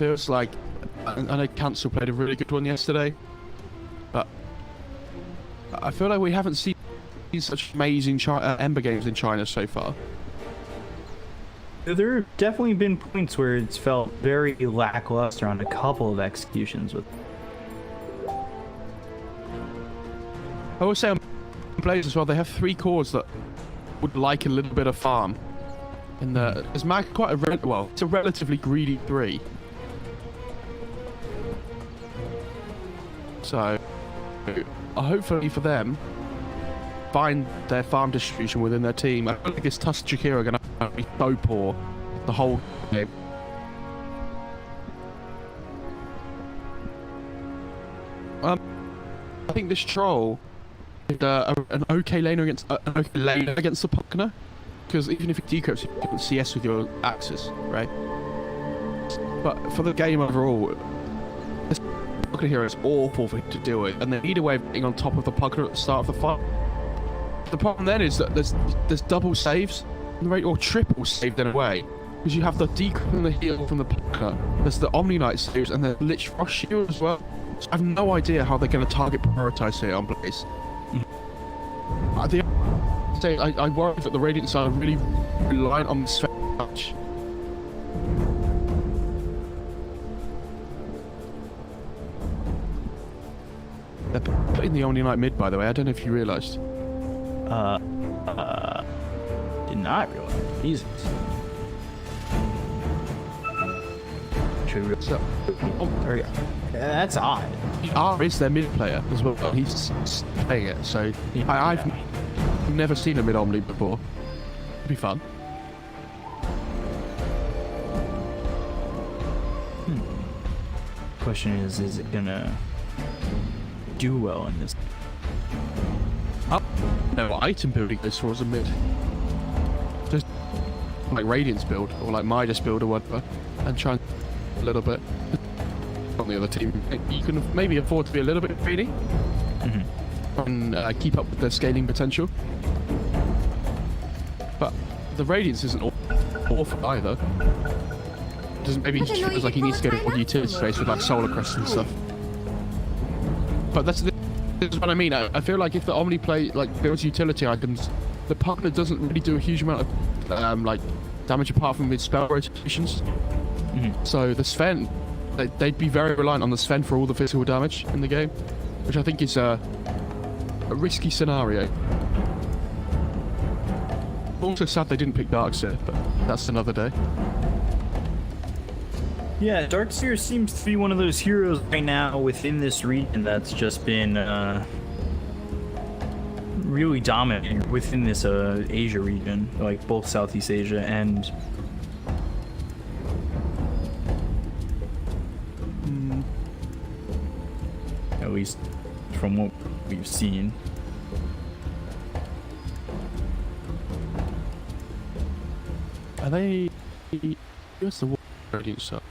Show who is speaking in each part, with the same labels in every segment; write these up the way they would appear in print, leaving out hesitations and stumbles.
Speaker 1: feels like I know Cancel played a really good one yesterday, but I feel like we haven't seen such amazing Ember games in China so far.
Speaker 2: There have definitely been points where it's felt very lackluster on a couple of executions with.
Speaker 1: I will say on Blaze as well, they have 3 cores that would like a little bit of farm. And there's quite a it's a relatively greedy 3. So hopefully for them, find their farm distribution within their team. I feel like this Tusk Jakira are going to be so poor the whole game. I think this troll is an okay laner against the Puckner, because even if it decrypts, you can CS with your axes, right? But for the game overall, this Puckner hero is awful for him to deal with, and they need a way of getting on top of the Puckner at the start of the fight. The problem then is that there's double saves, or triple saved in a way, because you have the decrypt and the heal from the Puckner, there's the Omni Knight saves, and the Lich Frost shield as well. So I have no idea how they're going to target prioritize here on Blaze. I worry that the Radiant side are really reliant on this match. They're putting the Omni Knight mid, by the way. I don't know if you realised.
Speaker 2: Did not realize. Jesus.
Speaker 1: So,
Speaker 2: that's odd.
Speaker 1: R is their mid player as well. He's playing it, so I've never seen a mid Omni before. It'd be fun.
Speaker 2: Question is it gonna do well in this?
Speaker 1: No, item building goes towards a mid. Just like Radiant's build, or like Midas build or whatever, and try and a little bit on the other team. You can maybe afford to be a little bit greedy and keep up with their scaling potential. But the Radiance isn't awful either. Doesn't maybe he feels like he needs to go to more utility space with like Solar Crest and stuff. But this is what I mean. I feel like if the Omni play builds utility items, the partner doesn't really do a huge amount of like damage apart from with spell rotations. So the Sven, they'd be very reliant on the Sven for all the physical damage in the game, which I think is a risky scenario. Also sad they didn't pick Darkseer, but that's another day.
Speaker 2: Yeah, Darkseer seems to be one of those heroes right now within this region that's just been really dominant within this Asia region, like both Southeast Asia and at least from what we've seen.
Speaker 1: Are they? What's the Radiant stuff?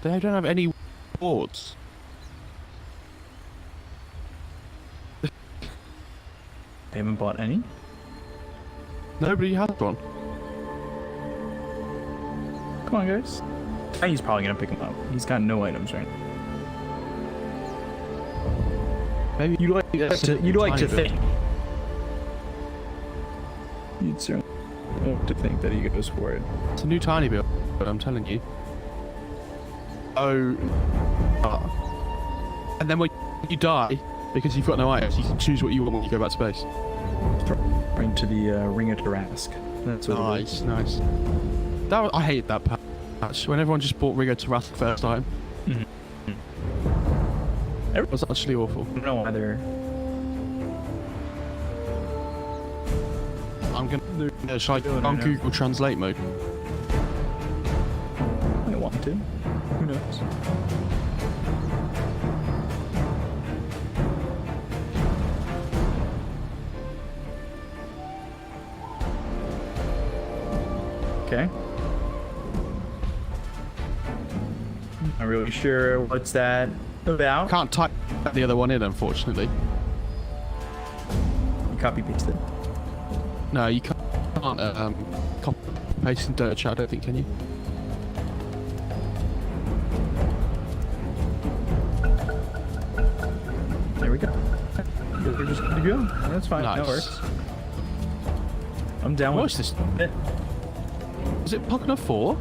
Speaker 1: They don't have any wards.
Speaker 2: They haven't bought any?
Speaker 1: Nobody has one.
Speaker 2: Come on, guys. He's probably gonna pick him up. He's got no items right now.
Speaker 1: Maybe
Speaker 2: you'd like to think. You'd certainly like to think that he goes for it.
Speaker 1: It's a new tiny build, but I'm telling you. And then when you die, because you've got no items, you can choose what you want when you go back to space.
Speaker 2: Right to the Ring of Tarask. That's what it is.
Speaker 1: Nice. I hated that patch. When everyone just bought Ring of Tarask first time. It was actually awful.
Speaker 2: I don't know either.
Speaker 1: I'm gonna try on Google Translate mode.
Speaker 2: I want to. Who knows? Okay. Not really sure what's that about.
Speaker 1: Can't type the other one in, unfortunately.
Speaker 2: You copy pasted.
Speaker 1: No, you can't copy paste in DOTA2, I don't think, can you?
Speaker 2: to go. That's fine. That
Speaker 1: Nice.
Speaker 2: works. I'm down
Speaker 1: What
Speaker 2: with
Speaker 1: is this?
Speaker 2: it.
Speaker 1: Is it Pugna 4?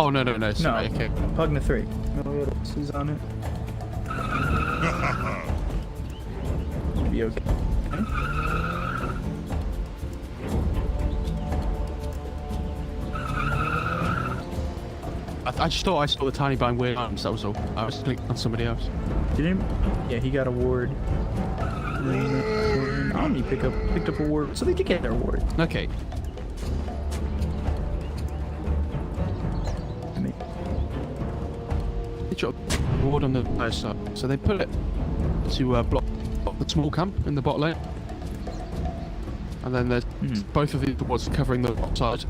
Speaker 1: Oh, no. Sorry,
Speaker 2: No.
Speaker 1: okay.
Speaker 2: Pugna 3. No, what else is on it? Be okay.
Speaker 1: I just thought I saw the tiny blind weird arms, that was all. I was clicking on somebody else.
Speaker 2: Did him? Yeah, he got a ward. Omni picked up a ward, so they did get their ward.
Speaker 1: Okay. They dropped a ward on the other side, so they put it to block the small camp in the bot lane. And then there's both of the wards covering the bot side.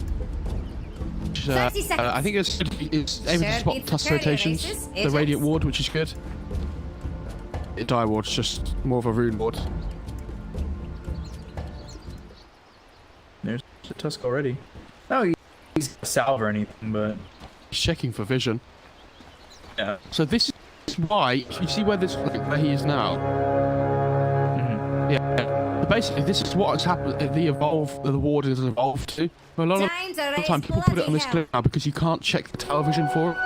Speaker 1: Which,
Speaker 3: 30 seconds.
Speaker 1: I think it's able to
Speaker 3: Sure,
Speaker 1: spot
Speaker 3: beats
Speaker 1: tusk
Speaker 3: the courier
Speaker 1: rotations,
Speaker 3: races.
Speaker 1: the
Speaker 3: Agents.
Speaker 1: radiant ward, which is good. The dire ward's just more of a rune ward.
Speaker 2: There's the Tusk already. No, he's not a salve or anything, but
Speaker 1: He's checking for vision.
Speaker 2: yeah.
Speaker 1: So this is why, you see where this, like, where he is now? Yeah. Basically, this is what has happened. The ward has evolved to. A lot
Speaker 3: Time to
Speaker 1: of the
Speaker 3: raise
Speaker 1: time, people put it on
Speaker 3: bloody
Speaker 1: this
Speaker 3: hell.
Speaker 1: clip now because you can't check the television for it.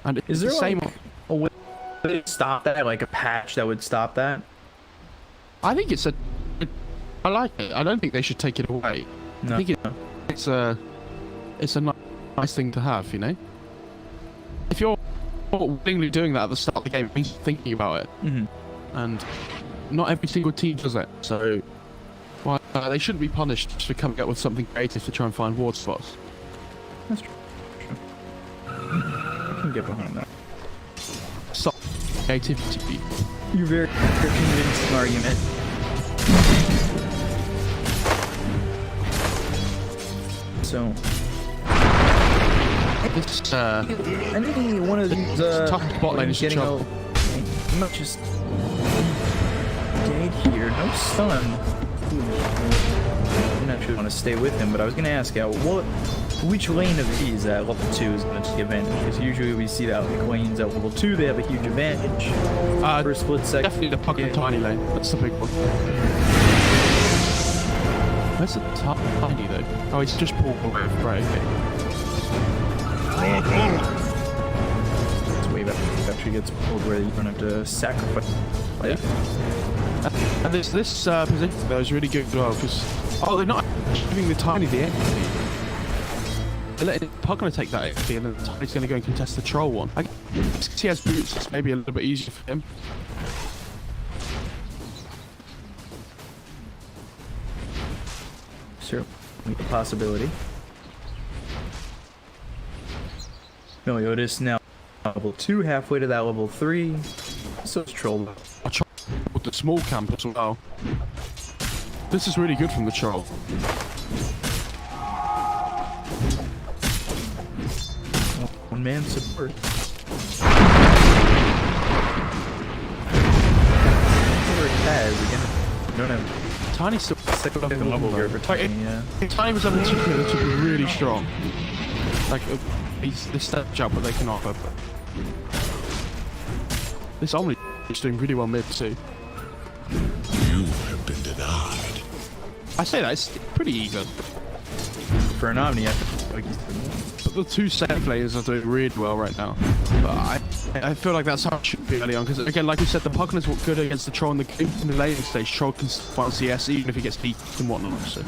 Speaker 1: And it's
Speaker 2: Is there
Speaker 1: the same.
Speaker 2: like a way to stop that? Like a patch that would stop that?
Speaker 1: I think it's a. I like it. I don't think they should take it away.
Speaker 2: No.
Speaker 1: I think it's a nice thing to have, you know. If you're willingly doing that at the start of the game, it means you're thinking about it. And not every single team does it, so they shouldn't be punished just for coming up with something creative to try and find ward spots.
Speaker 2: That's true. I can get behind that.
Speaker 1: Stop creativity.
Speaker 2: You're very convincing argument. So,
Speaker 1: This
Speaker 2: any one of these
Speaker 1: tough bot lane is
Speaker 2: getting
Speaker 1: trouble.
Speaker 2: I'm not just dead here. No stun. I'm not sure I want to stay with him, but I was gonna ask you, which lane of these at level 2 is gonna take advantage? Because usually we see that like lanes at level 2 they have a huge advantage for a split second.
Speaker 1: Definitely the puck and tiny lane. That's the big one. Where's the tiny though? Oh, he's just pulled away. Right, okay.
Speaker 2: This wave actually gets pulled where you don't have to sacrifice.
Speaker 1: Yeah. And this position though is really good as well because they're not giving the tiny the XP. They're letting Pugna take that XP and then the tiny's going to go and contest the troll one. I guess he has boots, it's maybe a little bit easier for him.
Speaker 2: Sure, a possibility. Meliodas now level 2, halfway to that level 3. So it's troll.
Speaker 1: I troll with the small camp as well. This is really good from the troll.
Speaker 2: One man support. Again, don't have
Speaker 1: Tiny's still
Speaker 2: second level here for Tiny. Yeah.
Speaker 1: If Tiny was level 2, it would be really strong. Like, this step jump that they can offer. But this Omni is doing really well mid too.
Speaker 4: You have been denied.
Speaker 1: I say that, it's pretty even.
Speaker 2: For an Omni, I feel like he's doing well.
Speaker 1: But the two safe players are doing really well right now. But I feel like that's how it should be early on. Because again, like we said, the Pugna's were good against the Troll in the later stage. Troll can find CS even if he gets beat and whatnot. So.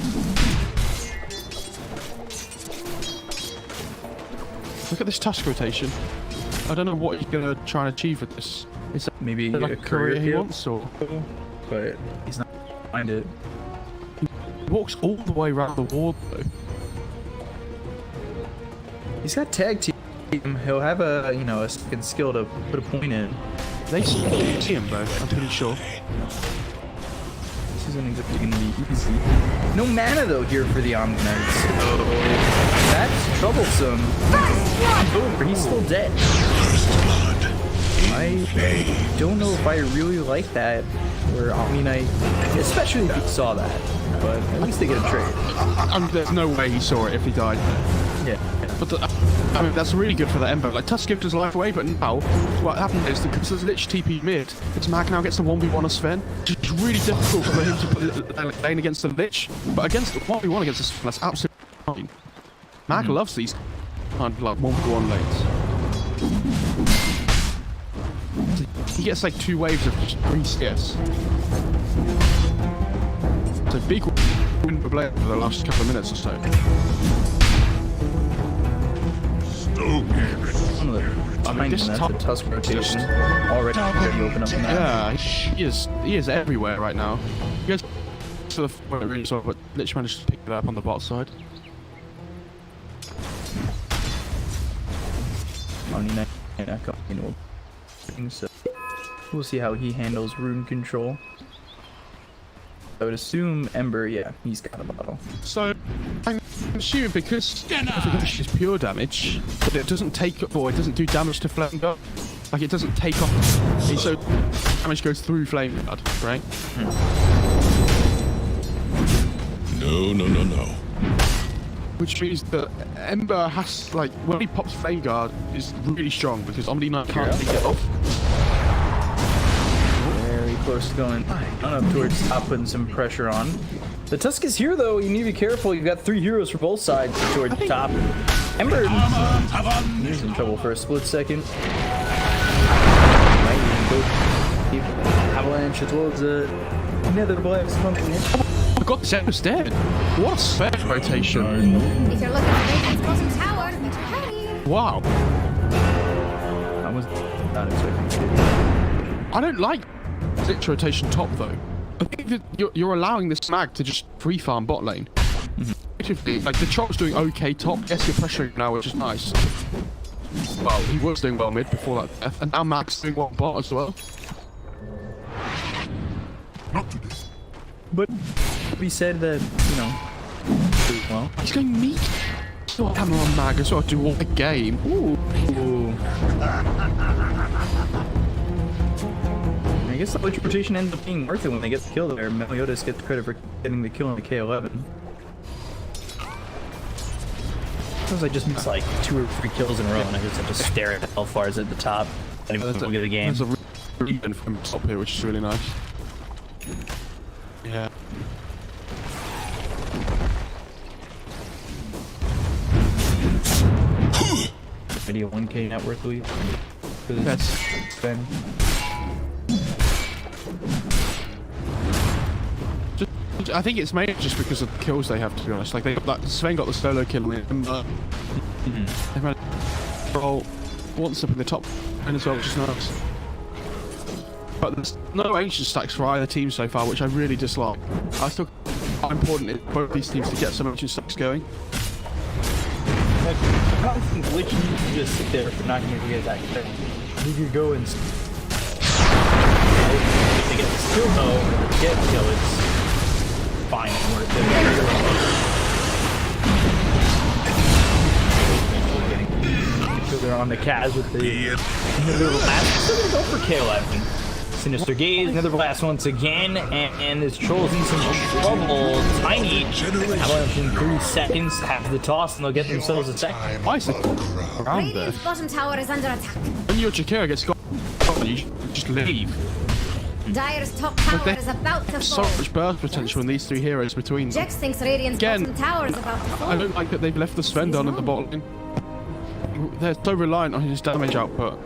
Speaker 1: Look at this tusk rotation. I don't know what he's going to try and achieve with this. Is that
Speaker 2: Maybe
Speaker 1: like
Speaker 2: a
Speaker 1: a career he
Speaker 2: heal,
Speaker 1: wants, or
Speaker 2: but he's not behind it.
Speaker 1: he walks all the way around the wall though?
Speaker 2: He's got tag team. He'll have a a second skill to put a point in.
Speaker 1: They see him though, I'm pretty sure.
Speaker 2: This isn't exactly gonna be easy. No mana though here for the Omni Knights. So that's troublesome. Boom, he's still dead. I don't know if I really like that. Where Omni Knight, especially if he saw that. But at least they get a trade.
Speaker 1: There's no way he saw it if he died.
Speaker 2: Yeah.
Speaker 1: But I mean, that's really good for the Ember. Like, Tusk gives his life away, but now what happened is because there's Lich TP mid, its Mag now gets the 1v1 of Sven. It's really difficult for him to put the lane against the Lich, but against 1v1 against the Sven, that's absolutely fine. Mag loves these kind of like 1v1 lanes. He gets like 2 waves of just 3 CS. So big win for Blair for the last couple of minutes or so.
Speaker 2: I mean, this top Tusk rotation already open up the map.
Speaker 1: Yeah, he is everywhere right now. He goes to the front really sort of, but Lich managed to pick it up on the bot side.
Speaker 2: Only 9 so we'll see how he handles rune control. I would assume Ember, yeah, he's got a bottle.
Speaker 1: So, I'm assuming because is pure damage, but it doesn't take or it doesn't do damage to Flame Guard. Like it doesn't take off. So damage goes through Flame Guard, right?
Speaker 4: No.
Speaker 1: Which means that Ember has like when he pops Flame Guard is really strong because Omni Knight can't take it off.
Speaker 2: Very close to going on up towards top, putting some pressure on. The Tusk is here though, you need to be careful. You've got 3 heroes for both sides towards the top. Ember he's in trouble for a split second. Might even go keep Avalanche towards another blast pumpkin.
Speaker 1: Oh my god, this Ember's dead. What a spec rotation.
Speaker 3: If you're looking for Radiant's bottom tower, get ready.
Speaker 1: Wow.
Speaker 2: I was not expecting to.
Speaker 1: I don't like Lich rotation top though. I think that you're allowing this mag to just free farm bot lane. Like the Chop's doing okay top. Yes, you're pressuring now, which is nice. Well, he was doing well mid before that death, and now Mag's doing well bot as well.
Speaker 2: But we said that, you know, well.
Speaker 1: He's going meat. So I hammer on Mag as well, do all the game. Ooh.
Speaker 2: I guess the Lich rotation ends up being worth it when they get the kill there. Meliodas gets credit for getting the kill on the K11. Sometimes I just miss like 2 or 3 kills in a row and I just have to stare at how far is at the top. I don't even look at the game.
Speaker 1: There's a rebound from top here, which is really nice. Yeah.
Speaker 2: Maybe a 1K net worth lead.
Speaker 1: That's
Speaker 2: Ben.
Speaker 1: I think it's mainly just because of the kills they have, to be honest. Like Sven got the solo kill in they ran roll once up in the top and as well, which is nice. But there's no ancient stacks for either team so far, which I really dislike. I still how important it is for both these teams to get some ancient stacks going.
Speaker 2: I don't think Lich needs to just sit there for not going to get that kill. He could go and if they get the skill though, or the get kill, it's fine and worth it. So they're on the Kaz with the little blast. Still gonna go for K11. Sinister Gaze, another blast once again, and this Troll's in some trouble. Tiny Avalanche in 3 seconds, have the toss, and they'll get themselves a second.
Speaker 1: Why is it around there?
Speaker 3: Radiant's bottom tower is under attack.
Speaker 1: When your Jakira gets got, you just leave.
Speaker 3: Dire's top tower is about to
Speaker 1: So
Speaker 3: fall.
Speaker 1: much burst potential in these 3 heroes between them.
Speaker 3: Jex thinks Radiant's
Speaker 1: Again,
Speaker 3: bottom tower is about to fall.
Speaker 1: I don't like that they've left the Sven down at the bottom lane. They're so reliant on his damage output.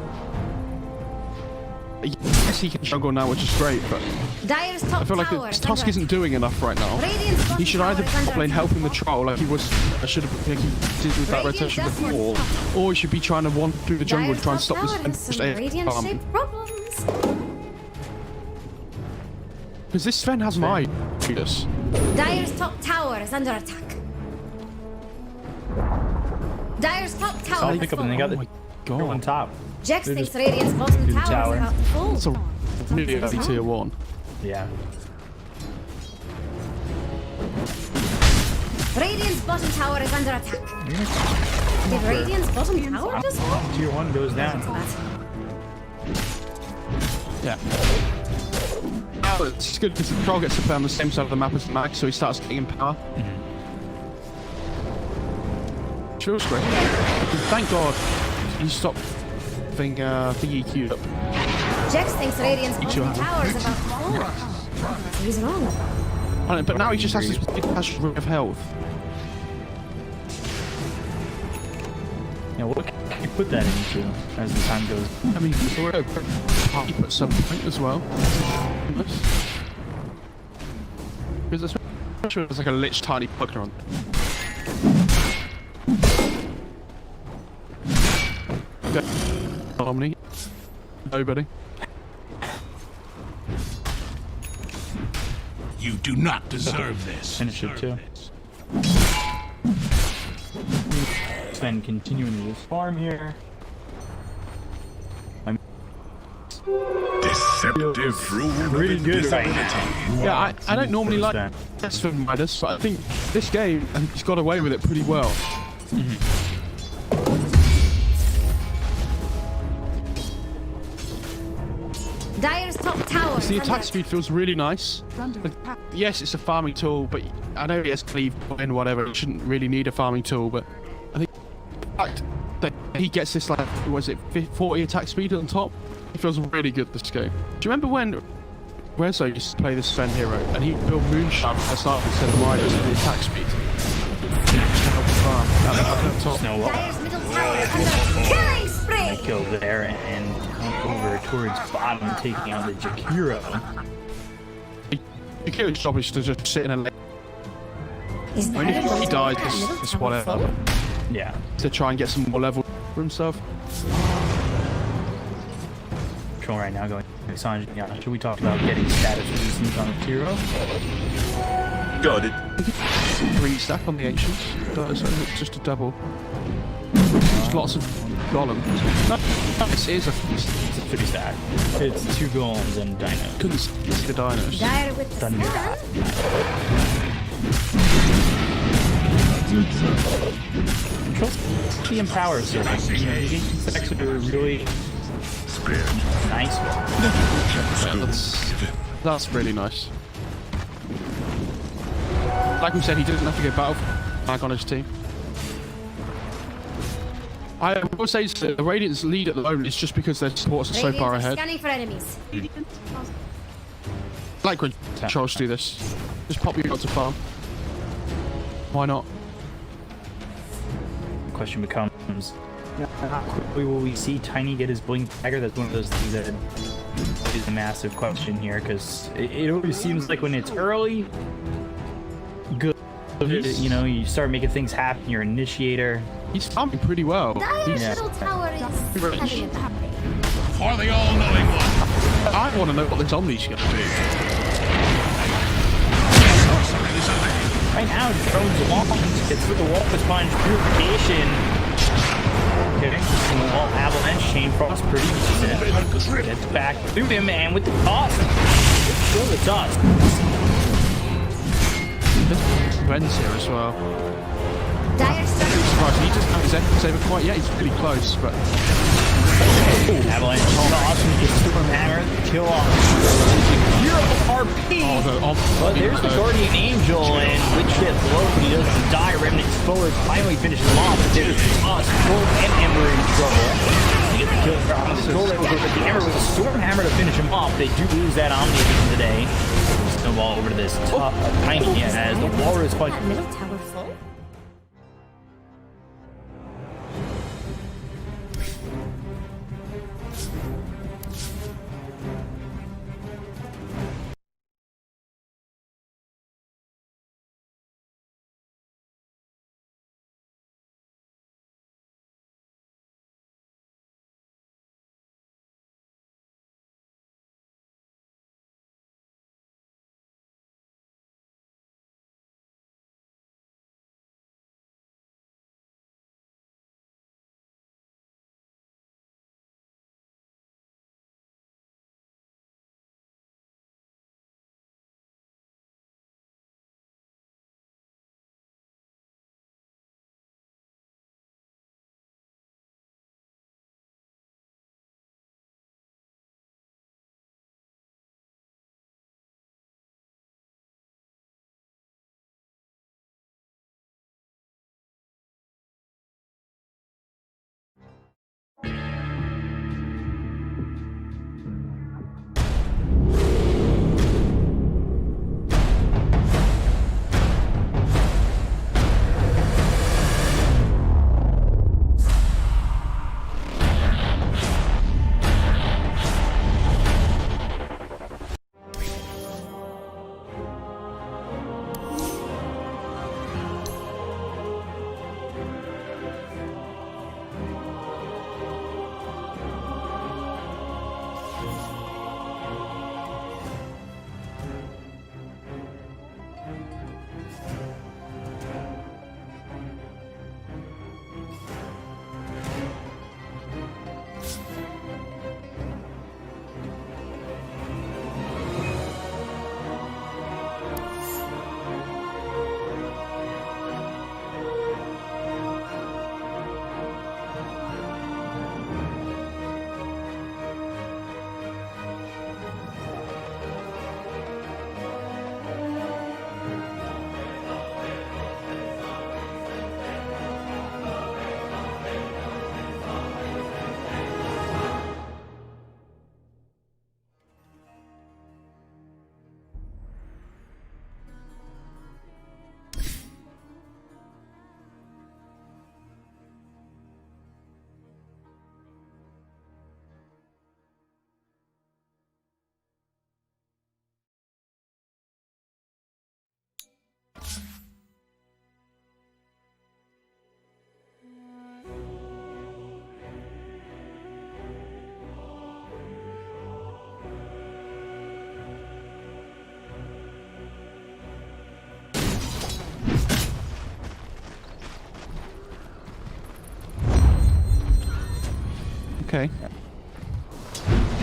Speaker 1: Yes, he can jungle now, which is great, but
Speaker 3: Dire's top
Speaker 1: I feel like
Speaker 3: tower
Speaker 1: this
Speaker 3: is
Speaker 1: Tusk
Speaker 3: under
Speaker 1: isn't doing enough right now.
Speaker 3: Radiant's bottom
Speaker 1: He should
Speaker 3: tower
Speaker 1: either
Speaker 3: is under
Speaker 1: top lane
Speaker 3: attack.
Speaker 1: helping the troll like he was, should have, like he did with that
Speaker 3: Radiant
Speaker 1: rotation
Speaker 3: does
Speaker 1: before,
Speaker 3: want
Speaker 1: or he should be trying to wander through the jungle and try and stop this
Speaker 3: Dire's top
Speaker 1: and
Speaker 3: tower
Speaker 1: just
Speaker 3: has some Radiant-shaped problems.
Speaker 1: because this Sven has my Judas.
Speaker 3: Dire's top tower is under attack. Dire's top tower
Speaker 2: I'll
Speaker 3: has
Speaker 2: pick up and they got
Speaker 1: Oh
Speaker 2: the
Speaker 1: my
Speaker 2: on
Speaker 1: god.
Speaker 2: top.
Speaker 3: Jex
Speaker 2: They're
Speaker 3: thinks
Speaker 2: just
Speaker 3: Radiant's bottom
Speaker 2: through the
Speaker 3: tower
Speaker 2: tower.
Speaker 3: is about to fall.
Speaker 1: It's a really early tier 1.
Speaker 2: Yeah.
Speaker 3: Radiant's bottom tower is under attack. Did Radiant's bottom tower just fall?
Speaker 2: Tier 1 goes down.
Speaker 1: Yeah. Now it's good because the troll gets to play on the same side of the map as the Mag, so he starts getting in power. feels great. Thank God you stopped being EQ'd up.
Speaker 3: Jax thinks Radiant's bottom tower is about four. He's wrong.
Speaker 1: I know, but now he just has this big dash of health.
Speaker 2: Yeah, what can you put that into as the time goes?
Speaker 1: I mean, he at some point as well. Because especially when there's like a lich tiny Pugner on. Omni. Nobody.
Speaker 4: You do not deserve this.
Speaker 2: Finish it too. Sven continuing this farm here.
Speaker 4: Deceptive fruit.
Speaker 2: Pretty good right now.
Speaker 1: Yeah, I don't normally like this for Midas, but I think this game, and he's got away with it pretty well.
Speaker 3: Dire's top tower.
Speaker 1: The attack speed feels really nice. Like, yes, it's a farming tool, but I know it has cleave and whatever. It shouldn't really need a farming tool, but I think the fact that he gets this, like, was it 40 attack speed on top? It feels really good this game. Do you remember when Rezo used to play this Sven hero and he'd build Moonshine at start instead of Midas for the attack speed?
Speaker 2: Snow wall.
Speaker 3: Dire's middle tower is under killing spree.
Speaker 2: Go there and over towards bottom, taking out the Jakiro.
Speaker 1: Jakira's job is to just sit in a lane.
Speaker 3: Is
Speaker 1: I mean, if he dies, it's whatever.
Speaker 2: Yeah.
Speaker 1: To try and get some more level for himself.
Speaker 2: Control right now going Sanji. Yeah, should we talk about getting status resistance on the Tiro?
Speaker 4: Got it.
Speaker 1: 3 stack on the ancients. So it's just a double. There's lots of golems. No, this is a
Speaker 2: It's a 3 stack. It's 2 golems and dinos.
Speaker 1: couldn't see the dinos.
Speaker 3: Dire with the
Speaker 2: Thunder.
Speaker 3: sun.
Speaker 2: Controls the Empower service. You know, the ancient stacks are really nice.
Speaker 1: That's really nice. Like we said, he doesn't have to go battle back on his team. I will say that the Radiant's lead at the moment is just because their supports are so far
Speaker 3: Radiant is
Speaker 1: ahead.
Speaker 3: scanning for enemies.
Speaker 1: Like when Charles do this. Just pop you out to farm. Why not?
Speaker 2: The question becomes, how quickly will we see Tiny get his Blink Dagger? That's one of those things that is a massive question here, because it always seems like when it's early, good. You know, you start making things happen, you're initiator.
Speaker 1: He's farming pretty well.
Speaker 3: Dire's
Speaker 2: Yeah.
Speaker 3: middle tower is having a bad day.
Speaker 4: For the all-knowing one.
Speaker 1: I want to know what the zombie's going to do.
Speaker 2: Right now, drones along, gets through the wall with sponge purification. Okay, well, avalanche, chain frost, pretty decent. Gets back through him, and with the toss, still the toss.
Speaker 1: Ben's here as well.
Speaker 3: Dire's struggling.
Speaker 1: Surprised he doesn't have his Echo Saber quite yet. He's pretty close, but
Speaker 2: Avalanche toss, and gets Storm Hammer, kill off. Hero RP! But there's the Guardian Angel, and Witch gets low, but he doesn't die. Remnant forward finally finishes him off, but there's the toss. Storm and Ember in trouble. He gets the kill from the Torah, but the Ember with a Storm Hammer to finish him off. They do lose that Omni today. Snowball over to this Tiny, as the Walrus fight.
Speaker 3: That middle tower full?
Speaker 1: Okay.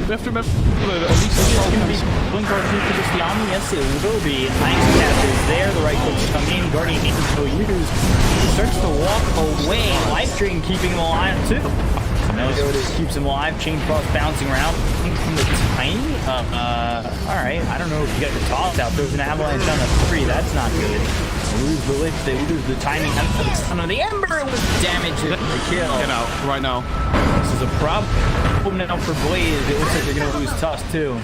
Speaker 1: We have to remember that at least the
Speaker 2: It's
Speaker 1: troll
Speaker 2: going to be
Speaker 1: has...
Speaker 2: Blink R2 for just the Omni. Yes, it will be. Ice Cap is there. The right clicks come in. Guardian Angel so used. He starts to walk away. Life Drain keeping him alive too. No, DOTA keeps him alive. Chain Frost bouncing around from the tiny. Alright. I don't know if you got your toss out. There's an avalanche on the 3. That's not good. They lose the lift. They lose the timing. Son of the Ember with damage to the kill.
Speaker 1: Get out, right now.
Speaker 2: This is a problem now for Blaze. It looks like they're going to lose Tusk too.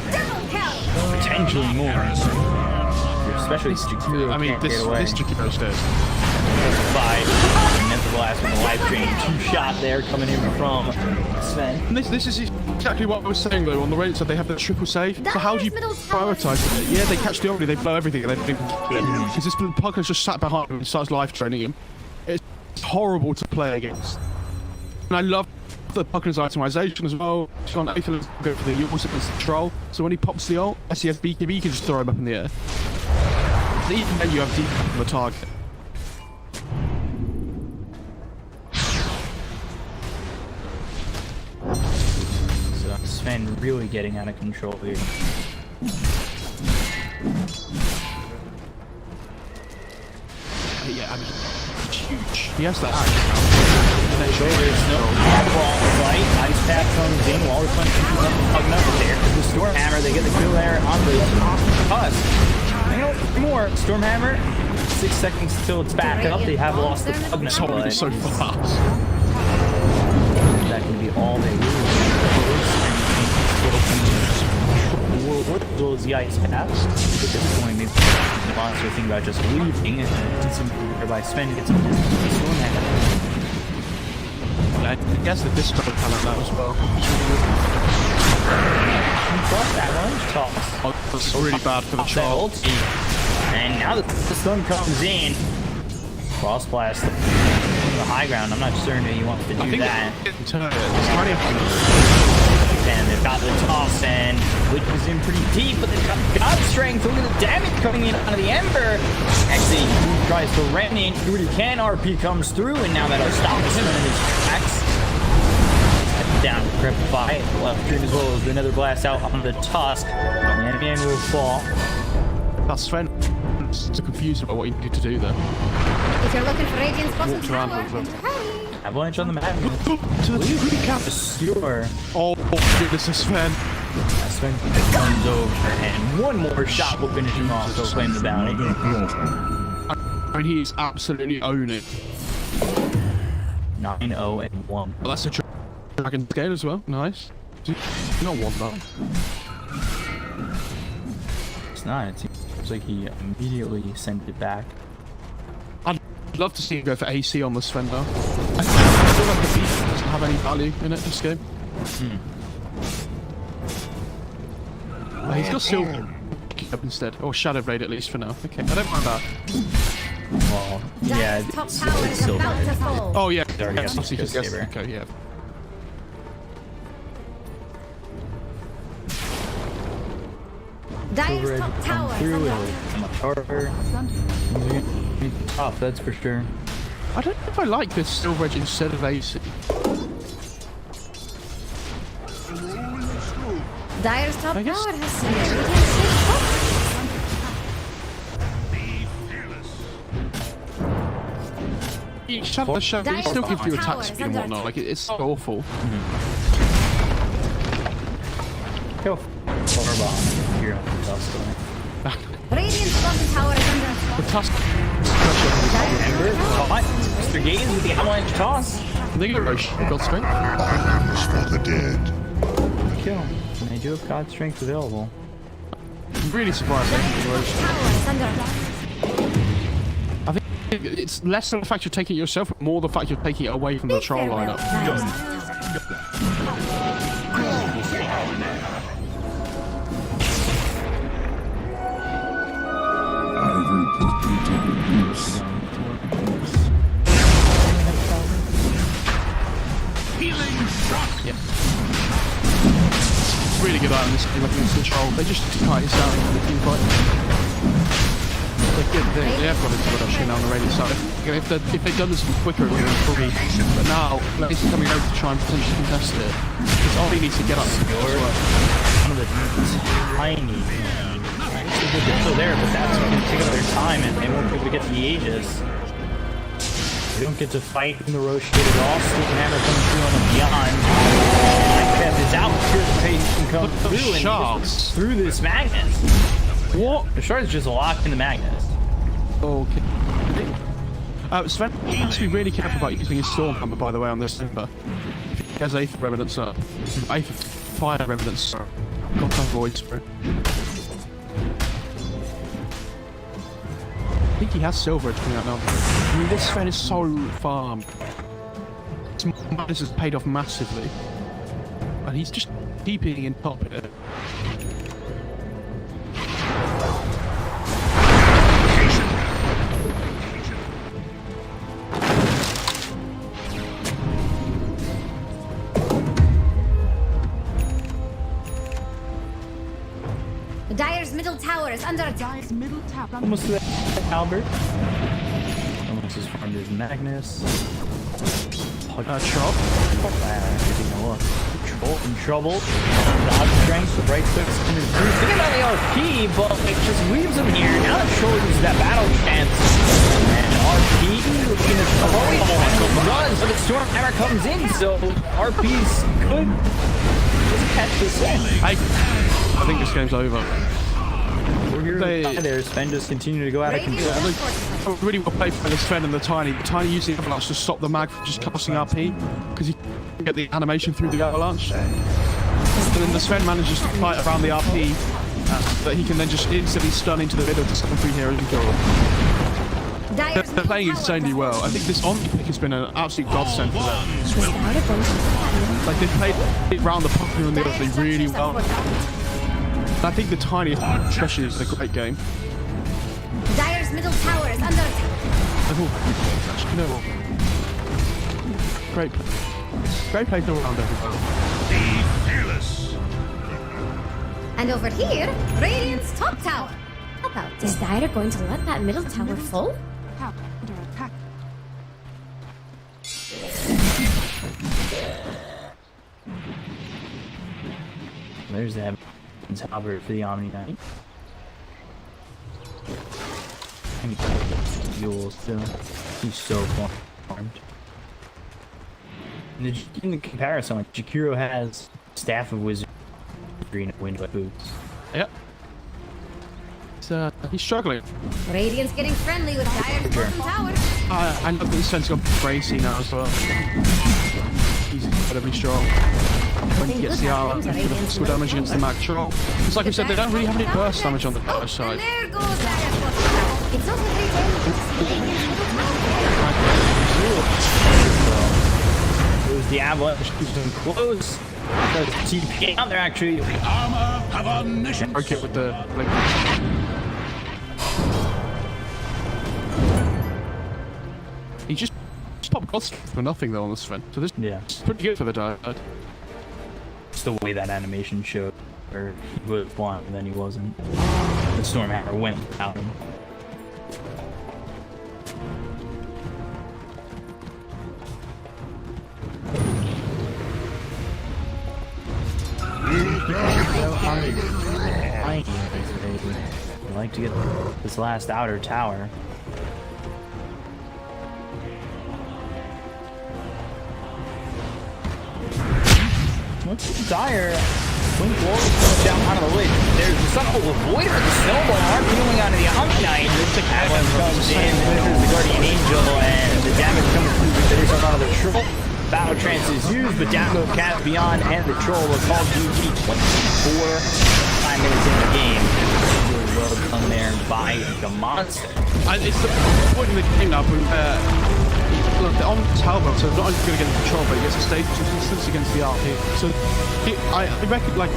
Speaker 2: Potentially more. Especially
Speaker 1: I mean, this Jakiro stairs.
Speaker 2: Five. Mental Blast with the life drain. 2-shot there coming in from Sven.
Speaker 1: And this is exactly what I was saying though. On the Reddit side, they have the triple save. But how do you prioritize it? Yeah, they catch the ulti, they blow everything, and they think because this Puckner's just sat behind him and starts life training him. It's horrible to play against. And I love the Puckner's itemization as well. She's on Aether, go for the ult against the troll. So when he pops the ult, SES BKB, you can just throw him up in the air. So even then you have deep on the target.
Speaker 2: So Sven really getting out of control here.
Speaker 1: Yeah, I mean, it's huge. He has that.
Speaker 2: There's no ball fight. Ice Pack comes in while we're punching up there. The Stormhammer, they get the kill there on the Tusk. More Stormhammer. 6 seconds till it's back up. They have lost the Pugna.
Speaker 1: It's so fast.
Speaker 2: That can be all they lose. What was the Ice Pack? At this point, maybe the monster think about just leaving and by Sven gets some Stormhammer.
Speaker 1: I guess the disco talent that as well.
Speaker 2: Plus avalanche toss.
Speaker 1: Oh, that's really bad for the troll.
Speaker 2: And now that the stun comes in, Frost Blast from the high ground. I'm not certain that he wants to do that. And they've got the toss, and which is in pretty deep, but they've got God Strength. Look at the damage coming in out of the Ember. Actually, he tries to ram in, do what he can. RP comes through, and now that'll stop him in his tracks. Down to Crepify, left turn as well as another blast out on the Tusk. And man will fall.
Speaker 1: That's Sven. So confused about what he needed to do there.
Speaker 3: If you're looking for Radiant's bottom
Speaker 1: Walked around
Speaker 3: tower,
Speaker 1: with them.
Speaker 3: hurry.
Speaker 2: Avalanche on the map.
Speaker 1: To the recap.
Speaker 2: Skewer.
Speaker 1: Oh, goodness, this Sven.
Speaker 2: Sven comes over, and one more shot will finish him off. He'll claim the bounty.
Speaker 1: I mean, he's absolutely owning.
Speaker 2: 9-0-1.
Speaker 1: Well, that's a dragon scale as well. Nice. Do you not want that?
Speaker 2: It's not. It seems like he immediately sent it back.
Speaker 1: I'd love to see him go for AC on the Sven though. I feel like the beat doesn't have any value in it this game. He's got silver up instead, or Shadow Blade at least for now. Okay, I don't mind that.
Speaker 2: Well, yeah,
Speaker 3: Top
Speaker 2: it's
Speaker 3: tower is
Speaker 2: silver.
Speaker 3: about to fall.
Speaker 1: Oh yeah,
Speaker 2: There we go.
Speaker 1: obviously,
Speaker 2: Good
Speaker 1: yes,
Speaker 2: saber.
Speaker 1: okay, yeah.
Speaker 3: Dire's top tower is under attack.
Speaker 2: I'm a tartar. Tough, that's for sure.
Speaker 1: I don't know if I like this Silver Edge instead of AC.
Speaker 3: Dire's top
Speaker 1: I guess-
Speaker 3: tower has seen the Radiant's
Speaker 1: Shadow, the Shadow, it still gives you attack speed and whatnot. Like it's so awful.
Speaker 2: Go Powerbomb here on the Tusk.
Speaker 3: Radiant's bottom tower is under attack.
Speaker 1: The Tusk.
Speaker 2: Ember, caught. Mr. Gaze with the avalanche toss.
Speaker 1: I think it goes God Strength.
Speaker 5: For the dead.
Speaker 2: Kill. And they do have God Strength available.
Speaker 1: I'm really surprised.
Speaker 3: Tower is under attack.
Speaker 1: I think it's less than the fact you're taking it yourself, but more the fact you're taking it away from the troll
Speaker 3: Farewell,
Speaker 1: lineup.
Speaker 3: Dire's
Speaker 5: I will put you to the
Speaker 4: Healing shot.
Speaker 1: Yeah. Really good item this game against control. They just kite us down in the team fight. They're good. They have got a good option now on the radiant side. If they'd done this quicker, it would have been probably. But now, Blaze is coming over to try and potentially contest it. Because all he needs to get up as well.
Speaker 2: One of the tiny. They're still there, but that's going to take up their time, and they won't be able to get to the Aegis. They don't get to fight in the Roche at all. Hammer coming through on the Beyond. Minecraft is out. Here the pace can come through, and he just through this Magnus.
Speaker 1: What?
Speaker 2: The shard is just locked in the Magnus.
Speaker 1: Okay. Sven has to be really careful about using his Stormhammer, by the way, on this Simba. If he has Aether Remnants up. Aether Fire Remnants up. Got to avoid Spirit. I think he has Silver Edge coming out now. I mean, this Sven is so farmed. This has paid off massively. And he's just keeping in top of it.
Speaker 3: Dire's middle tower is under attack.
Speaker 2: Almost to that Albert. Almost as farmed as Magnus.
Speaker 1: Chop.
Speaker 2: Troll in trouble. Dodge strength, the right clicks coming through. Thinking about the RP, but it just leaves him here. Now that Troll uses that battle chance. And RP looking at the runs, but Stormhammer comes in, so RP's could just catch this one.
Speaker 1: I think this game's over.
Speaker 2: There's Sven just continue to go out of control.
Speaker 1: Really well played by the Sven and the Tiny. The Tiny using the Avalanche to stop the Mag from just casting RP because he can get the animation through the Avalanche. And then the Sven manages to fight around the RP that he can then just instantly stun into the middle to summon 3 heroes and kill them. They're playing insanely well. I think this on pick has been an absolute godsend for them. Like they've played around the Pumpkin and the other really well. I think the Tiny, especially, is a great game.
Speaker 3: Dire's middle tower is under attack.
Speaker 1: You know what? Great play all around everybody.
Speaker 4: Be fearless.
Speaker 3: And over here, Radiant's top tower. How about is Dire going to let that middle tower fall?
Speaker 2: There's that Albert for the Omni Knight. And Yule still. He's so farmed. In the comparison, like Jakiro has Staff of Wizard, green window boots.
Speaker 1: Yep. He's struggling.
Speaker 3: Radiant's getting friendly with Dire's bottom tower.
Speaker 1: I love that the Sven's got Bracy now as well. He's incredibly strong. When he gets the R, full damage against the Mag Troll. It's like I said, they don't really have any burst damage on the other side.
Speaker 3: And there goes Dire's bottom tower. It's not every time.
Speaker 2: It was the Avalanche keeps them close. Does TP out there actually.
Speaker 4: Armor of omniscience.
Speaker 1: Okay, with the blink. He just popped God's for nothing though on the Sven. So this is pretty good for the Dire.
Speaker 2: Just the way that animation showed, where he was blind and then he wasn't. The Stormhammer went without him. I'd like to get this last outer tower. What's Dire? Blink Wolf down out of the way. There's the Sun will avoid it with the snowball. Arm healing onto the Omni Knight. Avalanche comes in. There's the Guardian Angel, and the damage coming through the finish on the Troll. Battle Trance is used, but down goes Cat Beyond and the Troll will call duty 24 minutes in the game. Really well done there by the monster.
Speaker 1: It's the point in the game now, look, the on Talbot, so not only going to get the control, but he gets a stage resistance against the RP. So I reckon, like,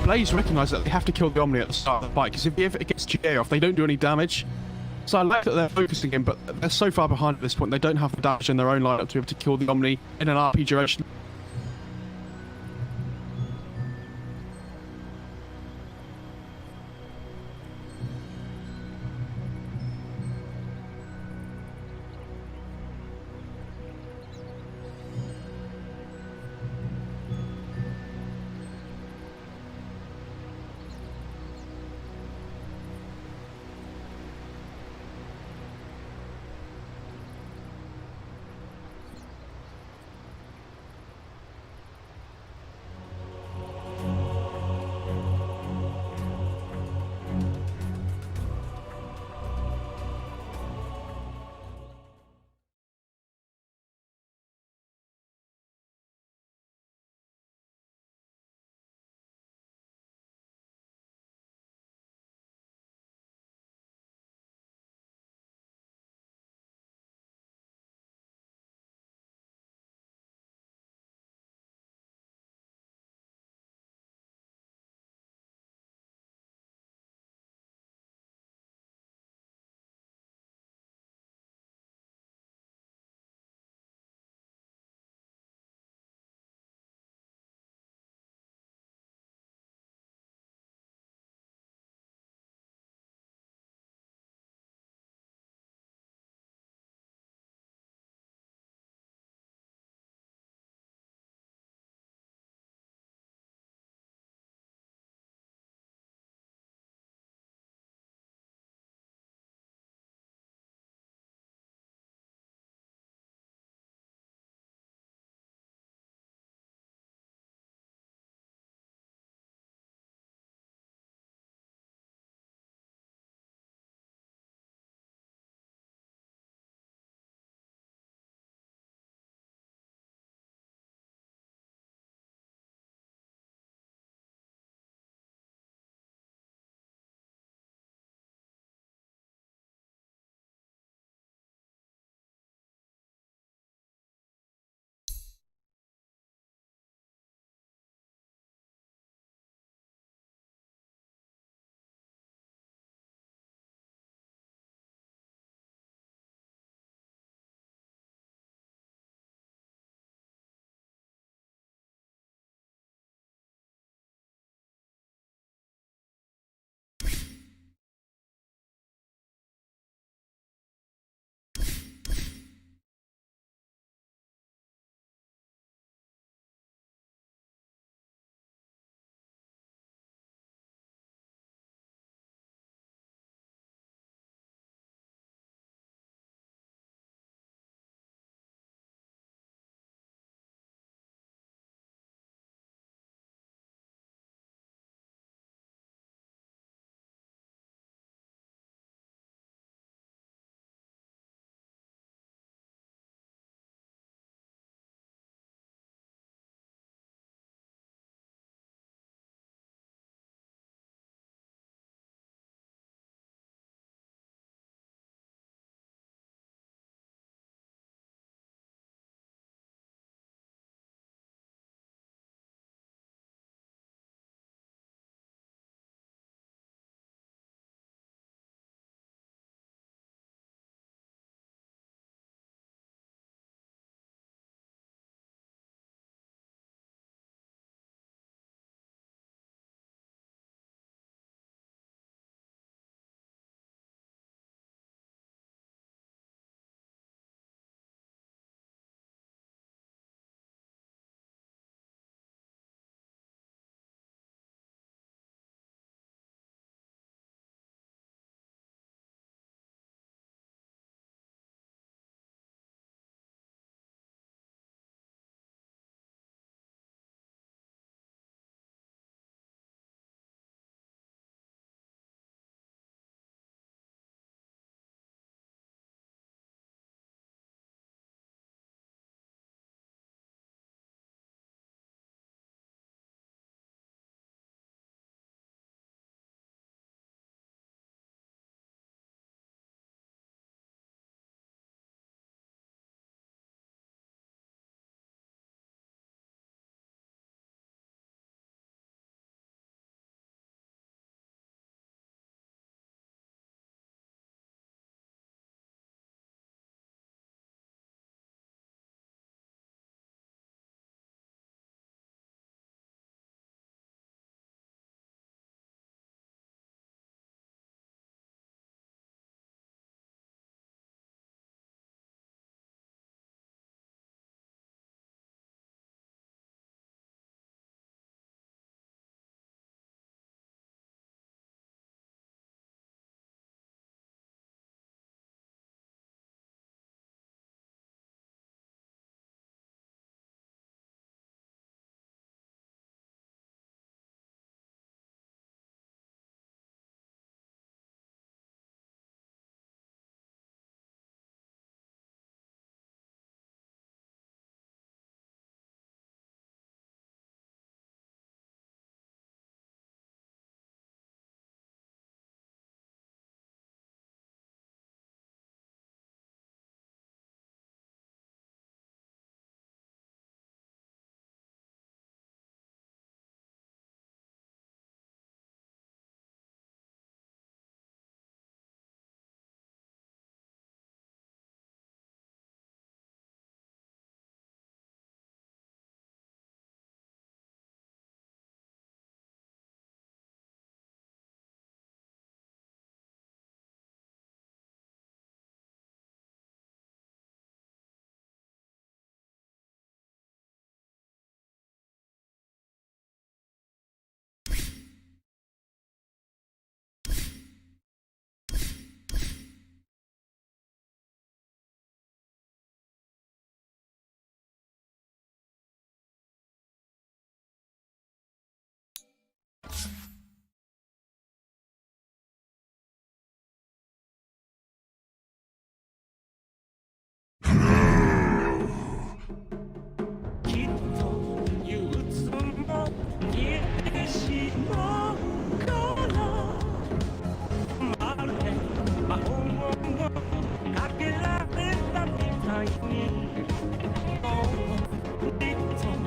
Speaker 1: Blaze recognise that they have to kill the Omni at the start of the fight, because if it gets GA off, they don't do any damage. So I like that they're focusing in, but they're so far behind at this point. They don't have the damage in their own lineup to be able to kill the Omni in an RP duration.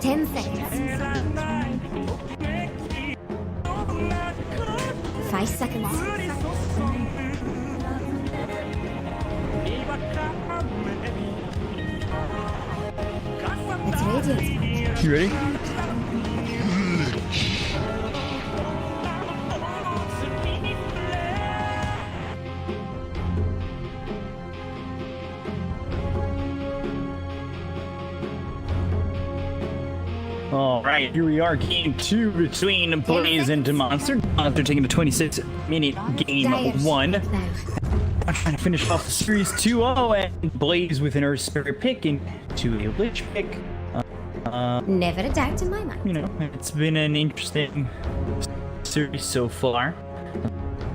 Speaker 3: 10 seconds. 5 seconds. It's Radiant's.
Speaker 2: You ready? All right, here we are, game 2 between Blaze and Monster. Monster taking the 26-minute game 1.
Speaker 3: Now.
Speaker 2: I'm trying to finish off the series 2-0, and Blaze with an Earth Spirit pick into a Lich pick.
Speaker 3: Never a doubt in my mind.
Speaker 2: You know, it's been an interesting series so far.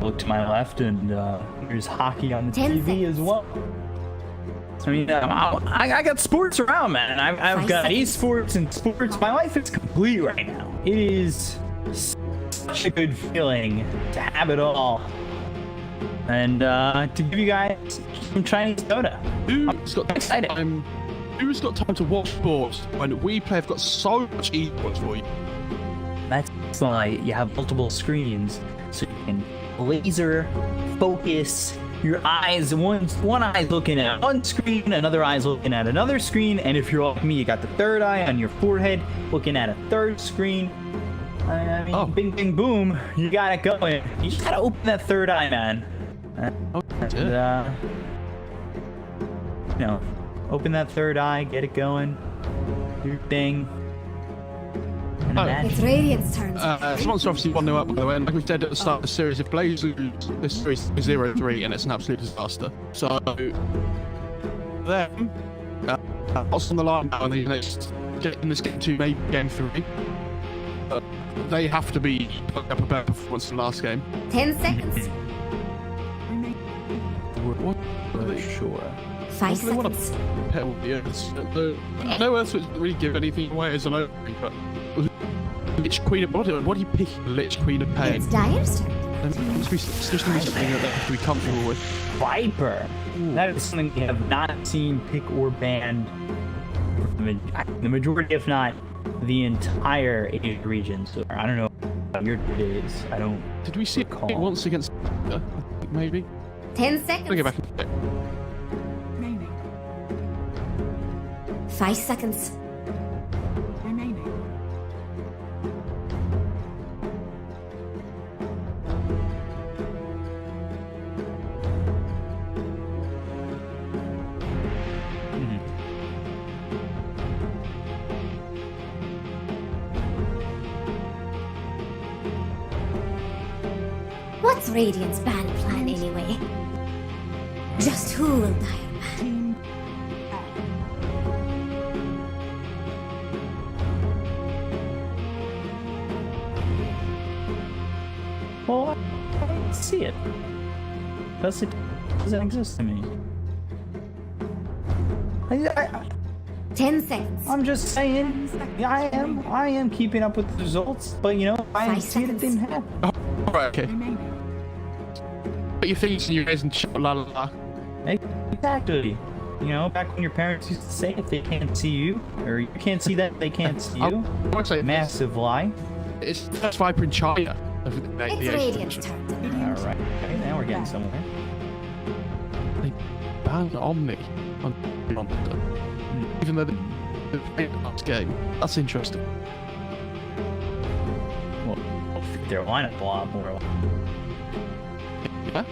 Speaker 2: Look to my left, and there's hockey on the
Speaker 3: 10
Speaker 2: TV as well. I mean, I got sports around, man. I've
Speaker 3: 5
Speaker 2: got
Speaker 3: seconds.
Speaker 2: esports and sports. My life is complete right now. It is such a good feeling to have it all. And to give you guys some Chinese Dota.
Speaker 1: Who's got
Speaker 2: excited.
Speaker 1: time? Who's got time to watch sports when we play? Have got so much esports for you.
Speaker 2: That's why you have multiple screens, so you can laser focus your eyes. One eye's looking at one screen, another eye's looking at another screen, and if you're like me, you got the third eye on your forehead looking at a third screen. I mean,
Speaker 1: Oh.
Speaker 2: bing, bing, boom, you got it going. You just gotta open that third eye, man.
Speaker 1: Oh,
Speaker 2: And,
Speaker 1: dear.
Speaker 2: you know, open that third eye, get it going, do your thing. And
Speaker 1: Oh.
Speaker 2: imagine.
Speaker 3: It's Radiant's turn.
Speaker 1: Monster obviously 1-0 up, by the way, and like we said at the start of the series, if Blaze lose this series 0-3, and it's an absolute disaster. So, them, what's on the line now in the next, in this game 2, maybe game 3, they have to be putting up a better performance than last game.
Speaker 3: 10 seconds.
Speaker 1: What?
Speaker 2: For sure.
Speaker 3: 5
Speaker 1: They want
Speaker 3: seconds.
Speaker 1: to pair with the Earths. I know Earths doesn't really give anything away as an opening, but Lich Queen of what do you pick? Lich Queen of Pain.
Speaker 3: It's Dire's turn.
Speaker 1: There must be something that they have to be comfortable with.
Speaker 2: Viper. That is something we have not seen pick or ban the majority, if not the entire Asia region. So I don't know how your days. I don't.
Speaker 1: Did we see it
Speaker 2: Recall.
Speaker 1: once against? I think maybe.
Speaker 3: 10
Speaker 1: I'll go
Speaker 3: seconds.
Speaker 1: back and check.
Speaker 3: 5 seconds. What's Radiant's ban plan anyway? Just who will Dire ban?
Speaker 2: Well, I don't see it. Doesn't exist to me.
Speaker 3: 10 seconds.
Speaker 2: I'm just saying. Yeah, I am keeping up with the results, but you know, I
Speaker 3: 5
Speaker 2: see it. It
Speaker 3: seconds.
Speaker 2: didn't happen.
Speaker 1: Oh, alright, okay. Put your things in your ears and shout la la la.
Speaker 2: Exactly. You know, back when your parents used to say, if they can't see you, or you can't see them, they can't see you.
Speaker 1: I won't say
Speaker 2: Massive lie.
Speaker 1: it's the first Viper in China. Of the
Speaker 3: It's
Speaker 1: Asian
Speaker 3: Radiant's
Speaker 1: region.
Speaker 3: turn to ban.
Speaker 2: All right. Okay, now we're getting somewhere.
Speaker 1: They banned Omni on Monster. Even though they played the last game. That's interesting.
Speaker 2: Well, I'll fit their lineup a lot more.
Speaker 1: Yeah?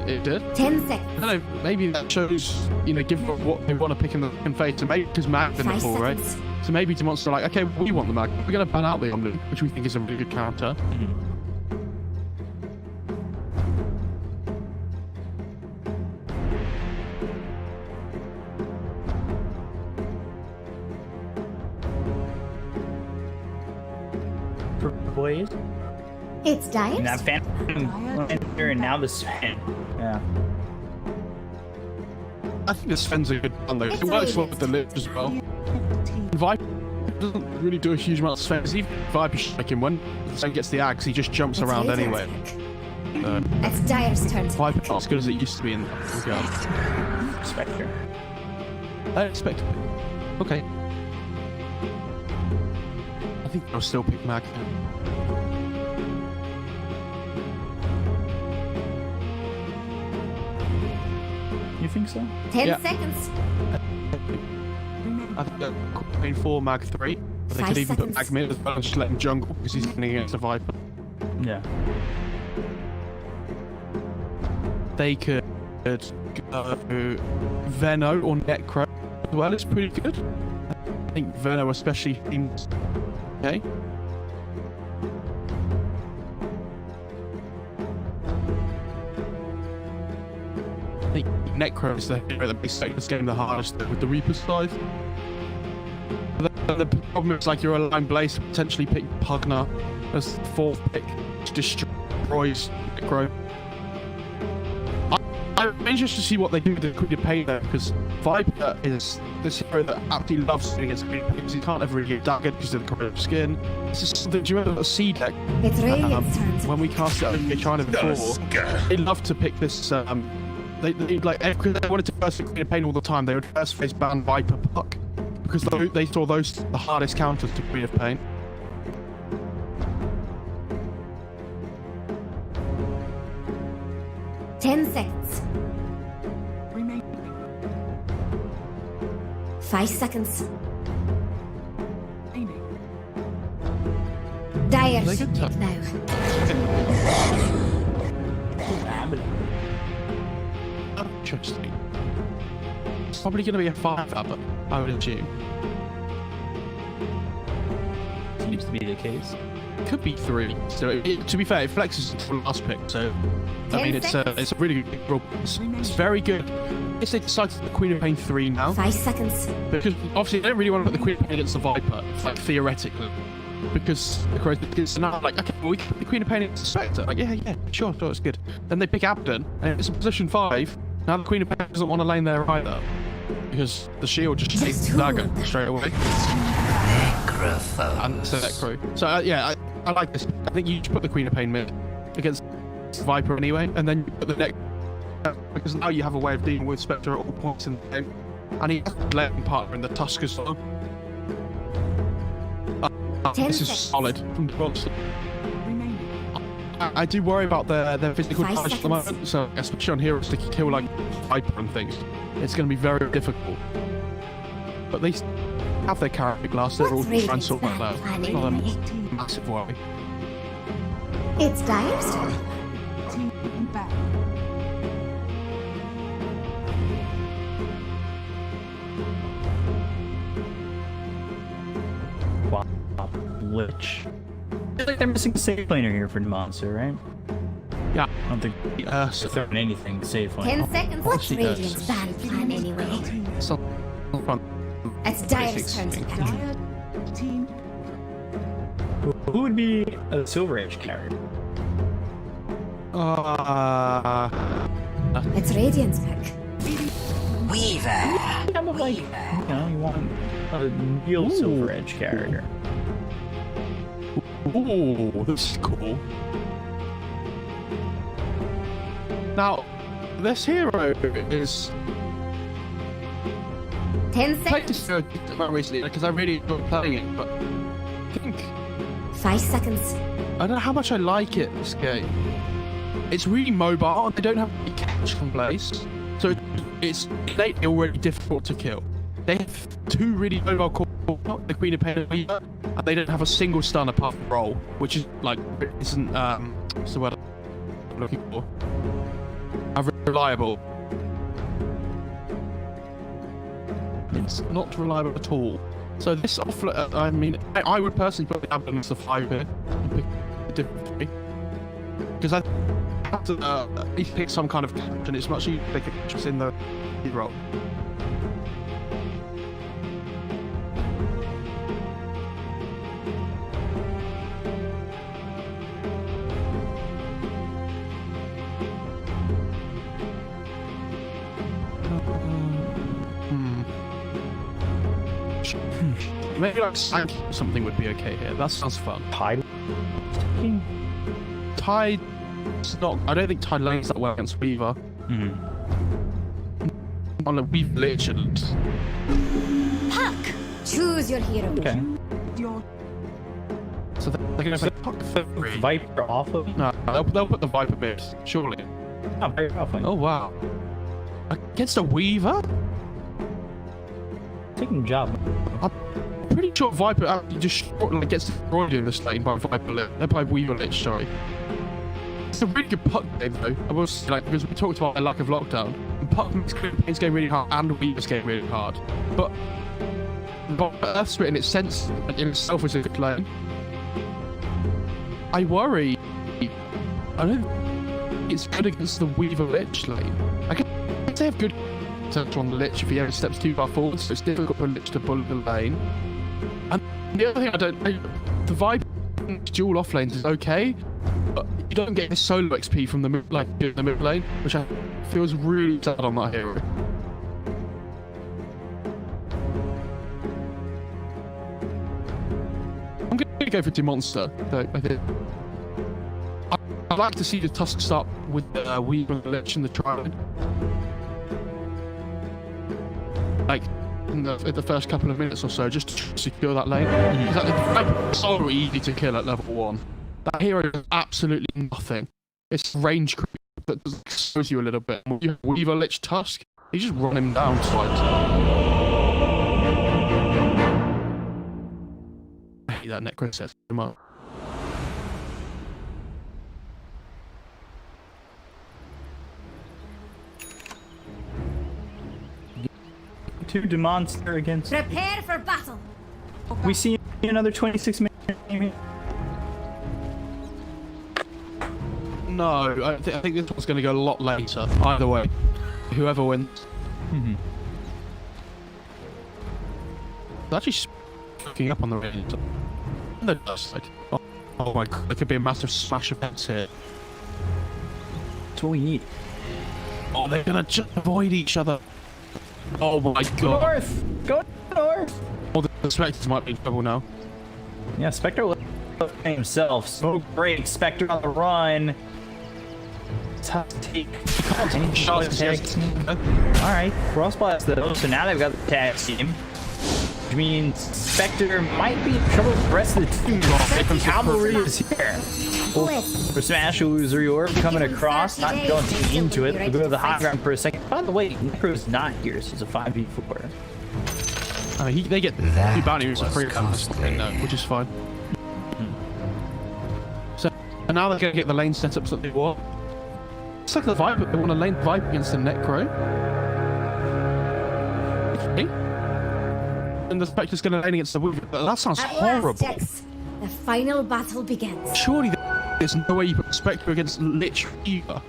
Speaker 1: It did.
Speaker 3: 10 seconds.
Speaker 1: I don't know, maybe that shows, you know, give them what they want to pick in the phase. So maybe because Mag in the
Speaker 3: 5
Speaker 1: pool, right?
Speaker 3: seconds.
Speaker 1: So maybe Demonster like, okay, we want the Mag. We're going to ban out the Omni, which we think is a really good counter.
Speaker 2: For boys.
Speaker 3: It's
Speaker 2: And
Speaker 3: Dire's
Speaker 2: that
Speaker 3: turn.
Speaker 2: Phantom and now the Sven. Yeah.
Speaker 1: I think this Sven's a good one, though.
Speaker 3: It's
Speaker 1: It works well
Speaker 3: Radiant.
Speaker 1: with the Lich as well. Viper doesn't really do a huge amount of Sven. Even Viper shaking when Sven gets the axe, he just jumps
Speaker 3: It's
Speaker 1: around
Speaker 3: Radiant's
Speaker 1: anyway.
Speaker 3: turn. It's Dire's turn to
Speaker 1: Viper
Speaker 3: ban.
Speaker 1: not as good as it used to be in that regard.
Speaker 2: Spectre.
Speaker 1: expect. Okay. I think I'll still pick Mag.
Speaker 2: You think so?
Speaker 3: 10
Speaker 1: Yeah.
Speaker 3: seconds.
Speaker 1: I think between 4 Mag 3. But they
Speaker 3: 5
Speaker 1: could even put
Speaker 3: seconds.
Speaker 1: Mag mid as well and just let him jungle because he's running against a Viper.
Speaker 2: Yeah.
Speaker 1: They could go Veno or Necro as well. It's pretty good. I think Veno especially seems okay. I think Necro is the hero that makes this game the hardest with the Reaper side. The problem is like you're a line Blaze to potentially pick Pugner as the 4th pick, which destroys Necro. I'm interested to see what they do with the Queen of Pain there, because Viper is this hero that absolutely loves doing against Queen of Pain because he can't ever really get daggered because of the corrodive skin. This is something, do you remember the C deck?
Speaker 3: It's Radiant's turn to
Speaker 1: When we cast it over China before, they love to pick this, they like, because they wanted to first the Queen of Pain all the time, they would first face ban Viper Puck, because they saw those the hardest counters to Queen of Pain.
Speaker 3: Ten seconds. 5 seconds. Dire
Speaker 1: They
Speaker 3: shit
Speaker 1: get tough.
Speaker 3: now.
Speaker 1: Interesting. It's probably going to be a 5 but I would assume.
Speaker 2: Seems to be the case.
Speaker 1: Could be 3. So to be fair, it flexes to the last pick. So I
Speaker 3: 10
Speaker 1: mean, it's a really good pick. It's very good. If they decide to put the Queen of Pain 3 now,
Speaker 3: 5 seconds.
Speaker 1: because obviously they don't really want to put the Queen of Pain against the Viper, like theoretically, because the Queen now like, okay, well, we can put the Queen of Pain against the Spectre. Like, yeah, sure, it's good. Then they pick Abden, and it's in position 5. Now the Queen of Pain doesn't want to lane there either, because the shield just takes the dagger straight away. And so Necro. So yeah, I like this. I think you just put the Queen of Pain mid against Viper anyway, and then you put the neck, because now you have a way of dealing with Spectre at all points in the game. And he has a lane partner in the Tusk as well. This is solid from the monster. I do worry about their physical
Speaker 3: 5
Speaker 1: damage at the
Speaker 3: seconds.
Speaker 1: moment, so especially on heroes to kill like Viper and things, it's going to be very difficult. But they have their character glass, they're all
Speaker 3: What's
Speaker 1: trying to sort that out.
Speaker 3: Radiant's
Speaker 1: It's not a
Speaker 3: plan
Speaker 1: massive worry.
Speaker 3: It's Dire's turn.
Speaker 2: Lich. I feel like they're missing a safe planer here for the monster, right?
Speaker 1: Yeah.
Speaker 2: I don't think they're throwing anything safe lane.
Speaker 3: 10 seconds. What's
Speaker 1: Actually,
Speaker 3: Radiant's battle plan anyway?
Speaker 1: So, fun.
Speaker 3: It's Dire's turn to pick.
Speaker 2: Who would be a Silver Edge carrier?
Speaker 3: It's Radiant's pick.
Speaker 2: Kind of like, you want a real Silver Edge carrier.
Speaker 1: Ooh, this is cool. Now, this hero is
Speaker 3: 10
Speaker 1: played this
Speaker 3: seconds.
Speaker 1: hero quite recently because I really enjoyed playing it, but I think
Speaker 3: 5 seconds.
Speaker 1: I don't know how much I like it. This game, it's really mobile, and they don't have any catch from place, so it's innately already difficult to kill. They have 2 really mobile cores, the Queen of Pain and Weaver, and they don't have a single stun apart from roll, which is like isn't what's the word I'm looking for? Reliable. It's not reliable at all. So this I mean, I would personally put the Abden as a 5 here and pick it differently, because I have to at least pick some kind of catch, and it's much easier to pick a catch in the role. Maybe like Sank or something would be okay here. That sounds fun.
Speaker 2: Tide.
Speaker 1: Tide's not. I don't think Tide lanes that well against Weaver. On a Weaver Lich and
Speaker 3: Puck, choose your hero.
Speaker 2: Okay.
Speaker 1: So they're going to play Puck 3.
Speaker 2: Viper off of.
Speaker 1: No, they'll put the Viper base, surely.
Speaker 2: Oh, Viper off of.
Speaker 1: Oh, wow. Against a Weaver?
Speaker 2: Taking job.
Speaker 1: I'm pretty sure Viper actually just gets destroyed in this lane by Viper Lich. They're by Weaver Lich, sorry. It's a really good Puck game, though. I will say, like, because we talked about the lack of lockdown. And Puck makes campaigns game really hard, and Weaver's game really hard. But Earth's in its sense, in itself, is a good lane. I worry. I don't think it's good against the Weaver Lich lane. I guess they have good potential on the Lich if he ever steps too far forward, so it's difficult for Lich to bully the lane. And the other thing the Viper dual off lanes is okay, but you don't get this solo XP from the the mid lane, which I feels really sad on that hero. I'm gonna go for Demonster, though. I think I'd like to see the Tusk start with the Weaver and the Lich in the tri-lane. Like in the first couple of minutes or so, just to secure that lane. It's so easy to kill at level 1. That hero does absolutely nothing. It's range creep that just expose you a little bit. You have Weaver Lich Tusk, you just run him down twice. I hate that Necro sets him up.
Speaker 2: Two Demonster against.
Speaker 3: Prepare for battle.
Speaker 2: We see another 26 minutes.
Speaker 1: No, I think this one's going to go a lot later. Either way, whoever wins. It's actually looking up on the range. No dust side. Oh my god, there could be a massive smash of heads here.
Speaker 2: That's what we need.
Speaker 1: Oh, they're going to just avoid each other. Oh my god.
Speaker 2: Go north! Go north!
Speaker 1: Oh, the Spectres might be in trouble now.
Speaker 2: Yeah, Spectre will himself. Smoke break, Spectre on the run. Tough to take. Alright, Cross Blast though, so now they've got the tag team. Which means Spectre might be in trouble with the rest of the team. Cavalry is here. For Smash Illusory Orb coming across, not going into it. We'll go to the high ground for a second. By the way, Necro's not here, so it's a 5v4.
Speaker 1: I mean, they get 2 bounties for free, which is fine. So, and now they're going to get the lane setups that they want. It's like the Viper, they want to lane Viper against the Necro. Okay. And the Spectre's going to lane against the Weaver. That sounds horrible.
Speaker 3: Jax, the final battle begins.
Speaker 1: Surely there's no way you put Spectre against Lich Weaver.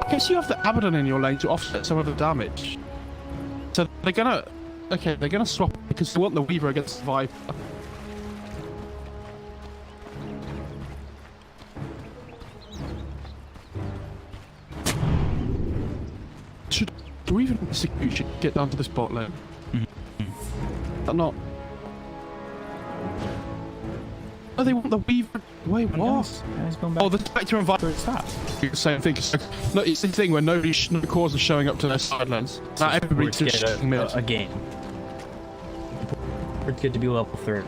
Speaker 1: I guess you have the Abaddon in your lane to offset some of the damage. So they're gonna... Okay, they're gonna swap because they want the Weaver against the Viper. Do we even execute should get down to this bot lane? That not... Oh, they want the Weaver... Wait, what? Oh, the Spectre and Viper is that. The same thing. No, it's the thing where no cores are showing up to their sidelines. Now everybody's just shooting mid.
Speaker 2: A game. We're good to be level 3.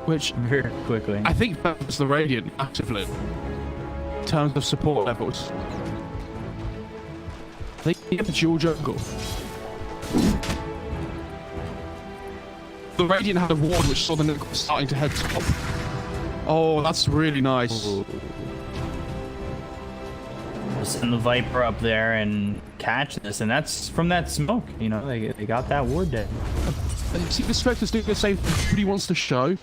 Speaker 1: Which,
Speaker 2: very quickly.
Speaker 1: I think that's the Radiant actively. In terms of support levels. They get the dual jungle. The Radiant had a ward which saw the Necro starting to head top. Oh, that's really nice.
Speaker 2: Ooh. Send the Viper up there and catch this, and that's from that smoke. You know, they got that ward dead.
Speaker 1: And you see the Spectre's doing the same thing he wants to show.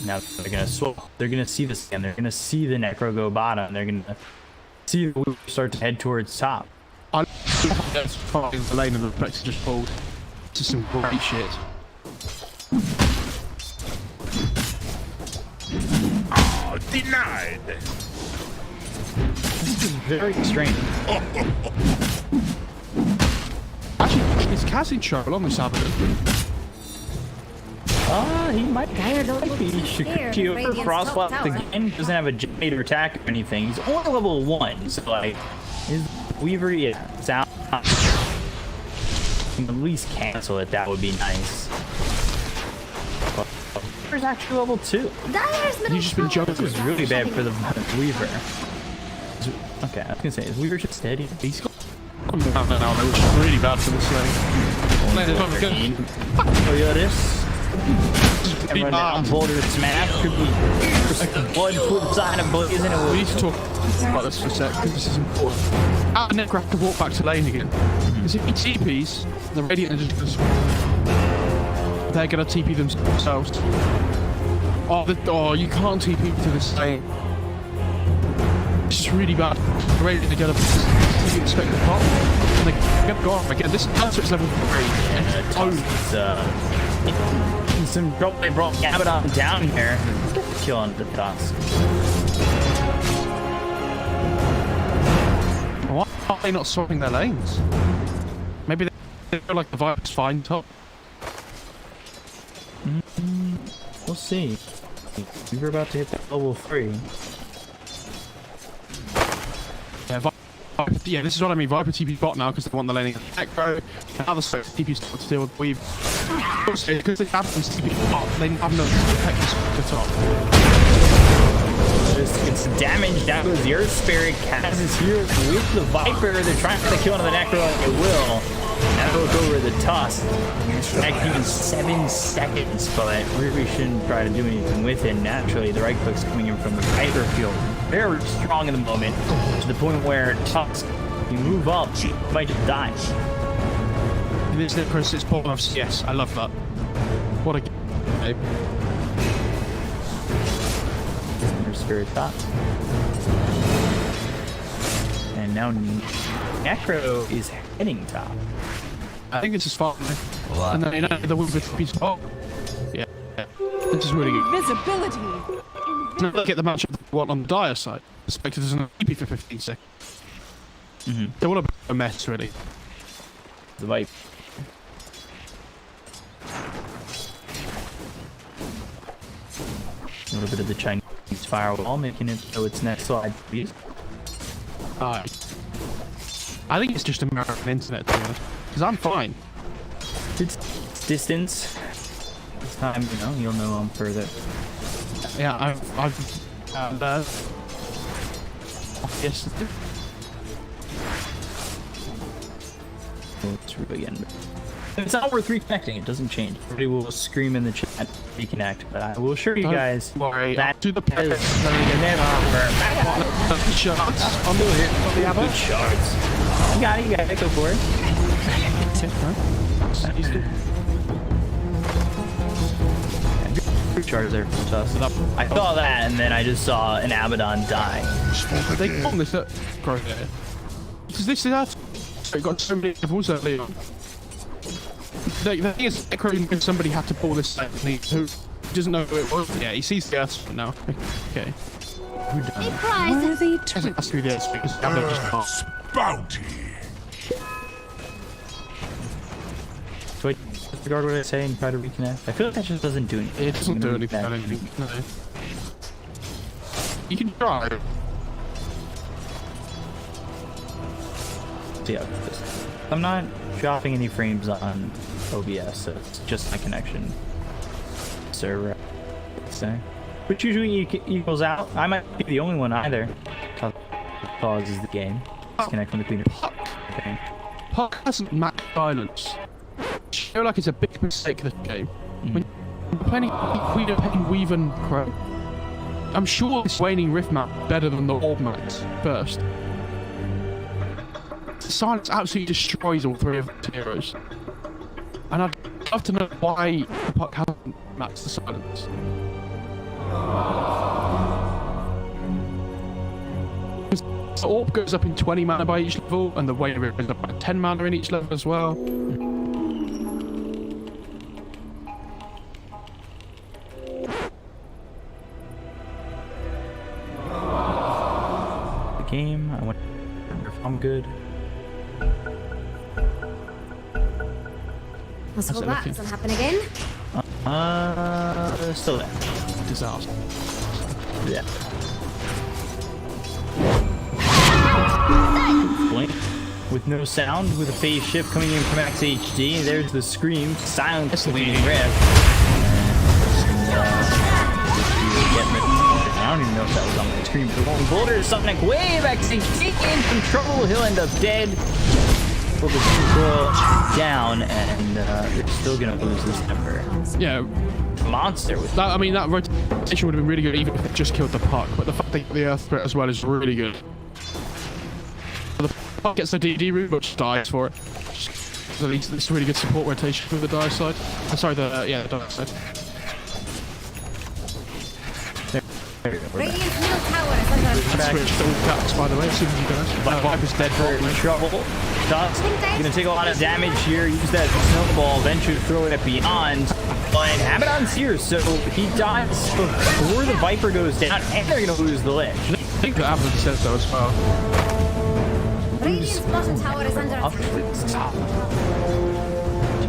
Speaker 2: Now they're gonna swap. They're gonna see this again. They're gonna see the Necro go bottom. They're gonna see the Weaver start to head towards top.
Speaker 1: I love the lane and the Spectre just pulled. This is some great shit.
Speaker 4: Oh, denied.
Speaker 2: This is very strange.
Speaker 1: Actually, is Cass in trouble on this Abaddon?
Speaker 2: He might be. Shikuchi over
Speaker 3: Radiant's
Speaker 2: crosswalk
Speaker 3: top tower.
Speaker 2: again. Doesn't have a generator attack or anything. He's only level 1, so like, his Weaver, yeah, sound. At least cancel it. That would be nice. Weaver's actually level 2.
Speaker 3: Dyer's middle
Speaker 1: You just been
Speaker 3: tower
Speaker 1: jumping.
Speaker 3: is
Speaker 2: It's really bad for the
Speaker 3: refreshing.
Speaker 2: Weaver. Okay, I was gonna say, is Weaver just steady?
Speaker 1: He's got no, which is really bad for this lane.
Speaker 2: Oh yeah, this.
Speaker 1: Be
Speaker 2: Run down,
Speaker 1: bad.
Speaker 2: boulder smash. Could be blood foot sign of blazing. It
Speaker 1: We
Speaker 2: will
Speaker 1: need to talk about this for a sec, because this is important. Out Nick have to walk back to lane again. Because if he TPs, the Radiant are just they're gonna TP themselves. Oh, you can't TP to this lane. It's just really bad. The Radiant are gonna expect the pop, and they get go off again. This is level 3. And it's
Speaker 2: some trouble. They brought Abaddon down here. Get the kill on the Tusk.
Speaker 1: why are they not swapping their lanes? Maybe they feel like the Viper's fine top.
Speaker 2: We'll see. We're about to hit level 3.
Speaker 1: Yeah, this is what I mean. Viper TP bot now because they want the laning of Necro. Now the Soak TP to deal with Weave. Because they have them TP bot, they have no protection to top.
Speaker 2: Just gets damage. Down goes your Spirit. Kaz is here with the Viper. They're trying to kill another Necro like it will. Now look over the Tusk. Like even 7 seconds, but we shouldn't try to do anything with it. Naturally, the right click's coming in from the Viper field. Very strong in the moment, to the point where Tusk, you move up, you might just die.
Speaker 1: This is Chris, it's Paul of CS. I love that. What a game.
Speaker 2: Your Spirit top. And now Necro is heading top.
Speaker 1: I think this is fun. And then the Weave TP's top. Yeah. This is really good.
Speaker 6: Visibility.
Speaker 1: Now look at the matchup they want on the Dire side. Spectre doesn't have TP for 15 seconds. They want a mess, really.
Speaker 2: The Viper. A little bit of the Chinese firewall, making it so its next slide, please.
Speaker 1: I think it's just American internet, to be honest. Because I'm fine.
Speaker 2: It's distance. This time, you know, you'll know I'm further.
Speaker 1: Yeah, I've yesterday.
Speaker 2: Well, it's really end. It's not worth reconnecting. It doesn't change. Everybody will scream in the chat reconnect, but I will assure you guys
Speaker 1: Worry,
Speaker 2: that
Speaker 1: to the
Speaker 2: is never.
Speaker 1: shots. I'm still here.
Speaker 2: Good shards. You got it. Go for it. Charge there from Tusk. I saw that, and then I just saw an Abaddon die.
Speaker 5: For the
Speaker 1: They
Speaker 5: dead.
Speaker 1: call this a growth there. Because this is that. It got so many levels early on. The thing is, when somebody had to pull this technique, who doesn't know who it was. Yeah, he sees the Earth now. Okay. Who
Speaker 3: A
Speaker 1: done?
Speaker 3: prize.
Speaker 6: Worthy
Speaker 1: It has to be the Earth because I'm just not.
Speaker 4: Bounty.
Speaker 2: Do I disregard what I say and try to reconnect? I feel like that just doesn't do anything.
Speaker 1: It doesn't do anything, I don't think. No. You can try.
Speaker 2: Yeah, I'm not dropping any frames on OBS, so it's just my connection server. So, which usually equals out. I might be the only one either. Pauses the game. Disconnect from the cleaner. Okay.
Speaker 1: Puck hasn't max silence. I feel like it's a big mistake this game. When you're playing Weave and Crow, I'm sure this Waning Rift map better than the Orb maps first. The silence absolutely destroys all 3 of the heroes. And I'd love to know why the Puck hasn't matched the silence. The Orb goes up in 20 mana by each level, and the Waning Rift goes up by 10 mana in each level as well.
Speaker 2: The game. I wonder if I'm good.
Speaker 3: Let's hope
Speaker 1: it
Speaker 3: that
Speaker 1: looking?
Speaker 3: doesn't happen again.
Speaker 2: Still there.
Speaker 1: Disaster.
Speaker 2: Yeah. Blink. with no sound, with a phase shift coming in from Max HD. There's the scream, silent bleeding rift. I don't even know if that was on my screen. But the Boulder, Sonic Wave, Max HD in trouble. He'll end up dead. Pull the control down, and they're still gonna lose this number.
Speaker 1: Yeah.
Speaker 2: Monster with
Speaker 1: That, I mean, that rotation would have been really good even if it just killed the puck, but the fact they get the Earth threat as well is really good. The puck gets the DD route, but just dies for it. So it's really good support rotation for the dire side. Sorry, the dire side.
Speaker 3: Radiant's middle tower is under attack.
Speaker 1: That's switched all caps, by the way, as soon as you guys.
Speaker 2: Viper's dead for trouble. Dot's gonna take a lot of damage here. Use that snowball, eventually throw it at Beyond. But Abaddon's here, so he dies before the Viper goes down, and they're gonna lose the ledge.
Speaker 1: I think that Abaddon said so as well.
Speaker 3: Radiant's bottom tower is under
Speaker 2: Up
Speaker 3: attack.
Speaker 2: to the top. Do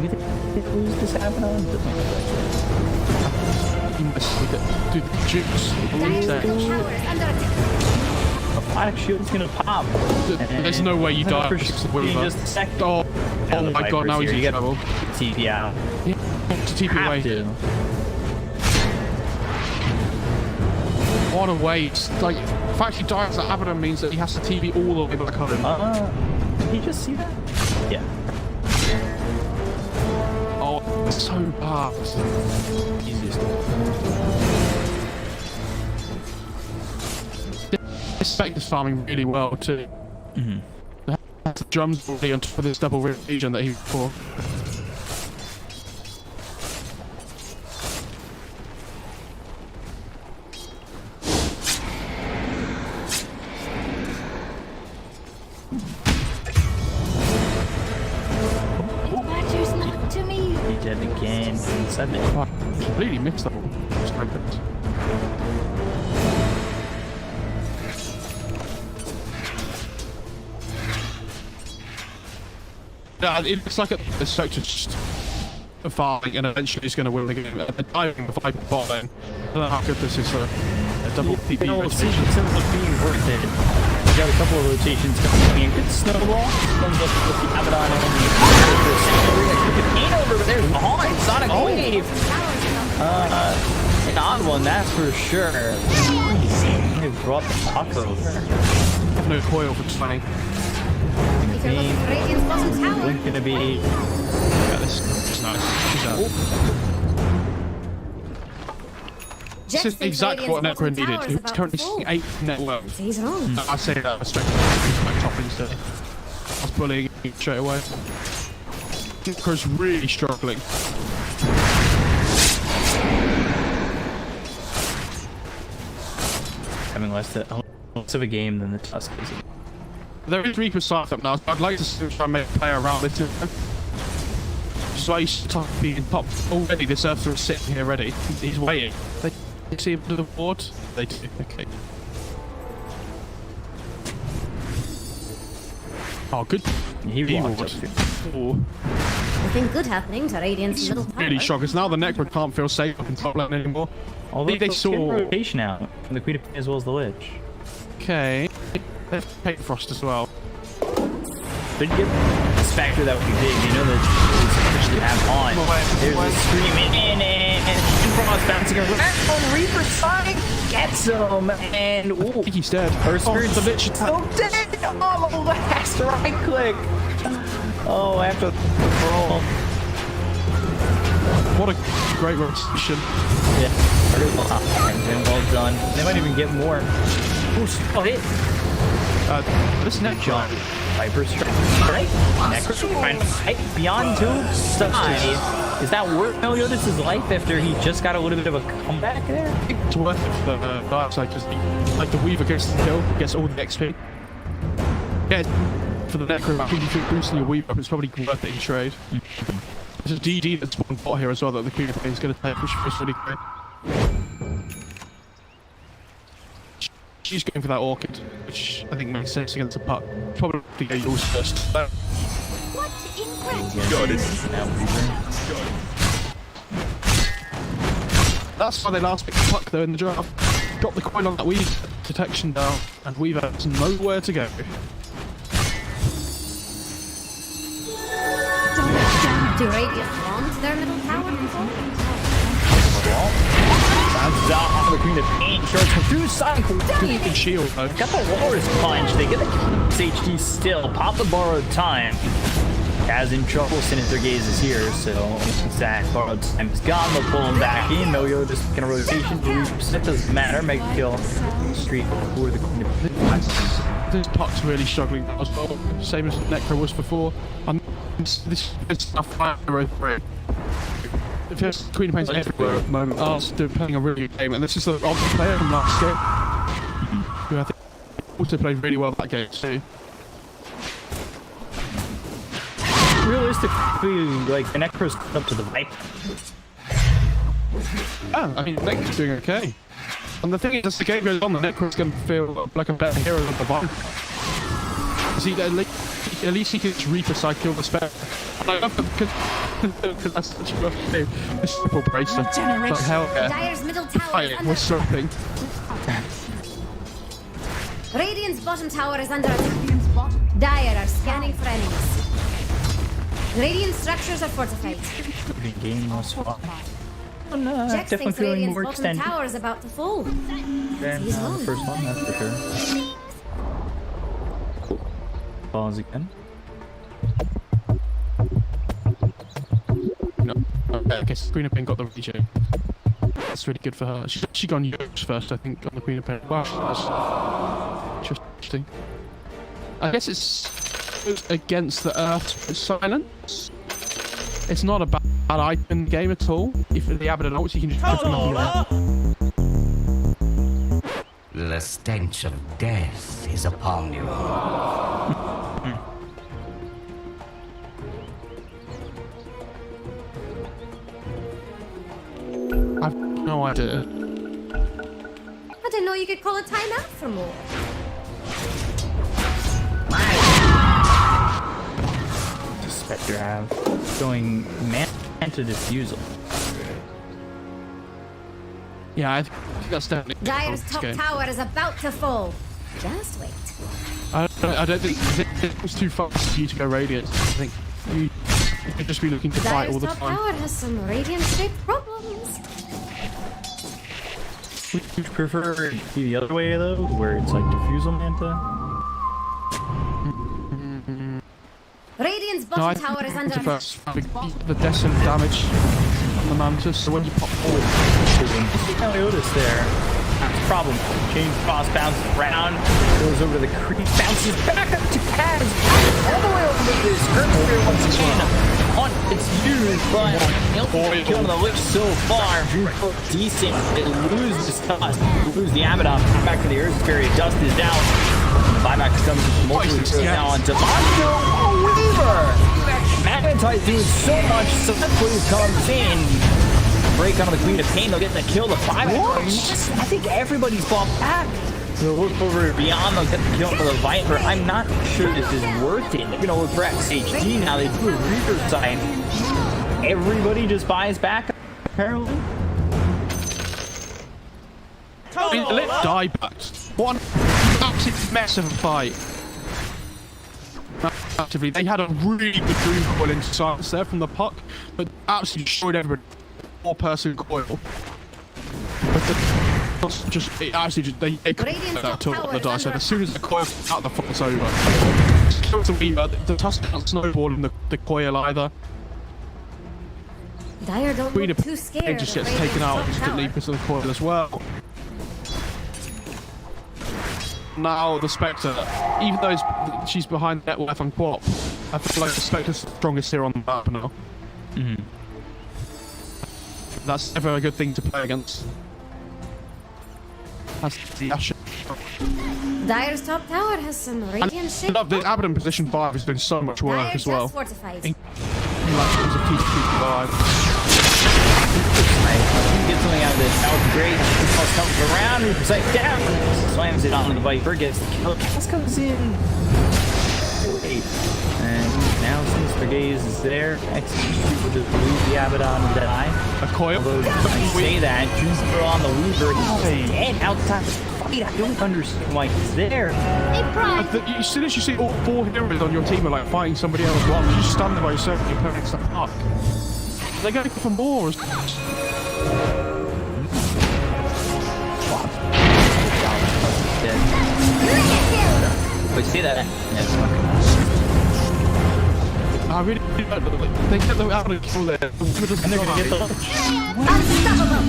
Speaker 2: you think they lose this Abaddon?
Speaker 1: Dude, the Jukes.
Speaker 3: Dire's middle tower is under attack.
Speaker 2: A Black Shield's gonna pop.
Speaker 1: There's no way you die.
Speaker 2: For just a second.
Speaker 1: Oh my god, now he's in trouble.
Speaker 2: TP out.
Speaker 1: Yeah, to TP
Speaker 2: Have
Speaker 1: away.
Speaker 2: to.
Speaker 1: What a waste. Like, the fact he dies at Abaddon means that he has to TP all the way back home.
Speaker 2: Did you just see that? Yeah.
Speaker 1: Oh, it's so bad.
Speaker 2: Easiest.
Speaker 1: This spec is farming really well too. The drums already on top of this double region that he for.
Speaker 3: Badger's not to me.
Speaker 2: He did again. Suddenly.
Speaker 1: Oh, completely mixed up. Yeah, it looks like the sector's just farming and eventually he's going to win the game. They're diving the 5 bot lane. I don't know how good this is for a double TP rotation.
Speaker 2: It's being worth it. We got a couple of rotations coming in. Good snowball. Comes up with the Abaddon and the paint over, but there's behind. Sonic Wave. An odd one, that's for sure. They brought the puck over.
Speaker 1: No coil for 20.
Speaker 3: If you're looking for Radiant's bottom tower,
Speaker 2: We're gonna be.
Speaker 1: Yeah, this is nice. She's out. This is exactly what Necro needed. He was currently seeing 8 net worth.
Speaker 3: he's wrong.
Speaker 1: I say that respectfully. He's my top instead. I was bullying him straight away. Necro's really struggling.
Speaker 2: Having less of a game than the Tusk is.
Speaker 1: There is Reaper side up now, so I'd like to try and make a play around this. Just why he's being popped already. This Earth's sitting here ready. He's waiting. They see him to the board? They do. Okay. Oh, good.
Speaker 2: He walked
Speaker 1: walked.
Speaker 2: up through.
Speaker 1: Oh,
Speaker 3: Nothing good happening to Radiant's middle tower.
Speaker 1: really shocked. Because now the Necro can't feel safe up in top lane anymore.
Speaker 2: Although
Speaker 1: They
Speaker 2: saw
Speaker 1: saw-
Speaker 2: rotation out from the Queen of Pain as well as the Lich.
Speaker 1: Okay. They've Paint Frost as well.
Speaker 2: But you get this factor that would be big, you know, that you have on. There's a screaming and Frost bouncing around. Reaper side gets him, and
Speaker 1: I think he's dead.
Speaker 2: Urskirt's
Speaker 1: the Lich
Speaker 2: still dead. Oh, the last right click. Oh, after the roll.
Speaker 1: What a great rotation.
Speaker 2: Yeah, and well done. They might even get more. Oh, hit.
Speaker 1: This neck
Speaker 2: John. Viper strike. Right? Necro trying to fight beyond two. Is that worth Meliodas' life after he just got a little bit of a comeback there?
Speaker 1: It's worth it for the dark side because like the Weaver gets the kill, gets all the XP. Yeah, for the Necro, I think if you're boosting your Weaver up, it's probably worth it in trade. There's a DD that's one bot here as well that the Queen of Pain is going to take, which is really great. She's going for that Orchid, which I think makes sense against a puck. Probably go yours first.
Speaker 3: What in
Speaker 4: Got it.
Speaker 1: That's why they last picked the puck though in the draft. Got the coin on that Weaver, detection down, and Weaver has nowhere to go.
Speaker 3: Do Radiant want their middle tower to fall?
Speaker 2: Bounces off the Queen of Pain. Shards come through. Sonic
Speaker 1: Good shield, though.
Speaker 2: got the Walrus Punch. They get the HD still. Pop the borrowed time. Kaz in trouble. Sinister Gaze is here, so that borrowed time is gone. They'll pull him back in. No-Yo just making a rotation. It doesn't matter. Mega kill. Streak before the Queen of Pain.
Speaker 1: This puck's really struggling as well. Same as Necro was before. This is stuff fire through. It feels Queen of Pain's everywhere at the moment. They're playing a really good game, and this is the opposite player from last game, who I think also played really well that game too.
Speaker 2: Realistically, like, the Necro's up to the Viper.
Speaker 1: Oh, I mean, Necro's doing okay. And the thing is, as the game goes on, the Necro's going to feel like a better hero than the Viper. At least he can just Reaper side kill the spell. And I love him because that's such a rough game. This triple bracer. Like, hell yeah.
Speaker 3: Dire's middle tower is
Speaker 1: I
Speaker 3: under
Speaker 1: was something.
Speaker 3: Radiant's bottom tower is under attack. Dire are scanning for enemies. Radiant structures are fortified.
Speaker 2: Game was fun.
Speaker 3: Jax
Speaker 2: Definitely
Speaker 3: thinks
Speaker 2: feeling
Speaker 3: Radiant's
Speaker 2: more
Speaker 3: bottom
Speaker 2: extended
Speaker 3: tower is about to fall.
Speaker 2: than
Speaker 3: He's
Speaker 2: the
Speaker 3: wrong.
Speaker 2: first one, that's for sure. Pause again.
Speaker 1: No. Okay, so Queen of Pain got the regen. That's really good for her. She gone Yokes first, I think, on the Queen of Pain. Wow, that's interesting. I guess it's against the Earth silence. It's not a bad item in the game at all. If the Abaddon ults, you can just put them on there.
Speaker 6: The stench of death is upon you.
Speaker 1: I've no idea.
Speaker 3: I didn't know you could call a timeout for more.
Speaker 2: Spectre have going Manta Diffusal.
Speaker 1: Yeah, I think that's definitely
Speaker 3: Dire's
Speaker 1: this
Speaker 3: top
Speaker 1: game.
Speaker 3: tower is about to fall. Just wait.
Speaker 1: I don't think it was too fast for you to go Radiant. I think you could just be looking to fight all
Speaker 3: Dire's
Speaker 1: the
Speaker 3: top
Speaker 1: time.
Speaker 3: tower has some Radiant-shaped problems.
Speaker 2: Would you prefer it be the other way though, where it's like Diffusal Manta?
Speaker 3: Radiant's
Speaker 1: No, I
Speaker 3: bottom tower is under
Speaker 1: think
Speaker 3: attack.
Speaker 1: the decent damage on the Mantis, so when you pop forward,
Speaker 2: Meliodas there. That's a problem. Change cross bounces around, goes over the creep, bounces back up to Kaz, all the way over to this Earthsphere once again. On its used, but he'll kill the lift so far. Decent. They lose this dust, lose the Abaddon. Back to the Earthsphere. Dust is down. Buyback comes multiple now on Demonto Weaver. Magnetite doing so much, so that Blue comes in. Break onto the Queen of Pain, they'll get the kill, the buyback. I think everybody's bought back. They'll look over beyond, they'll get the kill for the Viper. I'm not sure this is worth it. They're gonna look for XHD now, they do a Reaper side. Everybody just buys back, apparently.
Speaker 1: let die back. What an absolute mess of a fight. Actively, they had a really good dream coil in silence there from the puck, but absolutely destroyed everybody. 4-person coil. But it actually just they couldn't
Speaker 3: Radiant's
Speaker 1: get that tool
Speaker 3: top
Speaker 1: on the
Speaker 3: tower is
Speaker 1: die. So
Speaker 3: under
Speaker 1: as soon as the coil's out, the fuck's over. Kills the Weaver. The Tusk can't snowball in the coil either.
Speaker 3: Dire don't
Speaker 1: Queen
Speaker 3: look
Speaker 1: of
Speaker 3: too
Speaker 1: Pain
Speaker 3: scared.
Speaker 1: just
Speaker 3: of
Speaker 1: gets taken out
Speaker 3: Radiant's top
Speaker 1: instantly
Speaker 3: tower.
Speaker 1: because of the coil as well. Now the Spectre, even though she's behind net worth on Quap, I feel like the Spectre's the strongest here on the map now. That's never a good thing to play against. That's the Asher.
Speaker 3: Dire's top tower has some Radiant
Speaker 1: I
Speaker 3: shit.
Speaker 1: love the Abaddon position 5 is doing so much work
Speaker 3: Dire
Speaker 1: as well.
Speaker 3: just fortified.
Speaker 1: Like, terms of keeping 5.
Speaker 2: Get something out of this. That was great. This comes around, Reaper sight down. Slams it onto the Viper, gets the kill. This comes in. Wait. And now Sinister Gaze is there. Execute will just lose the Abaddon and die.
Speaker 1: A coil.
Speaker 2: Although I say that, Juicer on the Weaver, he's dead outside the fight. I don't understand why he's there.
Speaker 3: Hey, Prime.
Speaker 1: As soon as you see all 4 heroes on your team are like fighting somebody else, well, you just stand there by yourself and your opponent's like, fuck. They're going for more.
Speaker 2: Wait, see that?
Speaker 1: I really don't know. They get them out of control there.
Speaker 2: And they're gonna get the lunch.
Speaker 3: Unstoppable.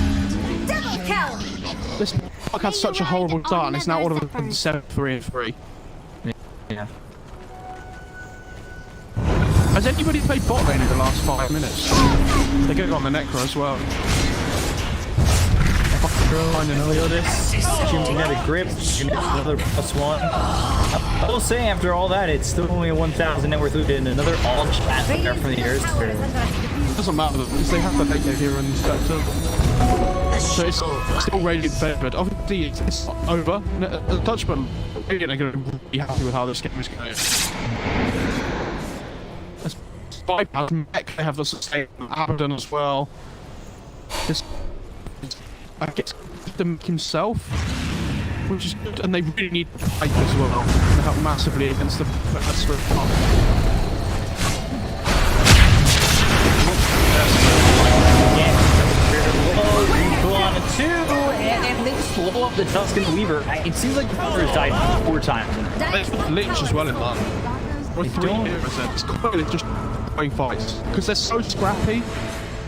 Speaker 3: Double kill.
Speaker 1: This fuck had such a horrible start, and it's now all of a sudden 7-3-3.
Speaker 2: Yeah.
Speaker 1: Has anybody played bot lane in the last 5 minutes? They're going on the Necro as well.
Speaker 2: Finding Leotis. Jim got a grip. Another +1. I will say, after all that, it's still only a 1,000 net worth and another all chat there from the airs.
Speaker 1: It doesn't matter because they have the late game here and stuff. So it's still Radiant favoured. Obviously, it's over. The Dutchman Radiant are going to be happy with how this game is going. Bypass Mech, they have the sustain Abaddon as well. This, I guess, the Mech himself, which is good, and they really need to fight as well to help massively against the Master of Pop.
Speaker 2: On a 2, and they just blow up the Tuscan Weaver. It seems like the Weaver has died 4 times.
Speaker 1: They Lich as well in that. Or 3 heroes then. It's quite just going fights. Because they're so scrappy,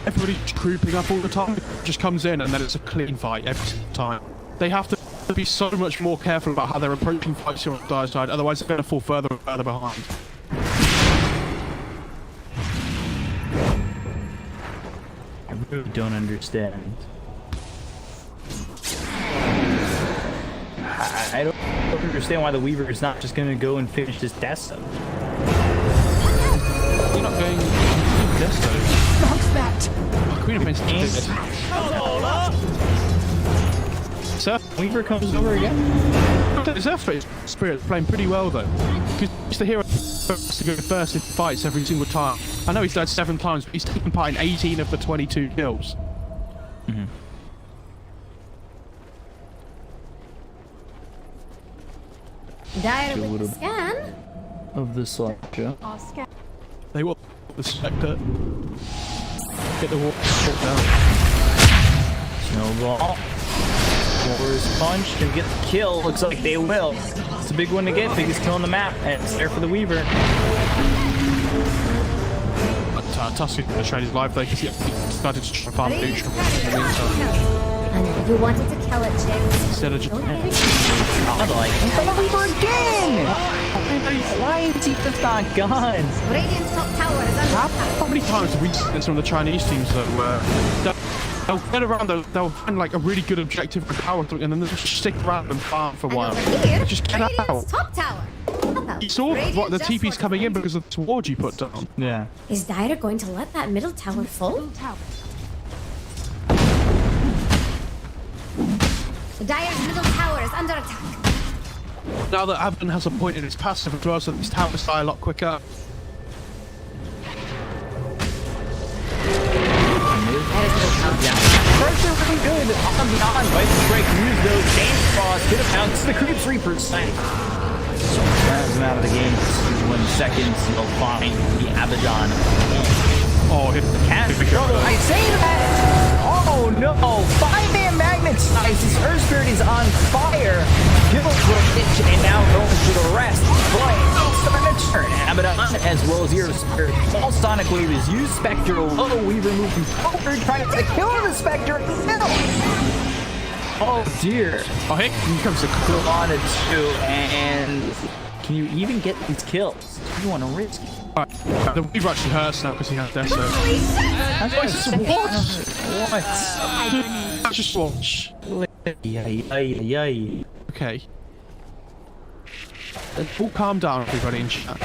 Speaker 1: everybody's trooping up all the time. It just comes in and then it's a clean fight every time. They have to be so much more careful about how they're approaching fights here on the dire side, otherwise they're going to fall further and further behind.
Speaker 2: I really don't understand. I don't understand why the Weaver is not just going to go and finish this Desto.
Speaker 1: You're not going Desto.
Speaker 7: Box that.
Speaker 1: Queen of Pain's dead. Surf
Speaker 2: Weaver comes over again.
Speaker 1: Surf Spirit's playing pretty well though. Because he's the hero has to go first in fights every single time. I know he's died 7 times, but he's taken part in 18 of the 22 kills.
Speaker 2: Mm-hmm.
Speaker 3: Dire with the scan.
Speaker 2: Of the slideshow.
Speaker 1: They will respect it. Get the walk down.
Speaker 2: Snowball. Warriors punch and get the kill. Looks like they will. It's a big one to get. Biggest kill on the map. And it's there for the Weaver.
Speaker 1: Tusk going to trade his life though because he started to try and farm neutral in the meantime.
Speaker 3: I know you wanted to kill it, James.
Speaker 1: Instead of just...
Speaker 2: I'm like, the Weaver again! Why is he just not gone?
Speaker 3: Radiant's top tower is under attack.
Speaker 1: How many times have we seen this from the Chinese teams that were... They'll get around, they'll find like a really good objective for power and then they'll just stick around and farm for a while.
Speaker 3: And over here,
Speaker 1: Just get
Speaker 3: Radiant's
Speaker 1: out.
Speaker 3: top tower.
Speaker 1: You saw what the
Speaker 3: Radiant
Speaker 1: TP's
Speaker 3: just
Speaker 1: coming in
Speaker 3: fortified.
Speaker 1: because of the ward you put down.
Speaker 2: Yeah.
Speaker 3: Is Dire going to let that middle tower fall? Dire's middle tower is under attack.
Speaker 1: Now that Abaddon has a point in his passive as well, so these towers die a lot quicker.
Speaker 2: Pressure really good on the on-bite to break news though. James Frost could have bounced the Creeps Reapers. Grabs him out of the game. 1 second. He'll find the Abaddon.
Speaker 1: Oh, hit
Speaker 2: Cat for trouble. I say that. Oh no! 5-man magnet size. His Earth Spirit is on fire. Kills the pitch and now going to the rest. Boy, starting to turn. Abaddon as well as Earth Spirit. All Sonic Wave is used. Spectre low. Weaver moving forward, trying to kill the Spectre. No. Oh dear.
Speaker 1: Oh, here comes the
Speaker 2: Go on a 2 and can you even get these kills? You want to risk it?
Speaker 1: Alright, the Weaver actually hurts now because he has Deso.
Speaker 2: What?
Speaker 1: Just watch.
Speaker 2: Yay.
Speaker 1: Okay. All calm down, everybody in chat.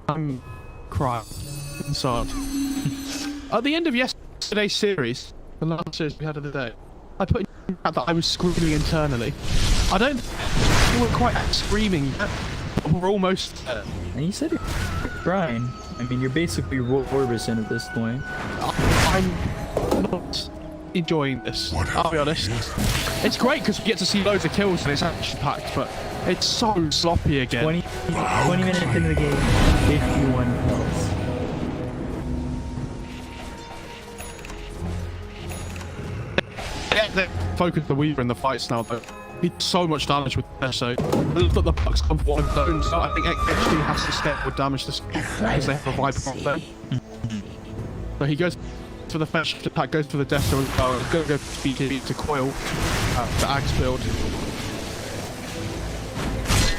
Speaker 1: I'm crying inside. At the end of yesterday's series, the last series we had of the day, I put in chat that I was screaming internally. I don't think we're quite screaming yet, but we're almost there.
Speaker 2: And you said you're Brian. I mean, you're basically Roy Orbison at this point.
Speaker 1: I'm not enjoying this. I'll be honest. It's great because we get to see loads of kills and it's action packed, but it's so sloppy again.
Speaker 2: 20 minutes into the game, 51 kills.
Speaker 1: They focus the Weaver in the fights now, though. He did so much damage with this, so look at the Bucks come for one of those. So I think XD has to step with damage this because they have a Viper on them. So he goes for the first attack, goes for the Death as well. He's going to go for speed to coil the Axe build,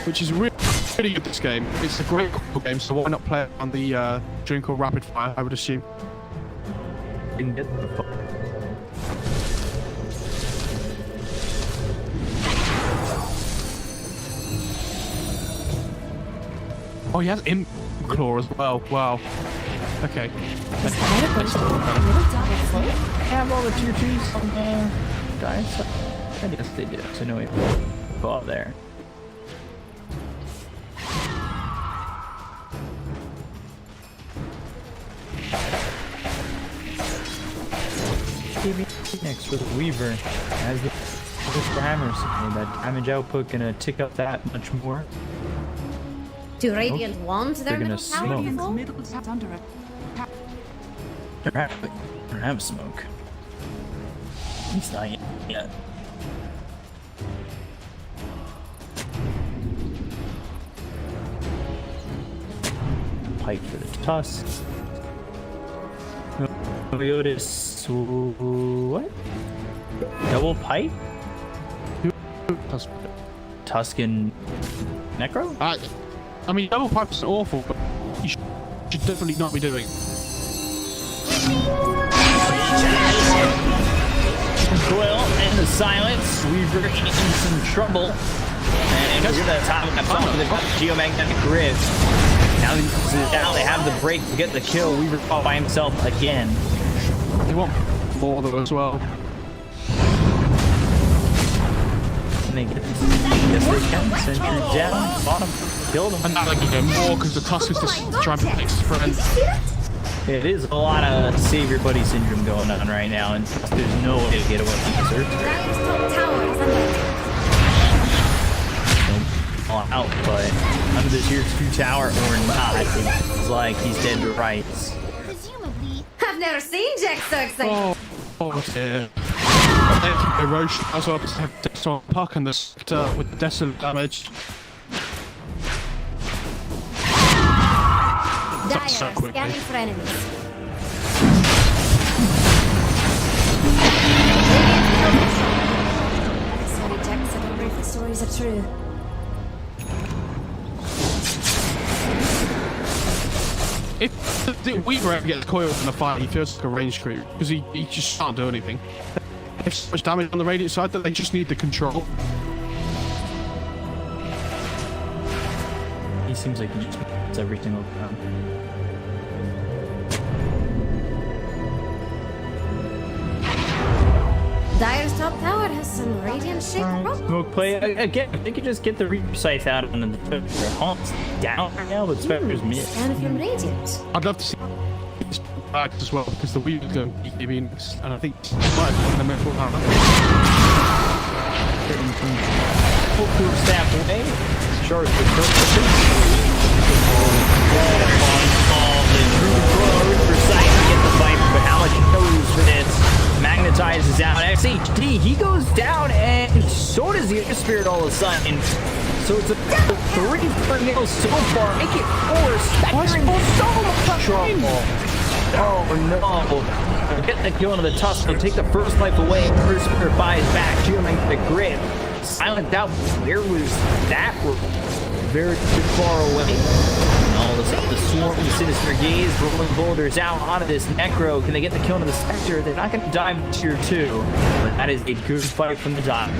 Speaker 1: which is really good this game. It's a great coil game, so why not play it on the during called Rapid Fire, I would assume.
Speaker 2: Didn't get the fuck.
Speaker 1: Oh, he has Imp Claw as well. Wow. Okay.
Speaker 2: Have all the tier 2s on guys? I guess they do. So no way to go out there. Next for the Weaver. As the hammers, that damage output gonna tick up that much more.
Speaker 3: Do Radiant want their
Speaker 2: They're gonna
Speaker 3: middle tower
Speaker 2: smoke.
Speaker 3: to fall?
Speaker 2: Don't have smoke. He's not yet. Pipe for the tusk. Otis, what? Double pipe? Tuscan Necro?
Speaker 1: I mean, double pipe is awful, but you should definitely not be doing.
Speaker 2: Well, and the silence, Weaver in some trouble. And we're gonna top that off with a geomagnetic grid. Now they have the break to get the kill. Weaver fought by himself again.
Speaker 1: They want more of them as well.
Speaker 2: And they get this sentry down, bottom, killed him.
Speaker 1: And now they can get more because the Tusk is just trying to protect his friend.
Speaker 2: It is a lot of save your buddy syndrome going on right now, and there's no way to get away from this Earth.
Speaker 3: Radiant's top tower is under attack.
Speaker 2: All out, but under this tier 2 tower or not, it's like he's dead to rights.
Speaker 3: Presumably. I've never seen Jack so excited.
Speaker 1: Oh dear. They have erosion as well because they have Death Puck and the Spectre with the Desolate damage.
Speaker 3: Dire
Speaker 1: so
Speaker 3: are
Speaker 1: quickly.
Speaker 3: scanning for enemies. Sorry, Jack, I don't know if the stories are true.
Speaker 1: If the Weaver ever gets coiled in the fight, he feels like a range crew because he just can't do anything. There's so much damage on the Radiant side that they just need the control.
Speaker 2: He seems like he just puts every single time.
Speaker 3: Dire's top tower has some Radiant shape rock.
Speaker 2: Smoke play again. If they could just get the Reaper Scythe out and the Spectre Haunts down right now, but Spectre's mid.
Speaker 3: Scan from Radiant.
Speaker 1: I'd love to see this back as well because the Weaver's going to be giving, and I think he might have won the middle half.
Speaker 2: Full cool staff away. Charge the Reaper Scythe to get the Viper, but how much he knows for this? Magnetizes out SHD. He goes down, and so does the Air Spirit all of a sudden. So it's a 3-0 so far. Make it 4. Spectre in so much trouble. Oh no. Get the kill into the Tusk. They'll take the first life away. First Spirit buys back. Geomagnetic Grid. Silent out. Where was that? We're very far away. All of a sudden, the Swarm, the Sinister Gaze, rolling boulders out onto this Necro. Can they get the kill into the Spectre? They're not going to dive to tier 2, but that is a good fight from the dive.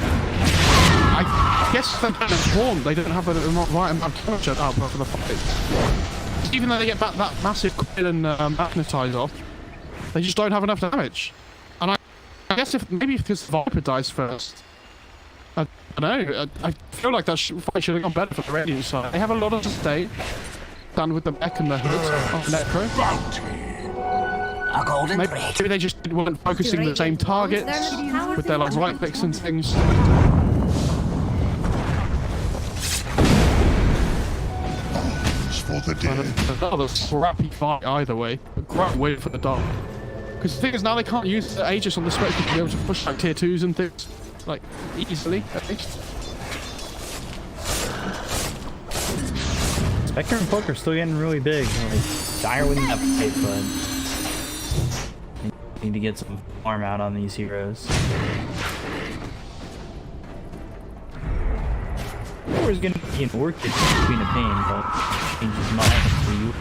Speaker 1: I guess they're kind of swarmed. They don't have the right amount of damage output for the fight. Even though they get that massive coil and magnetize off, they just don't have enough damage. And I guess maybe because Viper dies first. I don't know. I feel like that fight should have gone better for the Radiant side. They have a lot of sustain. Done with the mech and the hood of Necro.
Speaker 6: A golden
Speaker 1: Maybe
Speaker 6: thread.
Speaker 1: they just weren't focusing the same targets with their like right clicks and things.
Speaker 5: For the dead.
Speaker 1: Another scrappy fight either way. A great win for the Dark. Because the thing is, now they can't use the Aegis on the Spectre to be able to push like tier 2s and things. Like, easily, at least.
Speaker 2: Spectre and Poke are still getting really big. Like, Dire wouldn't have fight, but need to get some farm out on these heroes. Or is gonna be an Orchid between a pain, but change his mind for you.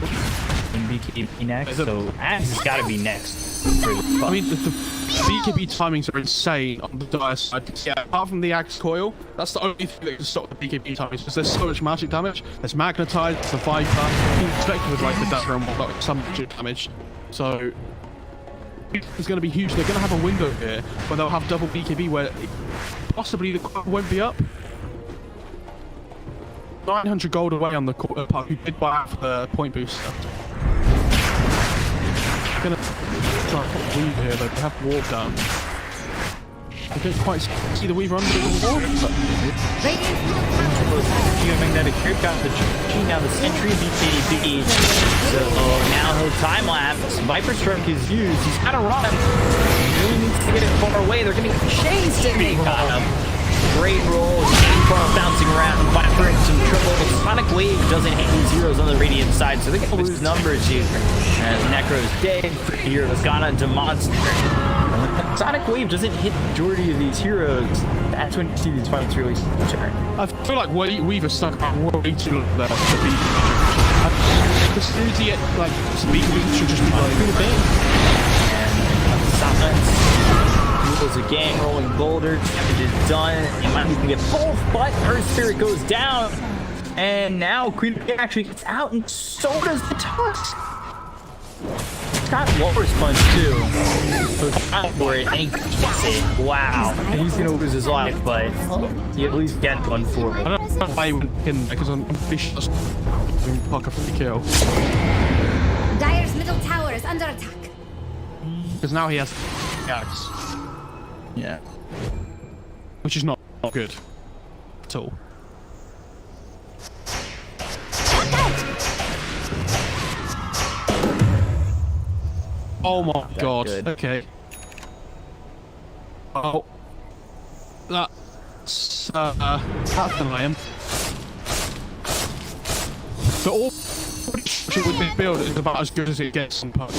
Speaker 2: And BKB next, so Axe has gotta be next. For the
Speaker 1: I mean, the BKB timings are insane on the Dire side. Yeah, apart from the Axe Coil, that's the only thing that can stop the BKB timings, because there's so much magic damage. There's Magnetize, there's the Viper, you expect with like the Dagger and whatnot, some magic damage. So, it's going to be huge. They're going to have a window here where they'll have double BKB where possibly the coil won't be up. 900 gold away on the part who did buy out for the point booster. Gonna try and put a Weaver here, though. They have warp down. I don't quite see the Weaver under the wall.
Speaker 2: Magnetic Creep got the G down the Sentry BKB. So now he'll time lapse. Viper Stroke is used. He's gotta run. He really needs to get it far away. They're gonna get chased and they got him. Great roll, bouncing around, Viper in some trouble. Sonic Wave doesn't hit these heroes on the Radiant side, so they're gonna lose numbers here. As Necro's dead, heroes gone into Monster. Sonic Wave doesn't hit the majority of these heroes. That's when you see these fights really turn.
Speaker 1: I feel like Weaver stuck about way too long there to beat. As soon as he get, like, speed, should just be like,
Speaker 2: And silence. Heals again, rolling boulder. Damage is done. He might even get both, but Earth Spirit goes down. And now Queen of Pain actually gets out, and so does the Tusk. It's got Lower Sponge too. So try for it, and he gets it. Wow. And he's gonna lose his life, but he at least get one for it.
Speaker 1: I don't know why he went in because I'm pretty sure that's Pucker for the kill.
Speaker 3: Dire's middle tower is under attack.
Speaker 1: Because now he has Axe,
Speaker 2: Yeah.
Speaker 1: which is not good at all. Oh my god.
Speaker 2: good.
Speaker 1: Okay. Oh. That's an iron. The all with this build is about as good as it gets on Puck.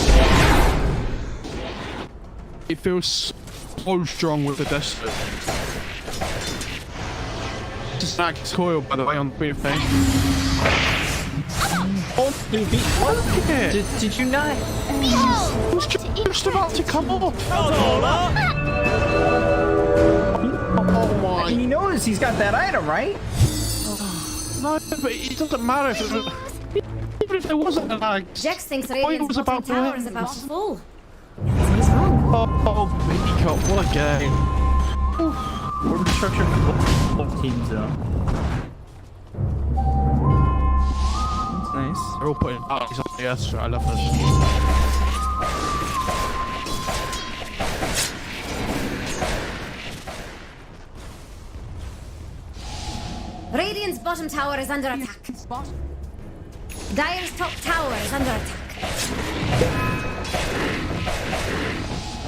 Speaker 1: It feels so strong with the Destiny. Just Axe Coil, by the way, on the Queen of Pain.
Speaker 2: Oh, he beat one.
Speaker 1: Yeah.
Speaker 2: Did you not?
Speaker 1: It was just about to come off. Oh my.
Speaker 2: He knows he's got that item, right?
Speaker 1: No, but it doesn't matter if it, even if there wasn't an Axe.
Speaker 3: Jax thinks
Speaker 1: Point
Speaker 3: Radiant's
Speaker 1: was
Speaker 3: bottom
Speaker 1: about to
Speaker 3: tower
Speaker 1: end.
Speaker 3: is about to fall.
Speaker 1: Oh, baby cup, what a game.
Speaker 2: We're structured for both teams, though. That's nice.
Speaker 1: They're all putting Axe on the earth, so I love this.
Speaker 3: Radiant's bottom tower is under attack. Dire's top tower is under attack.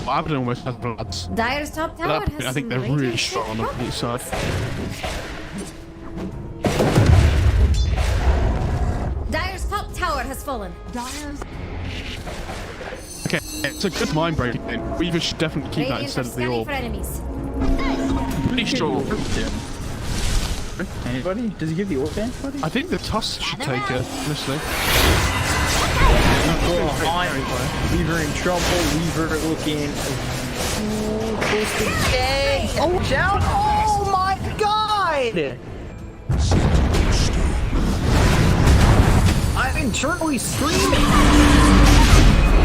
Speaker 1: Well, Abaddon almost has bloods.
Speaker 3: Dire's top tower
Speaker 1: At that point,
Speaker 3: has
Speaker 1: I think they're
Speaker 3: some
Speaker 1: really
Speaker 3: radiant
Speaker 1: strong on the
Speaker 3: strength.
Speaker 1: each side.
Speaker 3: Dire's top tower has fallen.
Speaker 1: Okay, it's a good mind breaking thing. Weaver should definitely keep that
Speaker 3: Radiant are
Speaker 1: instead of the
Speaker 3: scanning
Speaker 1: orb.
Speaker 3: for enemies.
Speaker 1: Pretty sure.
Speaker 2: Anybody? Does he give the orb to anybody?
Speaker 1: I think the Tusk should take it, honestly.
Speaker 2: Weaver in trouble. Weaver looking close to dead. Oh, down! Oh my God! I'm internally screaming.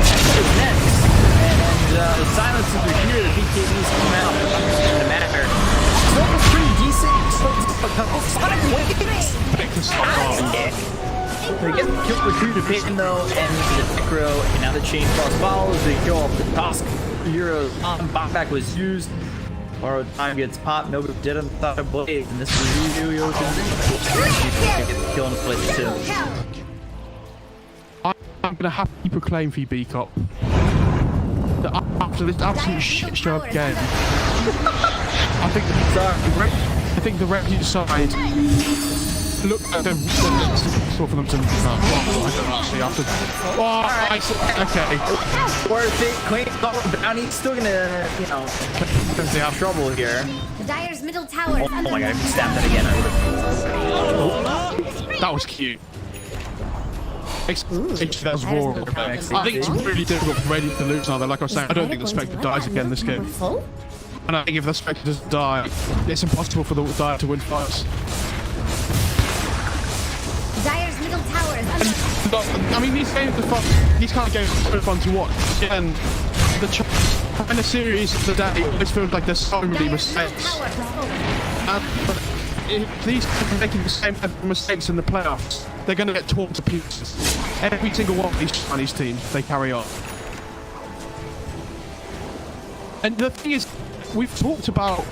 Speaker 2: What's next? And the silences are here. The BKBs come out. It doesn't matter. Smoke is pretty decent. Sonic Wave.
Speaker 1: Pick the stop off.
Speaker 2: They get killed with two division though, and the Necro, and now the chain cross follows. They kill off the Tusk. Hero back was used. Borrowed time gets popped. Nobody did him. Thought of blades, and this is Ryu killing the place too.
Speaker 1: I'm gonna happily proclaim for you, B-Cop, that after this absolute shit show again, I think the revenue side look at them for them to. I don't actually have to. Oh, okay.
Speaker 2: Worth it. Clean bounty. Still gonna, you know, they have trouble here.
Speaker 3: Dire's middle tower is
Speaker 2: Oh
Speaker 3: under
Speaker 2: my god!
Speaker 3: attack.
Speaker 2: Stab that again.
Speaker 1: That was cute. That was raw. I think it's really difficult for Radiant to lose now. Like I was saying, I don't think the Spectre dies again this game. And I think if the Spectre doesn't die, it's impossible for the Dire to win fights.
Speaker 3: Dire's middle tower is under attack.
Speaker 1: I mean, these games are fun. These kind of games are so fun to watch. And the China series today always feels like there's so many
Speaker 3: Dire's middle
Speaker 1: mistakes.
Speaker 3: tower has fallen.
Speaker 1: And if these guys are making the same mistakes in the playoffs, they're going to get torn to pieces. Every single one of these Chinese teams, they carry on. And the thing is, we've talked about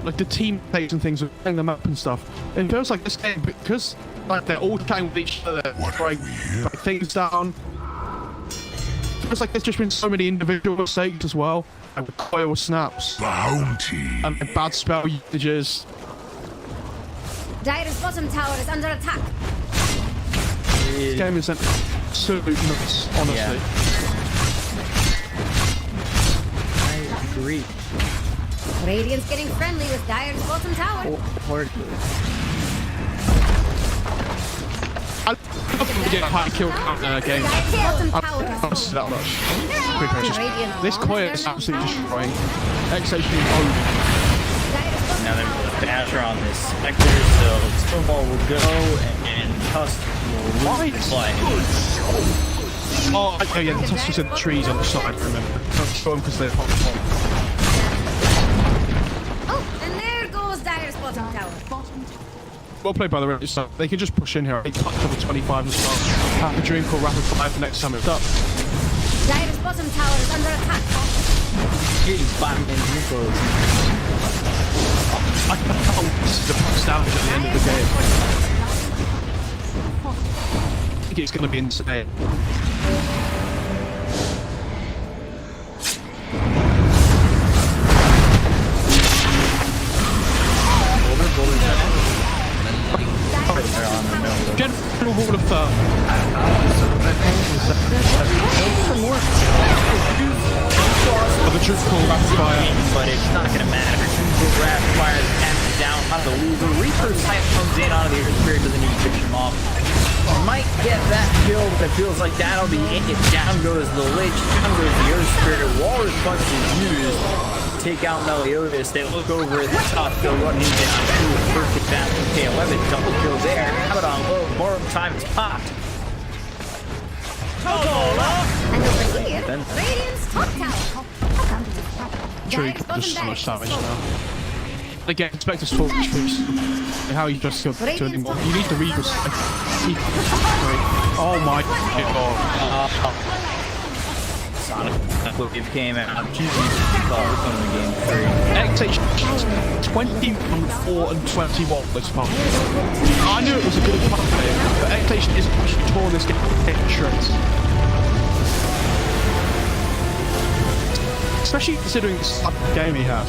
Speaker 1: like the team takes and things, playing them up and stuff. It feels like this game, because like they're all chatting with each other, trying to break things down. It feels like there's just been so many individual mistakes as well, like with coil snaps,
Speaker 4: Bounty.
Speaker 1: and like bad spell usages.
Speaker 3: Dire's bottom tower is under attack.
Speaker 1: This game is an absolute nuts, honestly.
Speaker 2: Yeah. I agree.
Speaker 3: Radiant's getting friendly with Dire's bottom tower.
Speaker 1: I love when we get high kill count game.
Speaker 3: Dire's bottom
Speaker 1: I
Speaker 3: tower has
Speaker 1: don't see that much. Quick, just,
Speaker 3: Radiant
Speaker 1: this
Speaker 3: along
Speaker 1: coil
Speaker 3: with
Speaker 1: is
Speaker 3: their
Speaker 1: absolutely
Speaker 3: middle
Speaker 1: destroying. XHP over.
Speaker 3: Dire's bottom
Speaker 2: Now
Speaker 3: tower
Speaker 2: there's a basher on this Spectre, so Snowball will go and Tusk will fly.
Speaker 1: Oh, okay, yeah, the Tuskers in the trees on the side, remember. Don't show them because they're hot.
Speaker 3: Oh, and there goes Dire's bottom tower.
Speaker 1: Well played by the Rangers, so they can just push in here. They touch over 25 and start. Have a drink or rapid fire for next time it's up.
Speaker 3: Dire's bottom tower is under attack.
Speaker 2: He's Batman Nichols.
Speaker 1: I can't this is the push damage at the end of the game. I think it's going to be insane. General rule of thumb. Of the truth call rapid fire.
Speaker 2: But it's not gonna matter. The rapid fire taps down out of the loser. Reaper's sight comes in out of the air spirit, doesn't need to finish him off. Might get that kill, but it feels like that'll be it. Down goes the Lich, down goes the Earth Spirit. Walrus Punch is used to take out Meliodas. They look over at the top, go running down to a perfect battle. Okay, 11 double kills there. Have it on low. More time is popped.
Speaker 3: And over here, Radiant's top tower.
Speaker 1: True,
Speaker 3: Dire's bottom
Speaker 1: just so much
Speaker 3: barracks
Speaker 1: damage
Speaker 3: is
Speaker 1: now. Again, Spectre's full first. How you just killed two anymore. You need to read this. Oh my god.
Speaker 2: Sonic wave came out. Jesus, we're going to game 3.
Speaker 1: XH 21, 4 and 21 this month. I knew it was a good month, but XH is actually torn this game to shreds. Especially considering the type of game he has.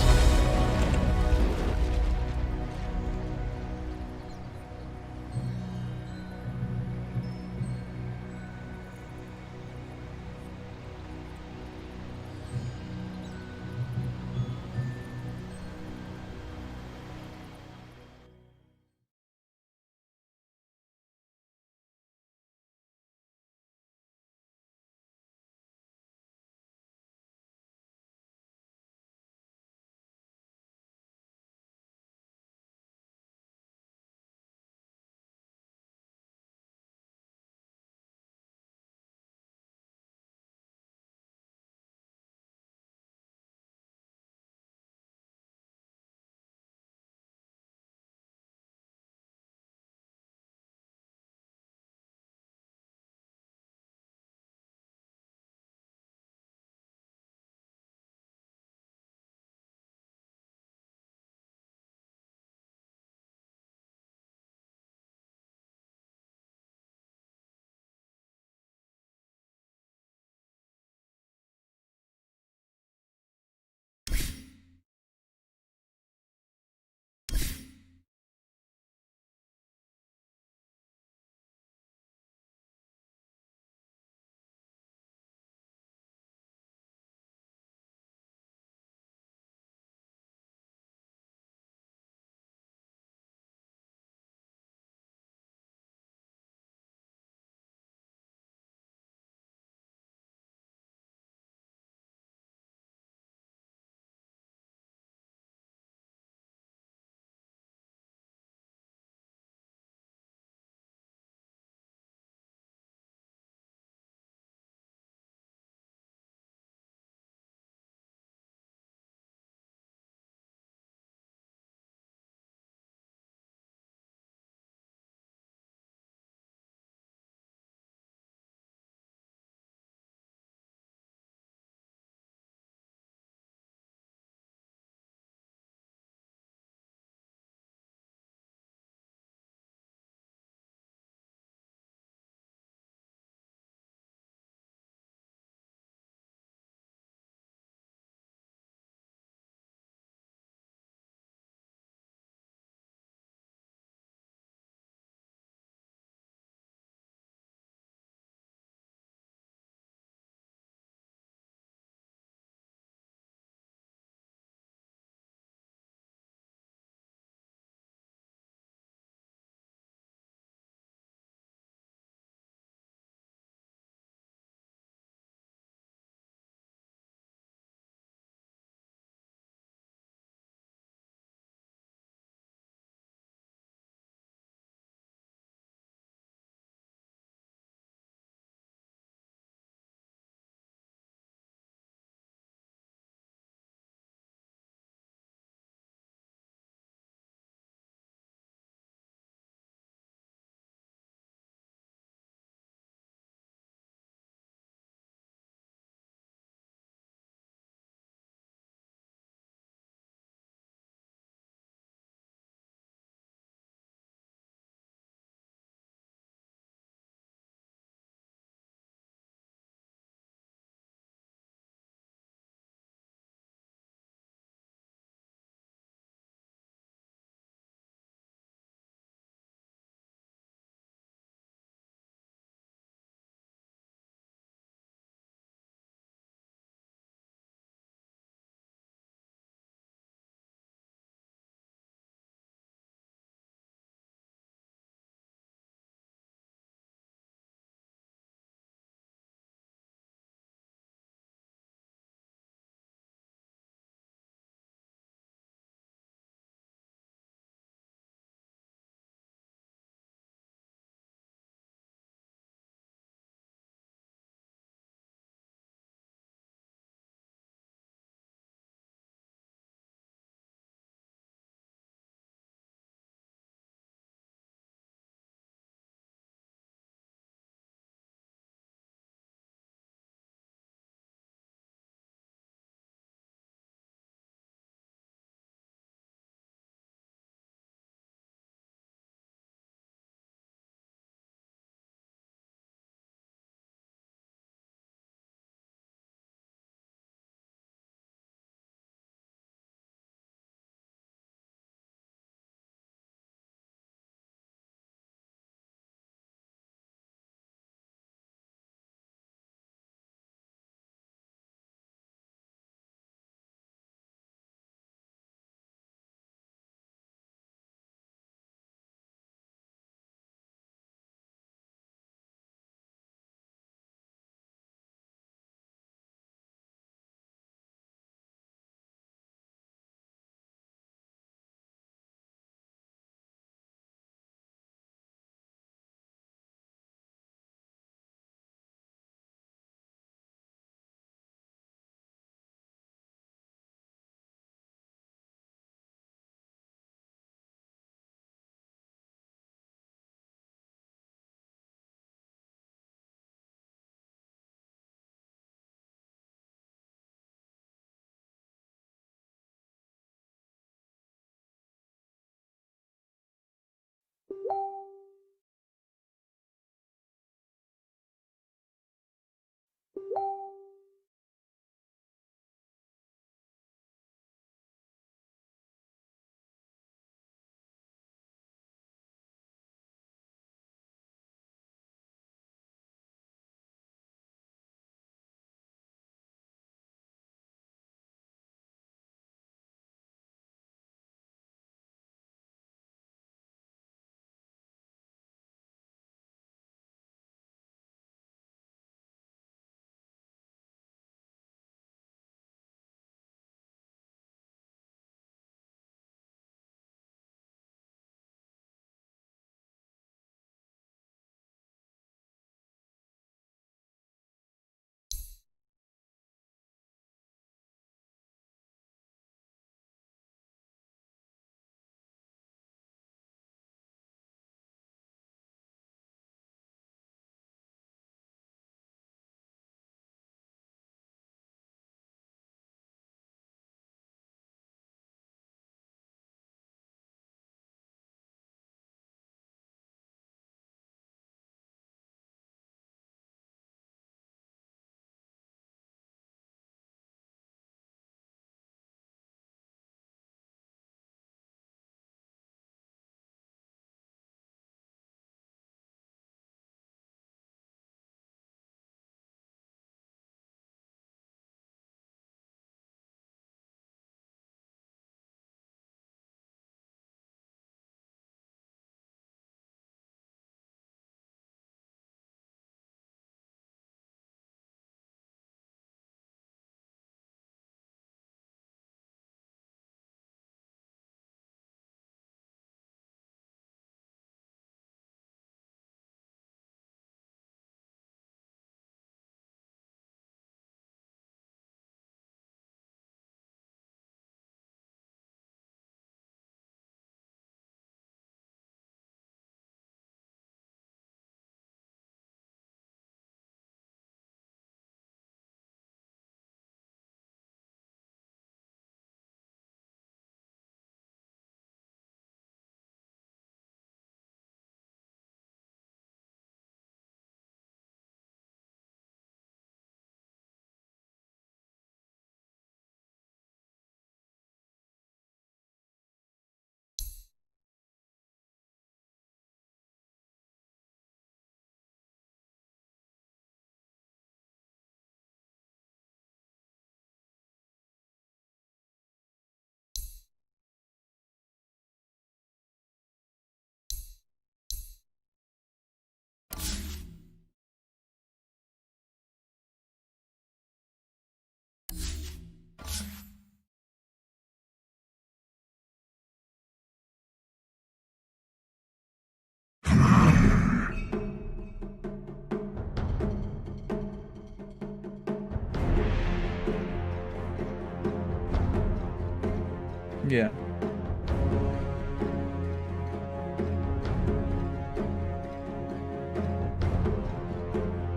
Speaker 2: Yeah.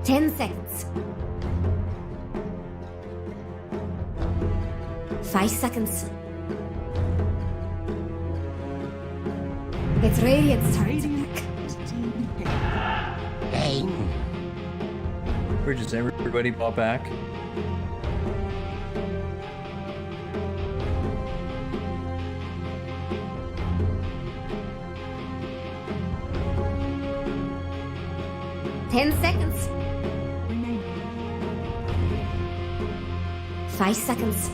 Speaker 3: Ten seconds. 5 seconds. It's Radiant's turn to pick.
Speaker 2: Where does everybody bought back?
Speaker 3: Ten seconds. 5 seconds.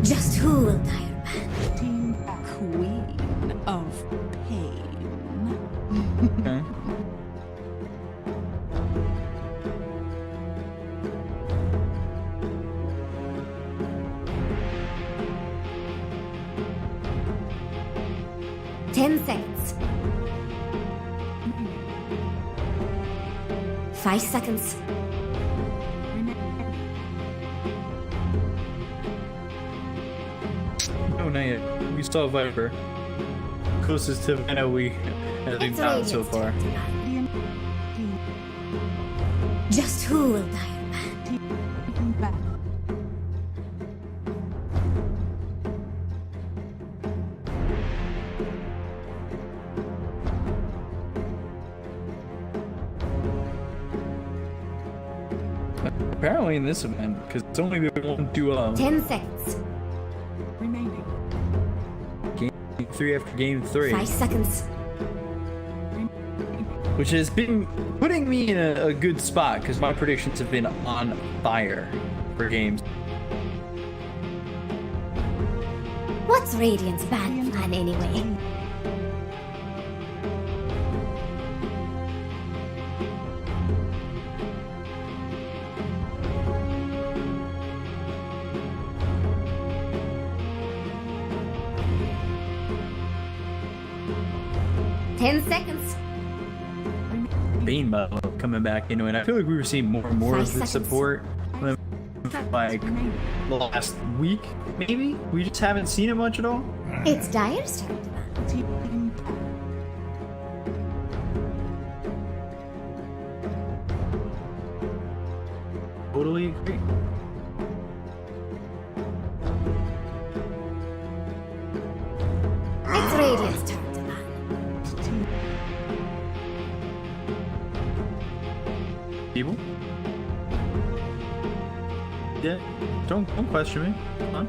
Speaker 3: Just who will die your man?
Speaker 7: Team Queen of Pain.
Speaker 2: Okay.
Speaker 3: Ten seconds. 5 seconds.
Speaker 2: No, not yet. We still have Viper. Closest to Venom we have
Speaker 3: It's
Speaker 2: gotten so
Speaker 3: Radiant's
Speaker 2: far.
Speaker 3: turn to man. Just who will die your man?
Speaker 2: Apparently in this event, because it's only been one duo.
Speaker 3: 10 seconds.
Speaker 7: Remaining.
Speaker 2: Game 3 after game 3.
Speaker 3: 5 seconds.
Speaker 2: Which has been putting me in a good spot, because my predictions have been on fire for games.
Speaker 3: What's Radiant's bad plan anyway? Ten seconds.
Speaker 2: Bane mode coming back into it. I feel like we were seeing more and more
Speaker 3: 5
Speaker 2: of the
Speaker 3: seconds.
Speaker 2: support. Like the last week, maybe? We just haven't seen it much at all?
Speaker 3: It's Dire's turn to man.
Speaker 7: Team
Speaker 2: Totally agree.
Speaker 3: It's Radiant's turn to man.
Speaker 2: People? Yeah, don't question me. Come on.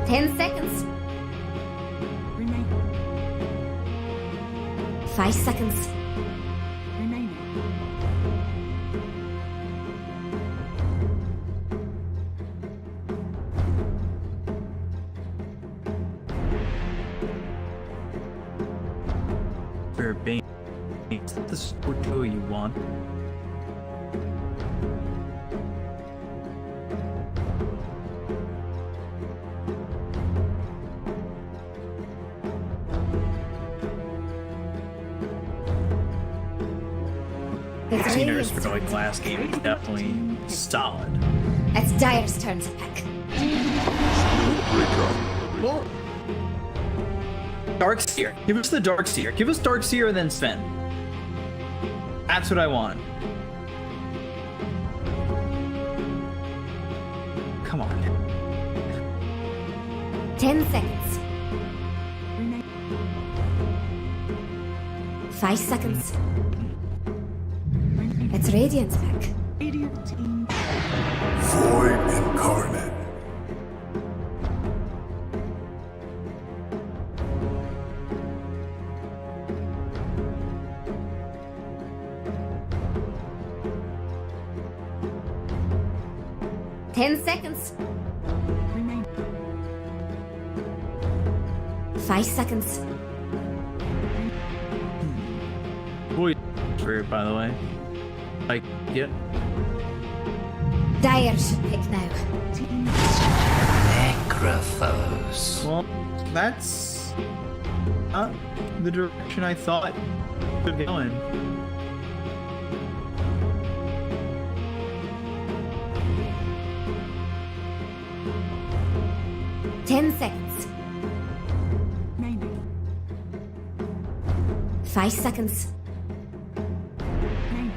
Speaker 3: Ten seconds.
Speaker 7: remaining.
Speaker 3: 5 seconds.
Speaker 7: Remaining.
Speaker 2: For Bane, is that the support duo you want?
Speaker 3: It's
Speaker 2: Seen her
Speaker 3: Radiant's
Speaker 2: for
Speaker 3: turn
Speaker 2: like
Speaker 3: to
Speaker 2: last game, it's definitely solid.
Speaker 3: It's Dire's turn to pick.
Speaker 1: What?
Speaker 2: Darkseer. Give us the Darkseer. Give us Darkseer and then Sven. That's what I want. Come on.
Speaker 3: 10 seconds.
Speaker 7: Remaining.
Speaker 3: 5 seconds. It's Radiant's pick.
Speaker 7: Radiant team.
Speaker 5: Void incarnate.
Speaker 3: Ten seconds.
Speaker 7: Remaining.
Speaker 3: 5 seconds.
Speaker 2: Boy, for it, by the way. Like, Yep.
Speaker 3: Dire should pick now.
Speaker 7: Team
Speaker 6: Necrophos.
Speaker 2: Well, that's not the direction I thought it would go in.
Speaker 3: Ten seconds.
Speaker 7: remaining.
Speaker 3: 5 seconds.
Speaker 7: Remaining.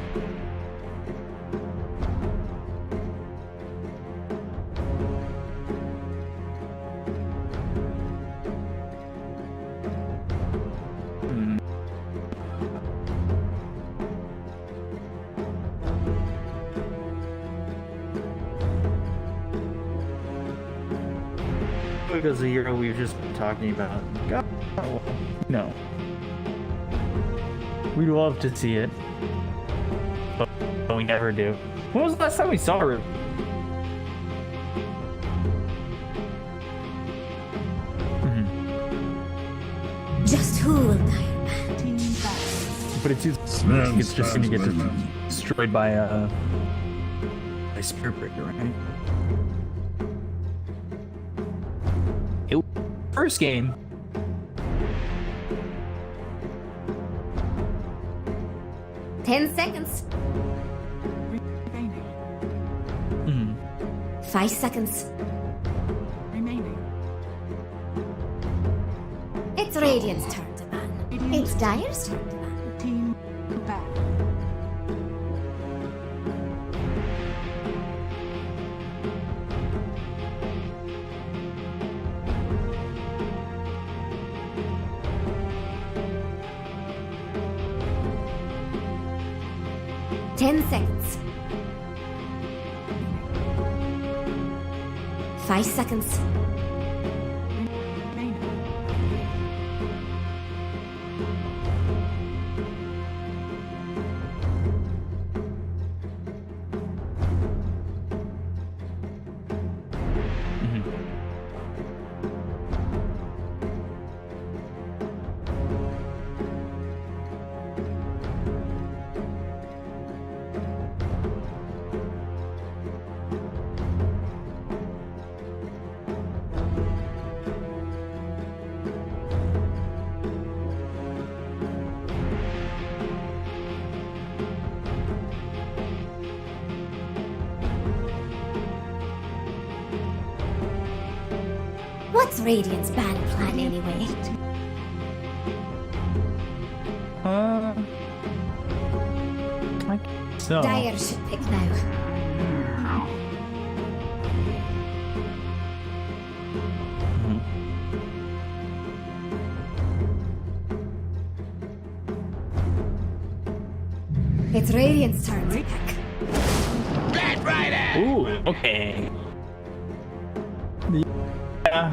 Speaker 2: Because the hero we were just talking about. God, no. We'd love to see it, but we never do. When was the last time we saw her?
Speaker 3: Just who will die?
Speaker 7: Team battle.
Speaker 2: But it's just gonna get destroyed by Spirit Breaker, right? First game.
Speaker 3: Ten seconds.
Speaker 7: Remaining.
Speaker 3: 5 seconds.
Speaker 7: Remaining.
Speaker 3: It's Radiant's turn to ban. It's Dire's turn to ban.
Speaker 7: Team battle.
Speaker 3: Ten seconds. 5 seconds.
Speaker 7: Remaining.
Speaker 3: What's Radiant's ban plan anyway?
Speaker 2: So
Speaker 3: Dire should pick now. It's Radiant's turn to pick.
Speaker 2: ooh, okay. Yeah.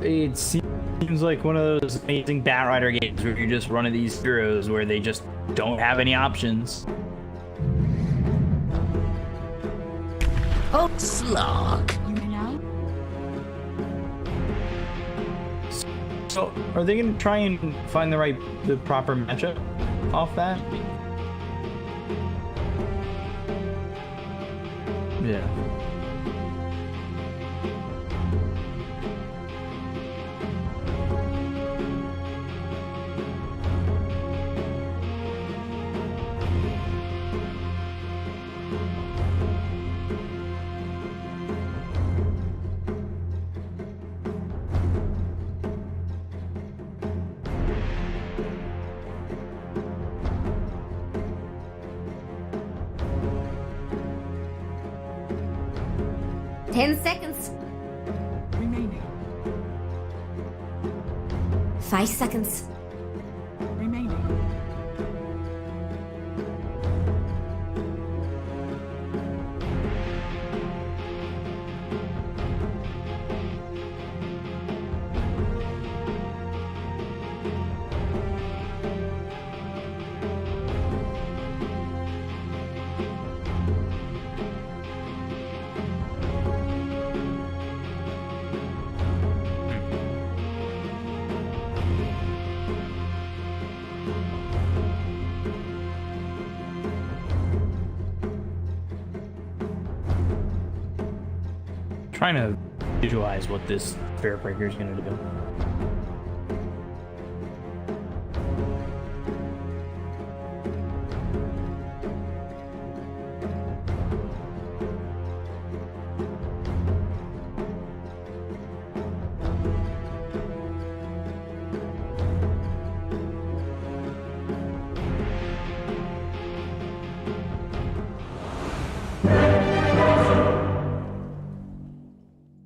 Speaker 2: It seems like one of those amazing Batrider games where you're just one of these heroes where they just don't have any options.
Speaker 6: Oh, slog.
Speaker 7: You may now.
Speaker 2: So, are they gonna try and find the proper matchup off that? Yeah.
Speaker 3: Ten seconds.
Speaker 7: Remaining.
Speaker 3: 5 seconds.
Speaker 7: Remaining.
Speaker 2: Trying to visualize what this Fair Breaker is going to do.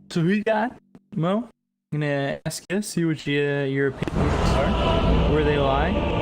Speaker 2: So who you got, Mo? I'm gonna ask you, see what your opinions are, where they lie.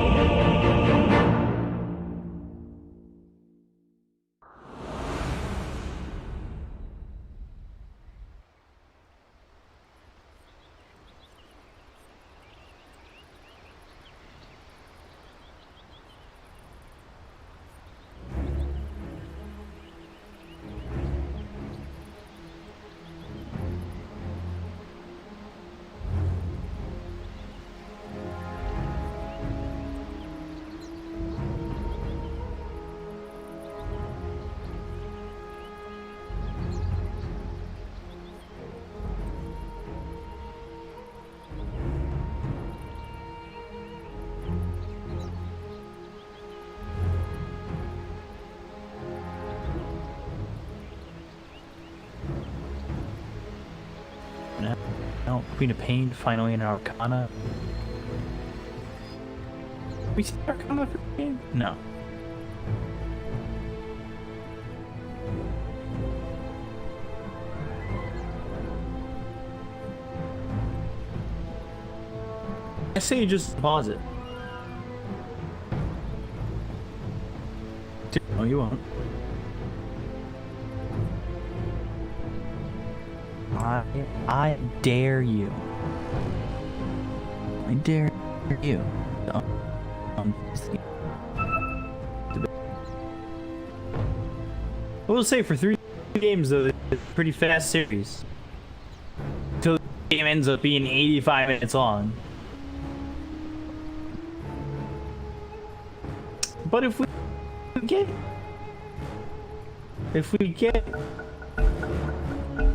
Speaker 2: No, Queen of Pain, finally an Arcana. We see Arcana for the game? No. I say you just pause it. No, you won't. I dare you. I dare you. I will say for 3 games though, it's a pretty fast series. Until the game ends up being 85 minutes long. But if we get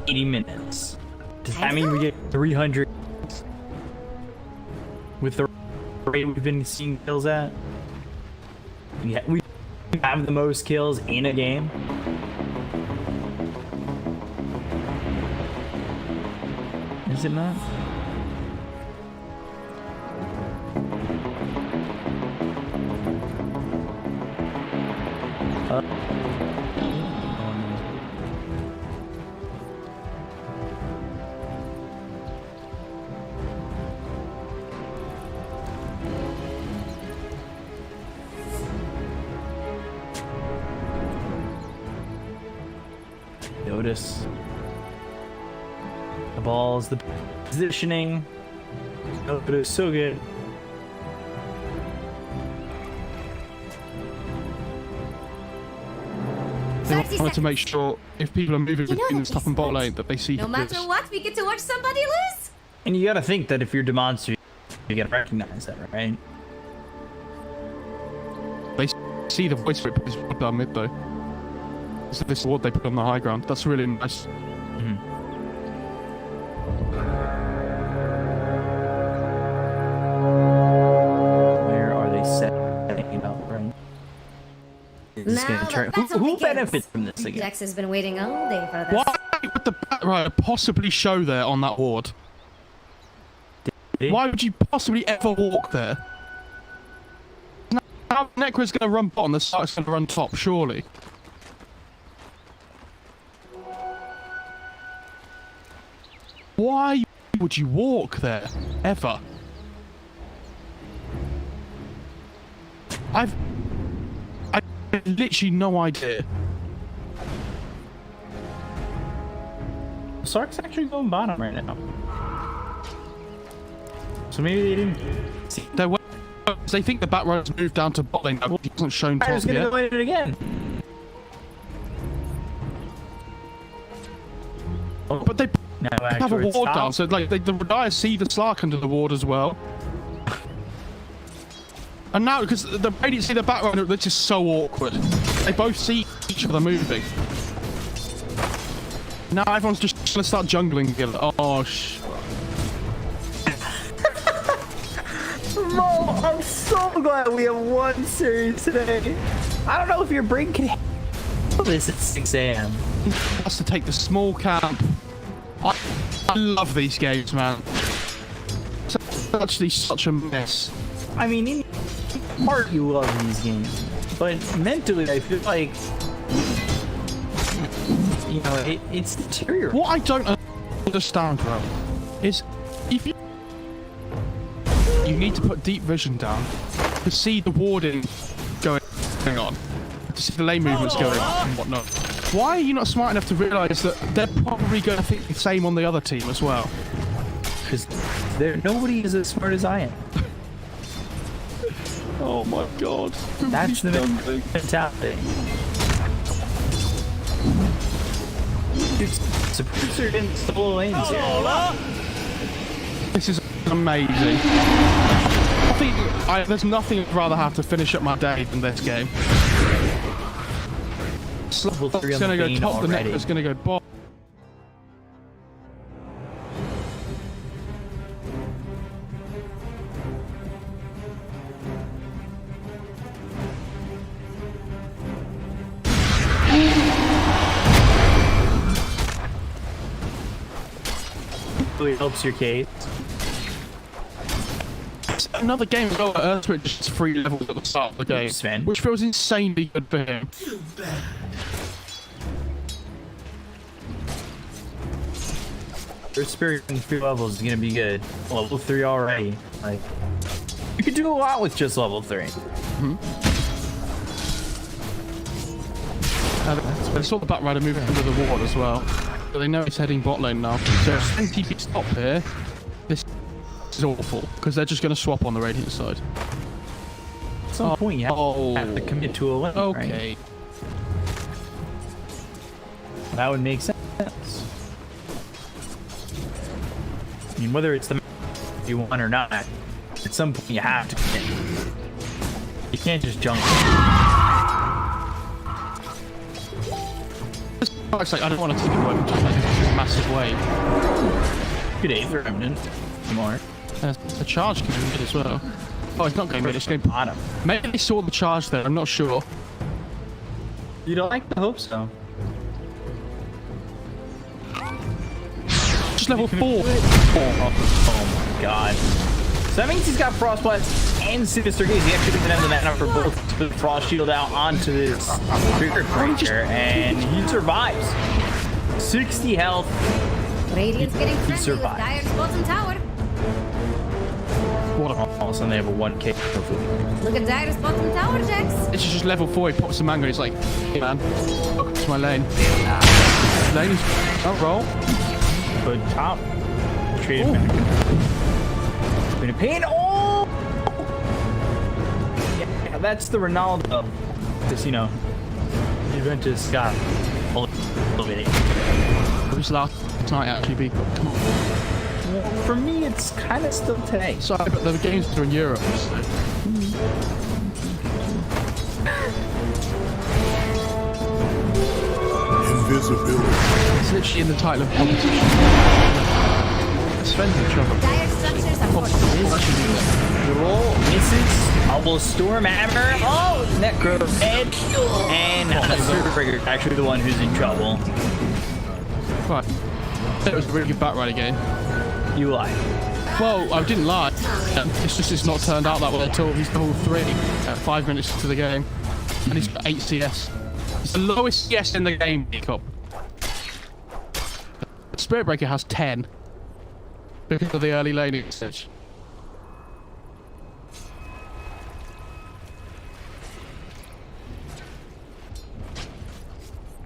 Speaker 2: 80 minutes, does that mean we get 300 with the rate we've been seeing kills at? Yeah, we have the most kills in a game. Is it not? Notice the balls, the positioning. Oh, but it was so good.
Speaker 1: They wanted to make sure if people are moving between the top and bottom lane that they see
Speaker 3: No matter
Speaker 1: this.
Speaker 3: what, we get to watch somebody lose.
Speaker 2: And you gotta think that if you're demonstrating, you gotta recognize that, right?
Speaker 1: They see the voice rip is down mid though. So this ward they put on the high ground. That's really nice.
Speaker 2: Where are they setting it up, right? Is this gonna turn? Who benefits from this again?
Speaker 3: Jax has been waiting all day for this.
Speaker 1: Why would the Batrider possibly show there on that ward? Why would you possibly ever walk there? Now Necro's gonna run bottom, the Stark's gonna run top, surely. Why would you walk there? Ever? I've literally no idea.
Speaker 2: Sark's actually going bottom right now. So maybe they didn't see.
Speaker 1: They think the Batrider's moved down to bot lane. He hasn't shown top
Speaker 2: I was gonna
Speaker 1: yet.
Speaker 2: go in it again. Oh,
Speaker 1: But they
Speaker 2: now
Speaker 1: have a
Speaker 2: actually
Speaker 1: ward down, so like the Radiah see the Slark under the ward as well. And now, because the Radiant see the Batrider, they're just so awkward. They both see each other moving. Now everyone's just gonna start jungling again. Oh,
Speaker 2: Mo, I'm so glad we have one series today. I don't know if your brain can handle this at 6 a.m.
Speaker 1: has to take the small camp. I love these games, man. It's actually such a mess.
Speaker 2: I mean, in heart you love these games, but mentally I feel like, you know, it's deteriorating.
Speaker 1: What I don't understand, bro, is if you need to put deep vision down to see the warding going on, to see the lane movements going on and whatnot. Why are you not smart enough to realise that they're probably going to think the same on the other team as well?
Speaker 2: Because nobody is as smart as I am.
Speaker 1: Oh my god.
Speaker 2: That's the mentality. Dude, supporters are in solo lanes here.
Speaker 1: This is amazing. There's nothing I'd rather have to finish up my day than this game.
Speaker 2: Level 3
Speaker 1: It's
Speaker 2: on
Speaker 1: gonna
Speaker 2: the
Speaker 1: go
Speaker 2: Bane
Speaker 1: top, the
Speaker 2: already.
Speaker 1: neck is gonna go bottom.
Speaker 2: Really helps your case.
Speaker 1: Another game as well, Earthquake just 3 levels at the start of the game,
Speaker 2: Sven.
Speaker 1: which feels insanely good for him.
Speaker 2: Your spirit in 3 levels is gonna be good. Level 3 already. Like, you could do a lot with just level 3.
Speaker 1: I saw the Batrider moving under the ward as well, so they know he's heading bot lane now. So if NTP stop here, this is awful, because they're just going to swap on the Radiant side.
Speaker 2: At some point, you have to commit to a lane,
Speaker 1: Okay.
Speaker 2: right? That would make sense. I mean, whether it's the you want or not, at some point you have to commit. You can't just jump.
Speaker 1: It's like, I don't want to take it away from just like this massive wave.
Speaker 2: Good Aether Remnant. More.
Speaker 1: The charge can be mid as well. Oh, it's not going mid, it's going
Speaker 2: bottom.
Speaker 1: Maybe they saw the charge there, I'm not sure.
Speaker 2: You don't like to hope so.
Speaker 1: Just level 4.
Speaker 2: Oh my god. So that means he's got Frostblast and Sinister Gaze. He actually doesn't have the mana for both to put Frost Shield out onto this Spirit Breaker, and he survives. 60 health.
Speaker 3: Radiant's getting friendly with
Speaker 2: survived.
Speaker 3: Dire's bottom tower.
Speaker 1: What a...
Speaker 2: All of a sudden they have a 1k.
Speaker 3: Look at Dire's bottom tower, Jax.
Speaker 1: It's just level 4, he pops the mango, he's like, hey man, welcome to my lane. Lane is... Don't roll.
Speaker 2: Good top. Treated him. Been a pain. Oh! Yeah, that's the Ronaldo. Because, you know, Juventus got a little bit.
Speaker 1: Who's last night actually be? Come on.
Speaker 2: Well, for me, it's kind of still today.
Speaker 1: Sorry, but the games are in Europe, so...
Speaker 5: Invisibility.
Speaker 1: It's literally in the title of competition. Sven's in trouble.
Speaker 3: Dire structures are fortified.
Speaker 2: Roll misses. Almost Storm Hammer. Oh, Necro Head. And Spirit Breaker is actually the one who's in trouble.
Speaker 1: Right. It was a really good Batrider game.
Speaker 2: You lie.
Speaker 1: Well, I didn't lie. It's just it's not turned out that way at all. He's level 3 at 5 minutes into the game. And he's got 8 CS. He's the lowest CS in the game, Jacob. Spirit Breaker has 10. Because of the early laning stage.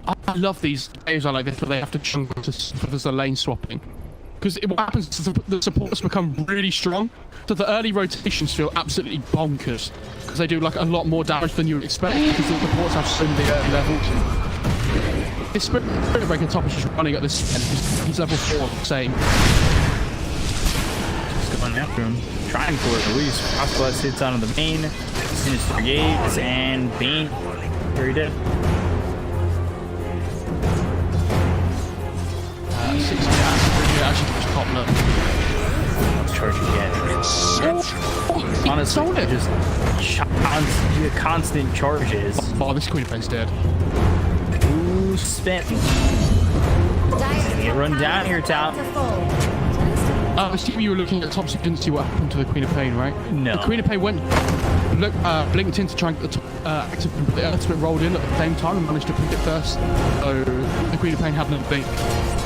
Speaker 1: I love these games like this where they have to jungle for there's a lane swapping. Because what happens is the supports become really strong, so the early rotations feel absolutely bonkers. Because they do like a lot more damage than you would expect, because the supports have so many early levels. This Spirit Breaker top is just running at this end. He's level 4, same.
Speaker 2: Just going after him. Trying for it at least. Frostblast hits onto the main. Sinister Gaze and Bane. Very dead.
Speaker 1: 6 top level.
Speaker 2: Charge again. Honestly,
Speaker 1: sold it.
Speaker 2: just constant charges.
Speaker 1: Oh, this Queen of Pain's dead.
Speaker 2: Ooh, spent. You run down here, Tal.
Speaker 1: Steve, you were looking at top, so you didn't see what happened to the Queen of Pain, right?
Speaker 2: No.
Speaker 1: The Queen of Pain blinked in to try and get the top active, but the Earthsplit rolled in at the same time and managed to pick it first. So the Queen of Pain had another blink.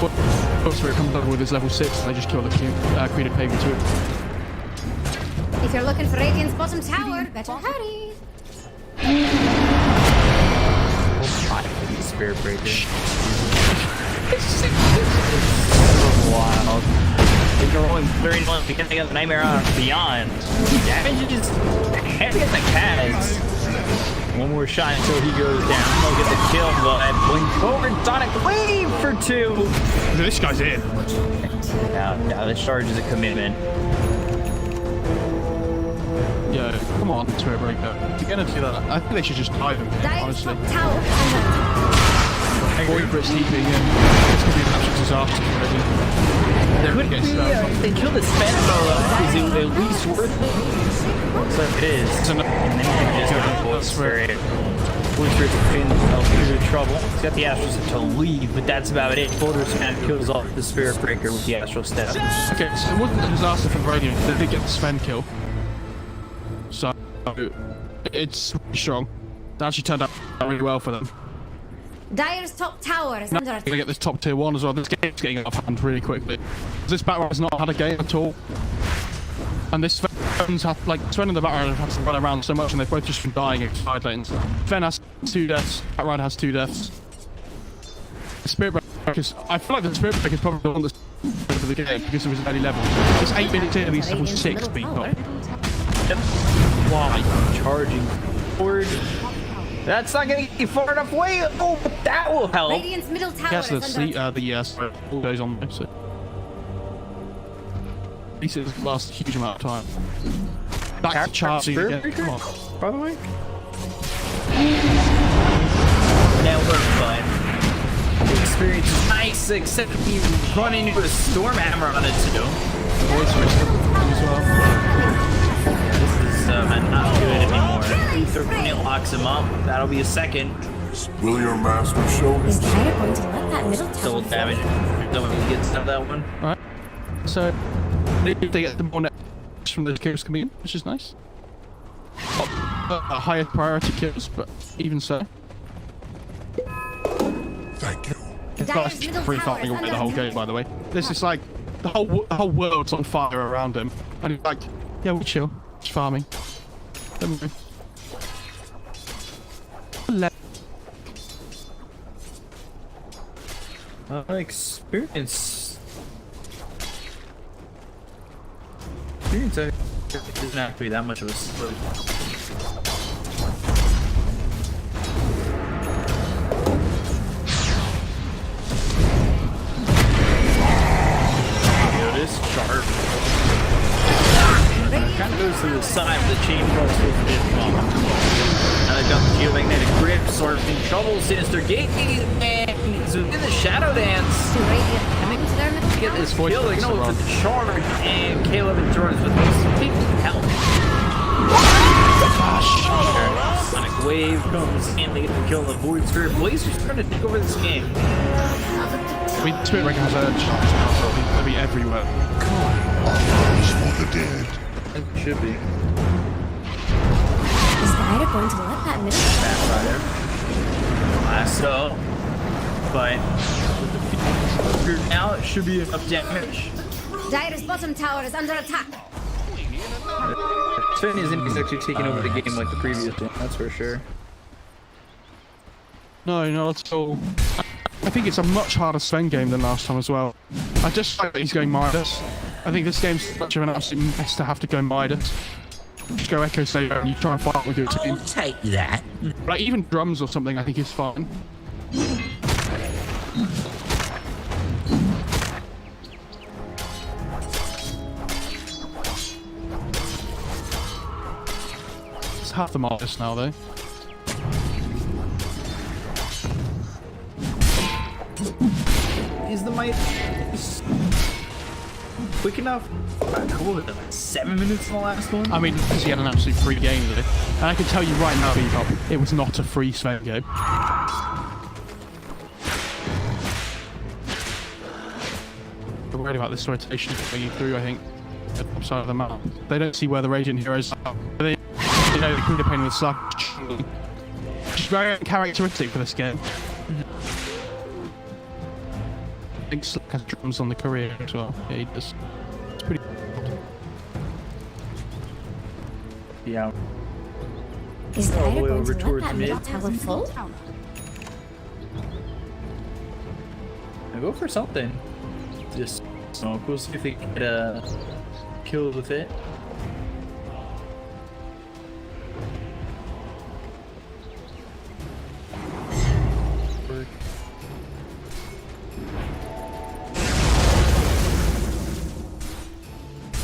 Speaker 1: But Earthsplit comes over with his level 6, and they just kill the Queen of Pain into it.
Speaker 3: If you're looking for Radiant's bottom tower, better hurry.
Speaker 2: Spirit Breaker. Wild. They're rolling 31 because they got the Nightmare on Beyond. Damage is heavy at the Kaz. One more shot until he goes down. He'll get the kill, but blink forward. Sonic Wave for 2.
Speaker 1: This guy's in.
Speaker 2: Now this charge is a commitment.
Speaker 1: Yeah, come on, Spirit Breaker. If you're gonna do that, I think they should just dive him,
Speaker 3: Dire's
Speaker 1: honestly.
Speaker 3: top tower under
Speaker 1: Wait for it sleeping in. This could be an absolute disaster already.
Speaker 2: Could be, if they kill the Spaniel, is it at least worth it? Looks like it is.
Speaker 1: It's
Speaker 2: And then you can just go to Voice Spirit. Voice Spirit's putting himself through trouble. He's got the Astral Step to leave, but that's about it. Boulder's kind of kills off the Spirit Breaker with the Astral Step.
Speaker 1: Okay, so it wasn't a disaster for the Radiant. They did get the Sven kill. So, it's pretty strong. That actually turned out really well for them.
Speaker 3: Dire's top tower is
Speaker 1: Now
Speaker 3: under
Speaker 1: we're
Speaker 3: attack.
Speaker 1: gonna get this top tier 1 as well. This game's getting out of hand really quickly. This battle has not had a game at all. And this Sven's have, like, Sven and the Batrider have to run around so much and they've both just been dying in side lanes. Sven has 2 deaths, Batrider has 2 deaths. The Spirit Breakers, I feel like the Spirit Breaker is probably the one that's over the game because it was early level. It's 8 minutes in and he's level 6 beat up.
Speaker 2: Why? Charging forward. That's not gonna get you far enough away. Oh, but that will help.
Speaker 3: Radiant's middle tower
Speaker 1: Yes, the
Speaker 3: is under attack.
Speaker 1: all goes on there, so. At least it lasts a huge amount of time. Back to charging again. Come on.
Speaker 2: By the way. Now we're fine. The experience is nice, except if you run into a storm hammer on it too.
Speaker 1: Voice switch as well.
Speaker 2: This is not good anymore. Ether when it locks him up, that'll be a second.
Speaker 5: Will your master show
Speaker 3: Is
Speaker 5: his
Speaker 3: Dire going to let that middle tower
Speaker 2: Double damage. Don't he gets out of that one.
Speaker 1: Alright. So, they get the more net from the kills coming in, which is nice. Higher priority kills, but even so.
Speaker 5: Thank you.
Speaker 1: It's
Speaker 3: Dire's
Speaker 1: not
Speaker 3: middle
Speaker 1: free
Speaker 3: tower
Speaker 1: farming
Speaker 3: is
Speaker 1: away the
Speaker 3: under
Speaker 1: whole
Speaker 3: attack.
Speaker 1: game, by the way. This is like, the whole world's on fire around him. And he's like, yeah, we'll chill. It's farming. Don't worry.
Speaker 2: Experience doesn't have to be that much of a slow. Notice chart. Kind of goes to the side of the chain cross with it. Now they've got the geomagnetic grip, sort of in trouble. Sinister Gate, and he's in the Shadow Dance.
Speaker 3: to Radiant coming to their middle
Speaker 2: Get
Speaker 3: tower.
Speaker 2: this
Speaker 1: voice
Speaker 2: kill, they
Speaker 1: fix
Speaker 2: know
Speaker 1: it
Speaker 2: it's a charge, and Caleb and Jordan's with this big help. Sonic Wave comes in, they get the kill on the Void Spirit. Blazer's trying to take over this game.
Speaker 1: I mean, Spirit Breaker has a chance now, so they'll be everywhere.
Speaker 5: Arms for the dead.
Speaker 2: It should be.
Speaker 3: Is Dire going to let that middle tower?
Speaker 2: Lasso. But with the feet now, it should be enough damage.
Speaker 3: Dire's bottom tower is under attack.
Speaker 2: Sven isn't actually taking over the game like the previous one, that's for sure.
Speaker 1: No, not at all. I think it's a much harder Sven game than last time as well. I just like that he's going Midas. I think this game's much of an absolute mess to have to go Midas. Just go Echo Saber and you try and fight with your team.
Speaker 6: I'll take that.
Speaker 1: Like even drums or something I think is fine. It's half the Midas now though.
Speaker 2: Is the might quick enough? What was it, like 7 minutes in the last one?
Speaker 1: I mean, because he had an absolute free game with it. And I can tell you right now, Bebop, it was not a free Sven game. They're worried about this rotation coming through, I think, at the side of the map. They don't see where the Radiant heroes are. They know they could have painted with Slug. Which is very uncharacteristic for this game. I think Slug has drums on the career as well. Yeah, he does. It's pretty.
Speaker 2: Yeah.
Speaker 3: Is
Speaker 2: All the
Speaker 3: Tyler
Speaker 2: way
Speaker 3: going
Speaker 2: over
Speaker 3: to let
Speaker 2: towards
Speaker 3: that
Speaker 2: mid.
Speaker 3: middle tower full?
Speaker 2: Now go for something. Just, we'll see if they can get a kill with it.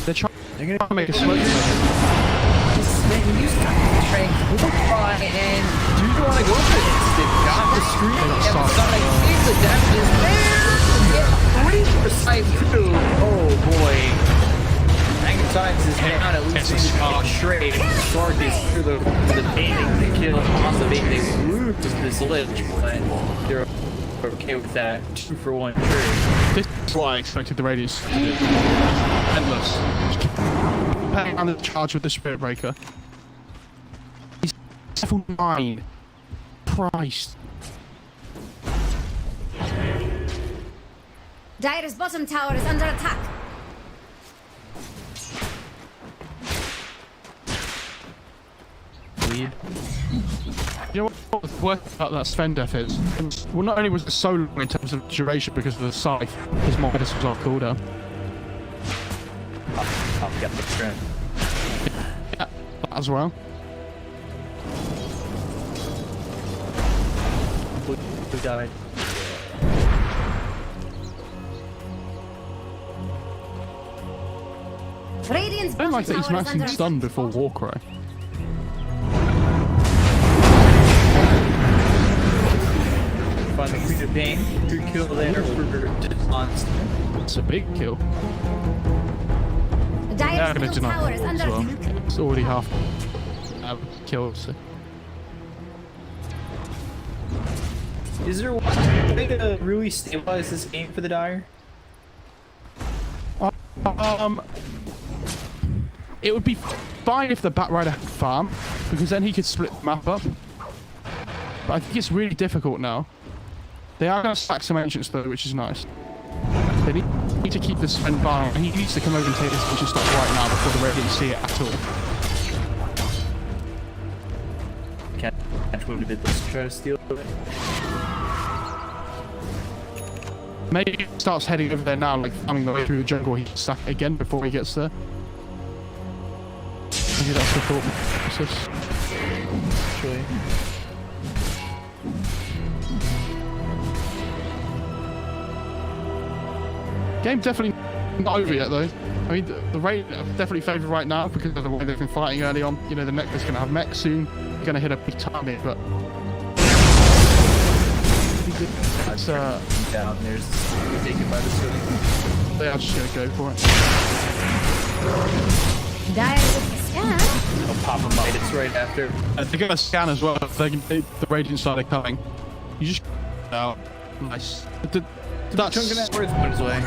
Speaker 1: They're trying
Speaker 2: They're
Speaker 1: to make a smoke.
Speaker 2: Man, use strength, try, and do you want to go for this? They've got the screen, Sonic, if the damage is there, get 3 precise too. Oh boy. Magnetize is down at least in the straight. Spark is through the painting to kill off the bait. They lose this lich, but they're okay with that 2-for-1 trade.
Speaker 1: This is what I expected the Radiance to do. Endless. Playing on the charge with the Spirit Breaker. He's level 9. Christ.
Speaker 3: Dire's bottom tower is under attack.
Speaker 2: Lead.
Speaker 1: You know what the worst about that Sven death is? Well, not only was it so long in terms of duration because of the scythe, his Midas was off cooldown.
Speaker 2: I'll get the strength.
Speaker 1: Yeah, that as well.
Speaker 2: Who died?
Speaker 3: Radiant's
Speaker 1: I don't like that he's
Speaker 3: bottom tower is
Speaker 1: maxing
Speaker 3: under
Speaker 1: stun
Speaker 3: attack.
Speaker 1: before Warcry.
Speaker 2: Find the Queen of Pain. 2 kill there for on.
Speaker 1: It's a big kill.
Speaker 3: Dire's
Speaker 1: They're going
Speaker 3: middle
Speaker 1: to
Speaker 3: tower is
Speaker 1: deny
Speaker 3: under
Speaker 1: as well.
Speaker 3: attack.
Speaker 1: It's already half killed. So.
Speaker 2: Is there a way to really stabilize this game for the Dire?
Speaker 1: It would be fine if the Batrider had farm, because then he could split the map up. But I think it's really difficult now. They are going to stack some ancients though, which is nice. They need to keep this Sven bar. He needs to come over and take this ancient stuff right now before the Radiant see it at all.
Speaker 2: Catch moved a bit. Let's try to steal it.
Speaker 1: Maybe he starts heading over there now, like farming the way through the jungle. He can stack it again before he gets there. Maybe that's the thought process.
Speaker 2: Actually.
Speaker 1: Game definitely not over yet though. I mean, the rate definitely favored right now because of the way they've been fighting early on. You know, the Nectar's going to have mech soon. They're going to hit a big target, but it's
Speaker 2: Down there's taken by the city.
Speaker 1: they are just going to go for it.
Speaker 3: Dire with the scan.
Speaker 2: I'll pop a might. It's right after.
Speaker 1: They're going to scan as well. The Radiant started coming. You just out. Nice. That's
Speaker 2: Chunking that worth one's way.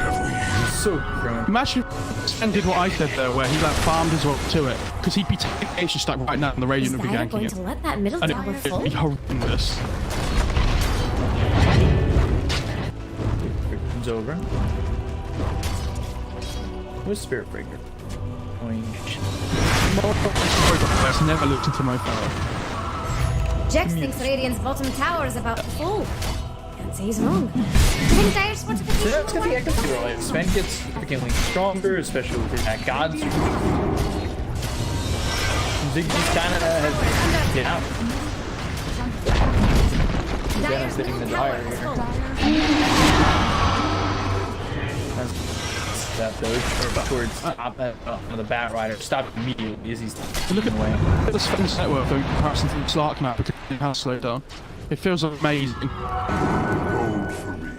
Speaker 2: So grown.
Speaker 1: imagine if Sven did what I said there, where he like farmed his way to it, because he'd be taking ancient stack right now, and the
Speaker 3: Is
Speaker 1: Radiant would be
Speaker 3: Dire
Speaker 1: ganking
Speaker 3: going
Speaker 1: it,
Speaker 3: to let that middle
Speaker 1: and
Speaker 3: tower
Speaker 1: it'd
Speaker 3: full?
Speaker 1: be horrendous.
Speaker 2: Comes over. Where's Spirit Breaker?
Speaker 1: I've never looked into my power.
Speaker 3: Jex thinks Radiant's bottom tower is about full. Can't say he's wrong. Do you think Dire's fortification
Speaker 2: That's
Speaker 3: will
Speaker 2: gonna be
Speaker 3: work?
Speaker 2: epic role. Sven gets significantly stronger, especially with that God's. Ziggy's kinda has get out.
Speaker 3: Dire's
Speaker 2: sitting in the
Speaker 3: middle tower
Speaker 2: Dire
Speaker 3: is
Speaker 2: here.
Speaker 3: full.
Speaker 2: That though towards top the Batrider. Stop immediately as he's
Speaker 1: Look at
Speaker 2: away.
Speaker 1: the Sven's network in comparison to the Slark map because it has slowed down. It feels amazing.
Speaker 5: Road for me.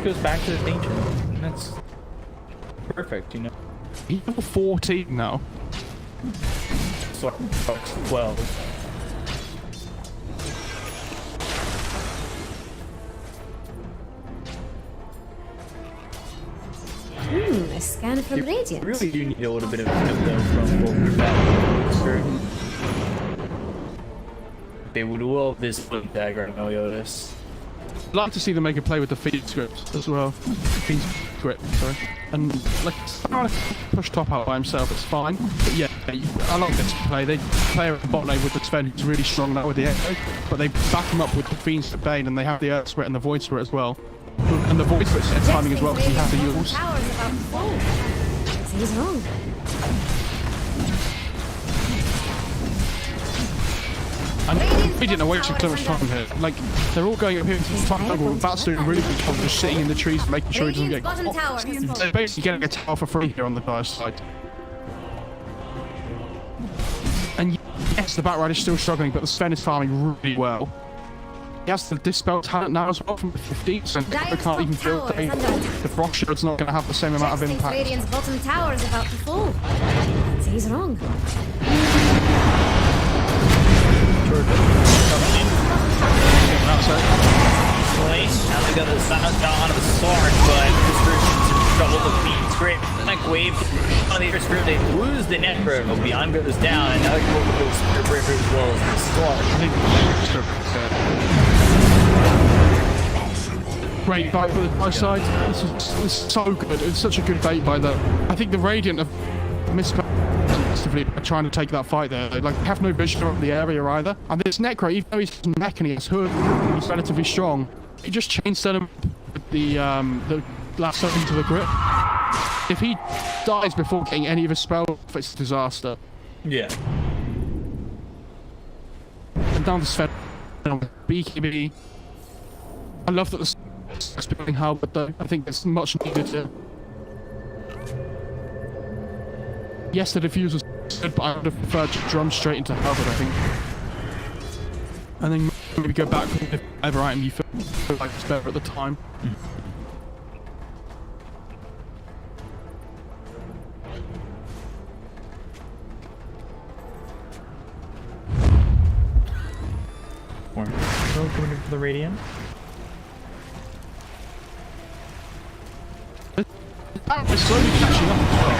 Speaker 2: just goes back to its ancient. And that's perfect, you know.
Speaker 1: He's level 14 now.
Speaker 2: So 12.
Speaker 3: A scan from Radiant.
Speaker 2: Really do need a little bit of help though from both that. They would love this blink dagger on Meliodas.
Speaker 1: I'd like to see them make a play with the feed script as well. Feed script, sorry. And like, trying to push top out by himself, it's fine. But yeah, I like this play. They play a bot lane with the Sven who's really strong now with the Echo, but they back him up with the Fiend's Bane and they have the Earth Spirit and the Void Spirit as well. And the Void Spirit's their timing as well because he has the Yules.
Speaker 3: He's wrong.
Speaker 1: And we didn't waste too much time here. Like, they're all going up here into the top level. That's doing a really good job just sitting in the trees and making sure he doesn't get
Speaker 3: Bottom tower
Speaker 1: caught.
Speaker 3: has fallen.
Speaker 1: They're basically getting a tower for free here on the Dire side. And yes, the Batrider's still struggling, but the Sven is farming really well. He has the Dispel talent now as well from 15%. So they can't even build the Frost Shield's not going to have the same amount of
Speaker 3: Jax thinks
Speaker 1: impact.
Speaker 3: Radiant's bottom tower is about to fall. So he's wrong.
Speaker 2: Now they got the Silent Dawn of the Sword, but this version's in trouble with being script. The neck wave on the other script, they lose the Necro, but Beyond goes down, and now they go with those Spirit Breaker as well as the Storm.
Speaker 1: I think great bait for the Dire side. This is so good. It's such a good bait by the. I think the Radiant have misplaced trying to take that fight there. They like have no vision of the area either. And this Necro, even though he's mech and he has hood, he's relatively strong. He just chainset him with the lasso into the grip. If he dies before getting any of his spells, it's a disaster.
Speaker 2: Yeah.
Speaker 1: And down the Sven on BKB. I love that the Sven's becoming Halberd though. I think it's much needed here. Yes, the diffuse was good, but I would have preferred to drum straight into Halberd, I think. And then maybe go back with whatever item you feel like it's better at the time.
Speaker 2: Coming in for the Radiant.
Speaker 1: It's slowly catching up as well.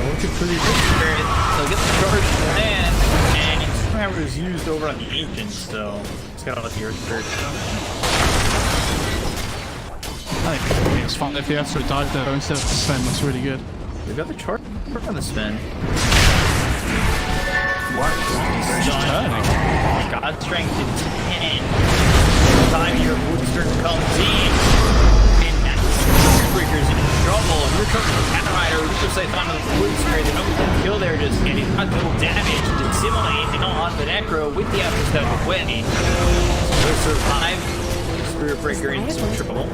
Speaker 2: Looking for the Spirit. They'll get the charge from the land, and Hammer is used over on the Ancient, so it's gotta let the Earth Spirit go.
Speaker 1: I think it's fun if the Earth Spirit died there instead of the Sven. That's really good.
Speaker 2: They've got the charge on the Sven.
Speaker 1: It's just turning.
Speaker 2: God strength in 10. Time your booster comes in. And that's Breaker's in trouble. Here comes the Batrider. Just like on the wood spirit. They know we can kill there. Just getting a little damage to assimilate on the Necro with the after step away. They'll survive. Spirit Breaker in some trouble.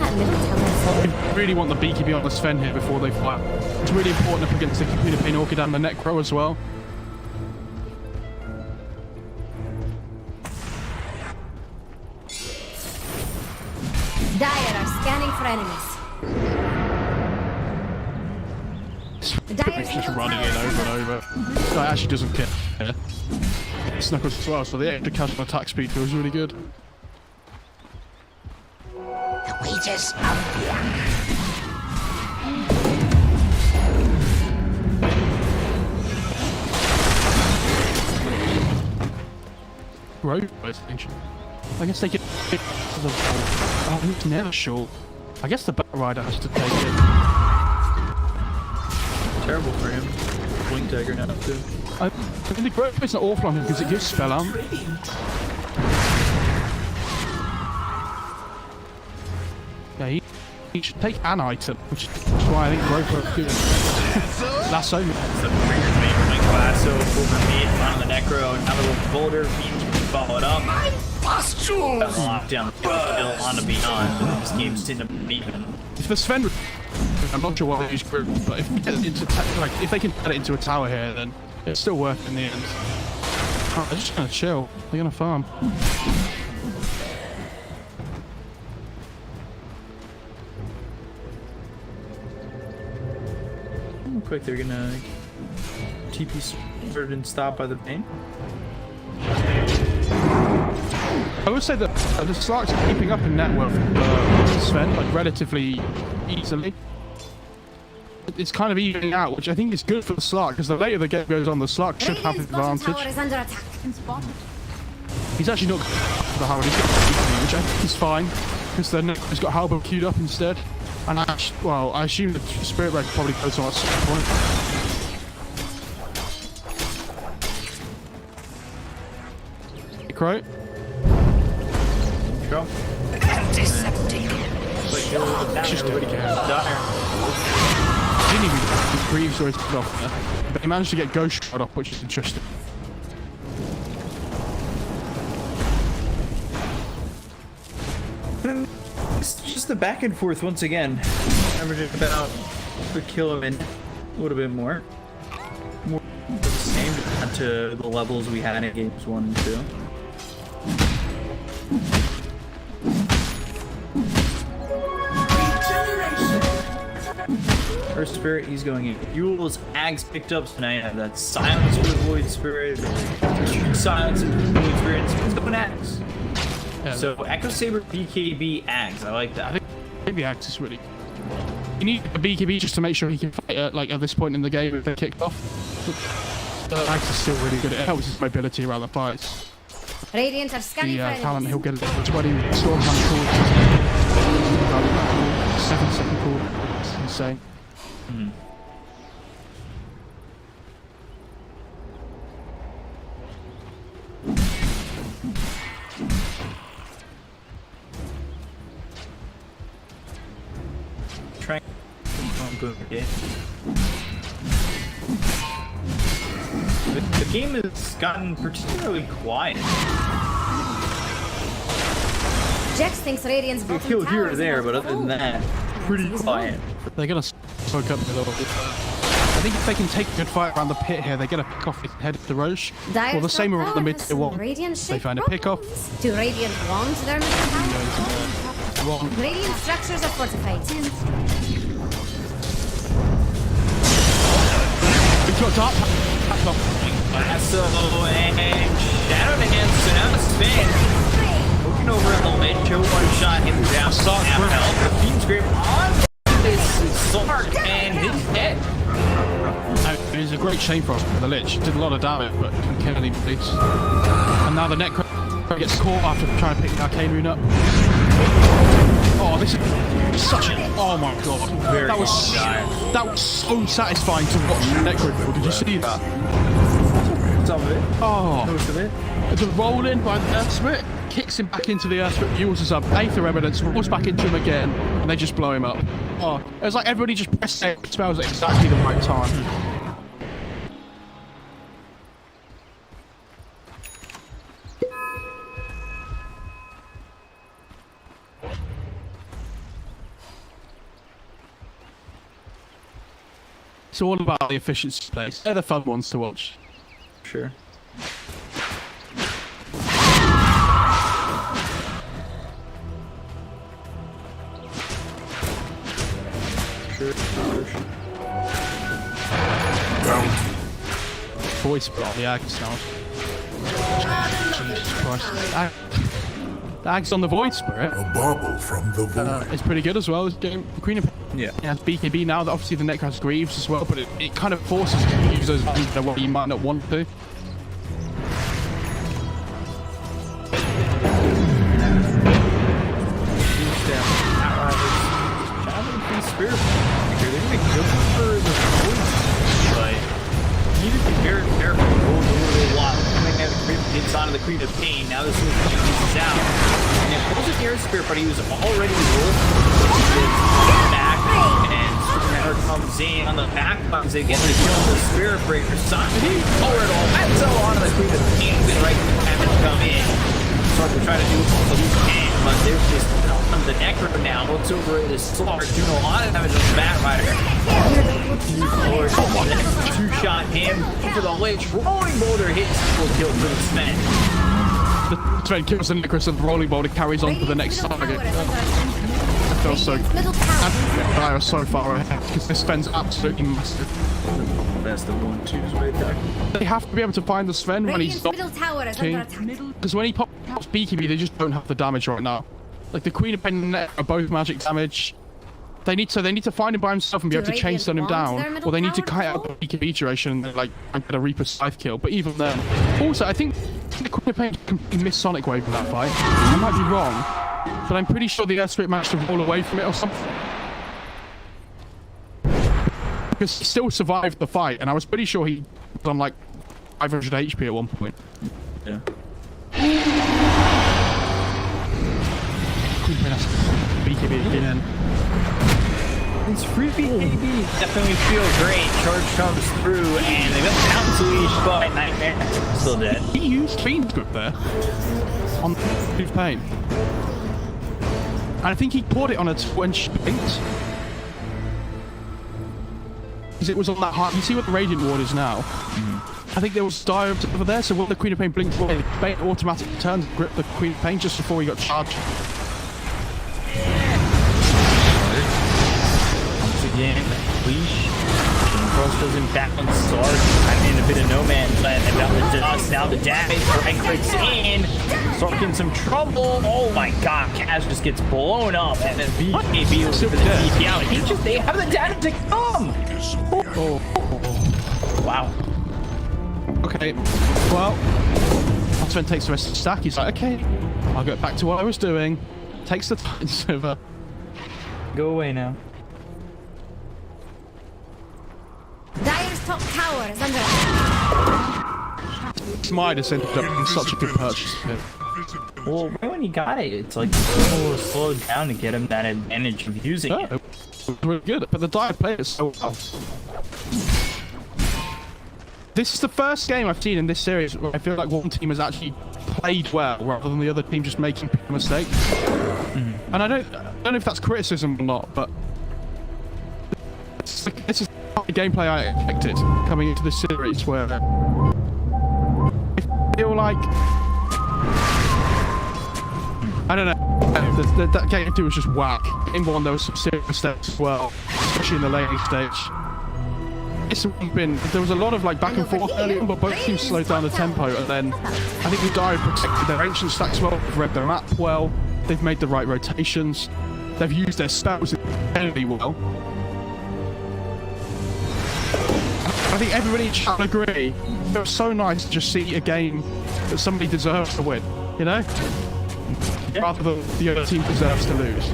Speaker 1: We really want the BKB on the Sven here before they fly. It's really important up against the Computer Pain Orchid and the Necro as well.
Speaker 3: Dire are scanning for enemies.
Speaker 1: It's just running in over and over. So it actually doesn't care. Snuggles as well, so the extra casual attack speed feels really good.
Speaker 6: The wages of luck.
Speaker 1: Road extension. I guess they get oh, he's never sure. I guess the Batrider has to take it.
Speaker 2: Terrible for him. Blink dagger now too.
Speaker 1: I mean, the growth isn't awful on him because it gives spell out. Yeah, he should take an item, which is why I think growth is good. Lasso.
Speaker 2: So Breaker's made for Blink Lasso over mid on the Necro. Now the little boulder followed up. Lock down still on the Beyond. This game's in a even.
Speaker 1: If the Sven, I'm not sure what he's group, but if we get it into if they can get it into a tower here, then it's still worth it in the end. Oh, they're just gonna chill. They're gonna farm.
Speaker 2: like they're gonna TP Spirit and stop by the pain.
Speaker 1: I would say that the Slarks are keeping up in net worth Sven, like relatively easily. It's kind of evening out, which I think is good for the Slark, because the later the game goes on, the Slark should have the
Speaker 3: Radiant's bottom tower
Speaker 1: advantage.
Speaker 3: is under attack.
Speaker 7: Spotted.
Speaker 1: He's actually not for the Howard, he's got the which I think is fine, because then he's got Halberd queued up instead. And I assume the Spirit Red probably goes on at some point. Crow.
Speaker 2: Go.
Speaker 6: Antiseptic.
Speaker 1: Didn't even get Greaves or his put off there. But he managed to get Ghost shot off, which is interesting.
Speaker 2: It's just the back and forth once again. Averaging about a kill a minute, a little bit more. More the same to the levels we had in games 1 and 2. First Spirit, he's going in. Yule's Ags picked up tonight. Have that silence for the Void Spirit. Silence for the Void Spirit. It's going Ags.
Speaker 1: Yeah,
Speaker 2: So Echo Saber, BKB, Ags. I like that.
Speaker 1: I think maybe Axe is really. You need a BKB just to make sure he can fight at this point in the game if they're kicked off. Axe is still really good. It helps his mobility around the fights.
Speaker 3: Radiant are scanning
Speaker 1: The
Speaker 3: for
Speaker 1: talent
Speaker 3: enemies.
Speaker 1: he'll get it. 20 storm hand forward. 7-second call. It's insane.
Speaker 2: Trying to go again. The game has gotten particularly quiet.
Speaker 3: Jax thinks Radiant's
Speaker 2: We
Speaker 3: bottom
Speaker 2: kill
Speaker 3: tower
Speaker 2: here or
Speaker 3: is
Speaker 2: there,
Speaker 3: about
Speaker 2: but
Speaker 3: to
Speaker 2: other than
Speaker 3: fall.
Speaker 2: that, pretty quiet.
Speaker 1: They're gonna soak up a little bit. I think if they can take a good fight around the pit here, they're gonna pick off the head of the Roche.
Speaker 3: Dire's
Speaker 1: Well, the same
Speaker 3: top
Speaker 1: around the
Speaker 3: tower
Speaker 1: mid
Speaker 3: has
Speaker 1: tier
Speaker 3: some
Speaker 1: one.
Speaker 3: Radiant-shaped
Speaker 1: They find a pick off.
Speaker 3: problems. Do Radiant want their middle tower?
Speaker 1: Wrong.
Speaker 3: Radiant structures are fortified.
Speaker 1: We've got Dark Pack off.
Speaker 2: Lasso and Shadow Dance, so now Spin looking over at the ledge, one-shot him down,
Speaker 1: Start
Speaker 2: half
Speaker 1: quick.
Speaker 2: health. The Fiend's Grip on this Slark and his head.
Speaker 1: It was a great shame for us. The Lich did a lot of damage, but couldn't kill any police. And now the Necro gets caught after trying to pick the Arcane Rune up. Oh, this is such a... Oh my god. That was so satisfying to watch the Necro kill. Did you see that?
Speaker 2: Some of it,
Speaker 1: Oh,
Speaker 2: most of it.
Speaker 1: the roll in by the Earth Spirit kicks him back into the Earth Spirit, uses up Aether Evidence, rolls back into him again, and they just blow him up. Oh, it was like everybody just pressed spells at exactly the right time. It's all about the efficiency plays. They're the fun ones to watch.
Speaker 2: Sure.
Speaker 5: Bounty.
Speaker 1: Voice block. Yeah, I can smell it. Jesus Christ. The Ag's on the Void Spirit.
Speaker 5: A bauble from the void.
Speaker 1: It's pretty good as well. It's getting Queen of
Speaker 2: Yeah.
Speaker 1: It has BKB now. Obviously, the Necro has Greaves as well, but it kind of forces you to use those in a way you might not want to.
Speaker 2: Spirit they're gonna go for the Void, but you need to be very careful. Goes a little while. Coming out of the creep gets onto the Queen of Pain. Now this is uses out. And it pulls a Air Spirit, but he was already rolled. Back and Superman comes in on the back comes in, gets the kill on the Spirit Breaker. Sanji forward all that's so onto the Queen of Pain, been right having to come in. So to try to do what he can, but there's just the Necro now looks over at this Slark, doing a lot of damage on the Batrider. Two-shot him for the Lich. Rolling Boulder hits will kill for the Sven.
Speaker 1: The Sven kills the Necro, so the Rolling Boulder carries on to the next
Speaker 3: Radiant's middle
Speaker 1: target.
Speaker 3: tower is under attack.
Speaker 1: feel so
Speaker 3: Radiant's middle tower.
Speaker 1: Dire so far ahead because this Sven's absolutely massive.
Speaker 2: That's the 1-2s right there.
Speaker 1: They have to be able to find the Sven when he's
Speaker 3: Radiant's
Speaker 1: not
Speaker 3: middle tower is under attack.
Speaker 1: because when he pops BKB, they just don't have the damage right now. Like the Queen of Pain and Net are both magic damage. They need to find him by himself and be able to chain stun him down, or they need to kite out the BKB duration and then, like get a Reaper Scythe kill. But even then, also I think the Queen of Pain completely missed Sonic Wave in that fight. I might be wrong, but I'm pretty sure the Earth Spirit managed to roll away from it or something. Because he still survived the fight, and I was pretty sure he was on like 500 HP at one point.
Speaker 2: Yeah.
Speaker 1: Queen Pain has BKB again.
Speaker 2: It's free BKB. Definitely feel great. Charge comes through, and they got Pounce Leash, but Nightmare still dead.
Speaker 1: He used Fiend's Grip there on Queen of Pain. And I think he poured it on a 20 paint. Because it was on that high. You see what the Radiant Ward is now? I think there was Dire over there, so when the Queen of Pain blinked away, the Pain automatically turned and gripped the Queen of Pain just before he got charged.
Speaker 2: Once again, Leash. Cross doesn't balance. Sark kind of in a bit of no man's land. And now the dust, now the damage. Right clicks in. Sark in some trouble. Oh my god, Kaz just gets blown up. And then BKB was for the TP out. They have the data to come.
Speaker 1: Oh.
Speaker 2: Wow.
Speaker 1: Okay, well, Sven takes the rest of the stack. He's like, okay, I'll get back to what I was doing. Takes the Titan Silver.
Speaker 2: Go away now.
Speaker 3: Dire's top tower is under attack.
Speaker 1: Midas ended up being such a good purchase.
Speaker 2: Well, right when he got it, it's like slowed down to get him that advantage of using it.
Speaker 1: It was really good, but the Dire played it so well. This is the first game I've seen in this series where I feel like one team has actually played well rather than the other team just making mistakes. And I don't know if that's criticism or not, but this is the gameplay I expected coming into this series where I feel like I don't know. That game 2 was just whack. In 1 there was some serious mistakes as well, especially in the laning stage. There was a lot of like back and forth early on, but both teams slowed down the tempo, and then I think the Dire protected their ancient stacks well, they've read their map well, they've made the right rotations, they've used their spells incredibly well. I think everybody in chat will agree. It was so nice to just see a game that somebody deserves to win, you know? Yeah. Rather than the other team deserves to lose.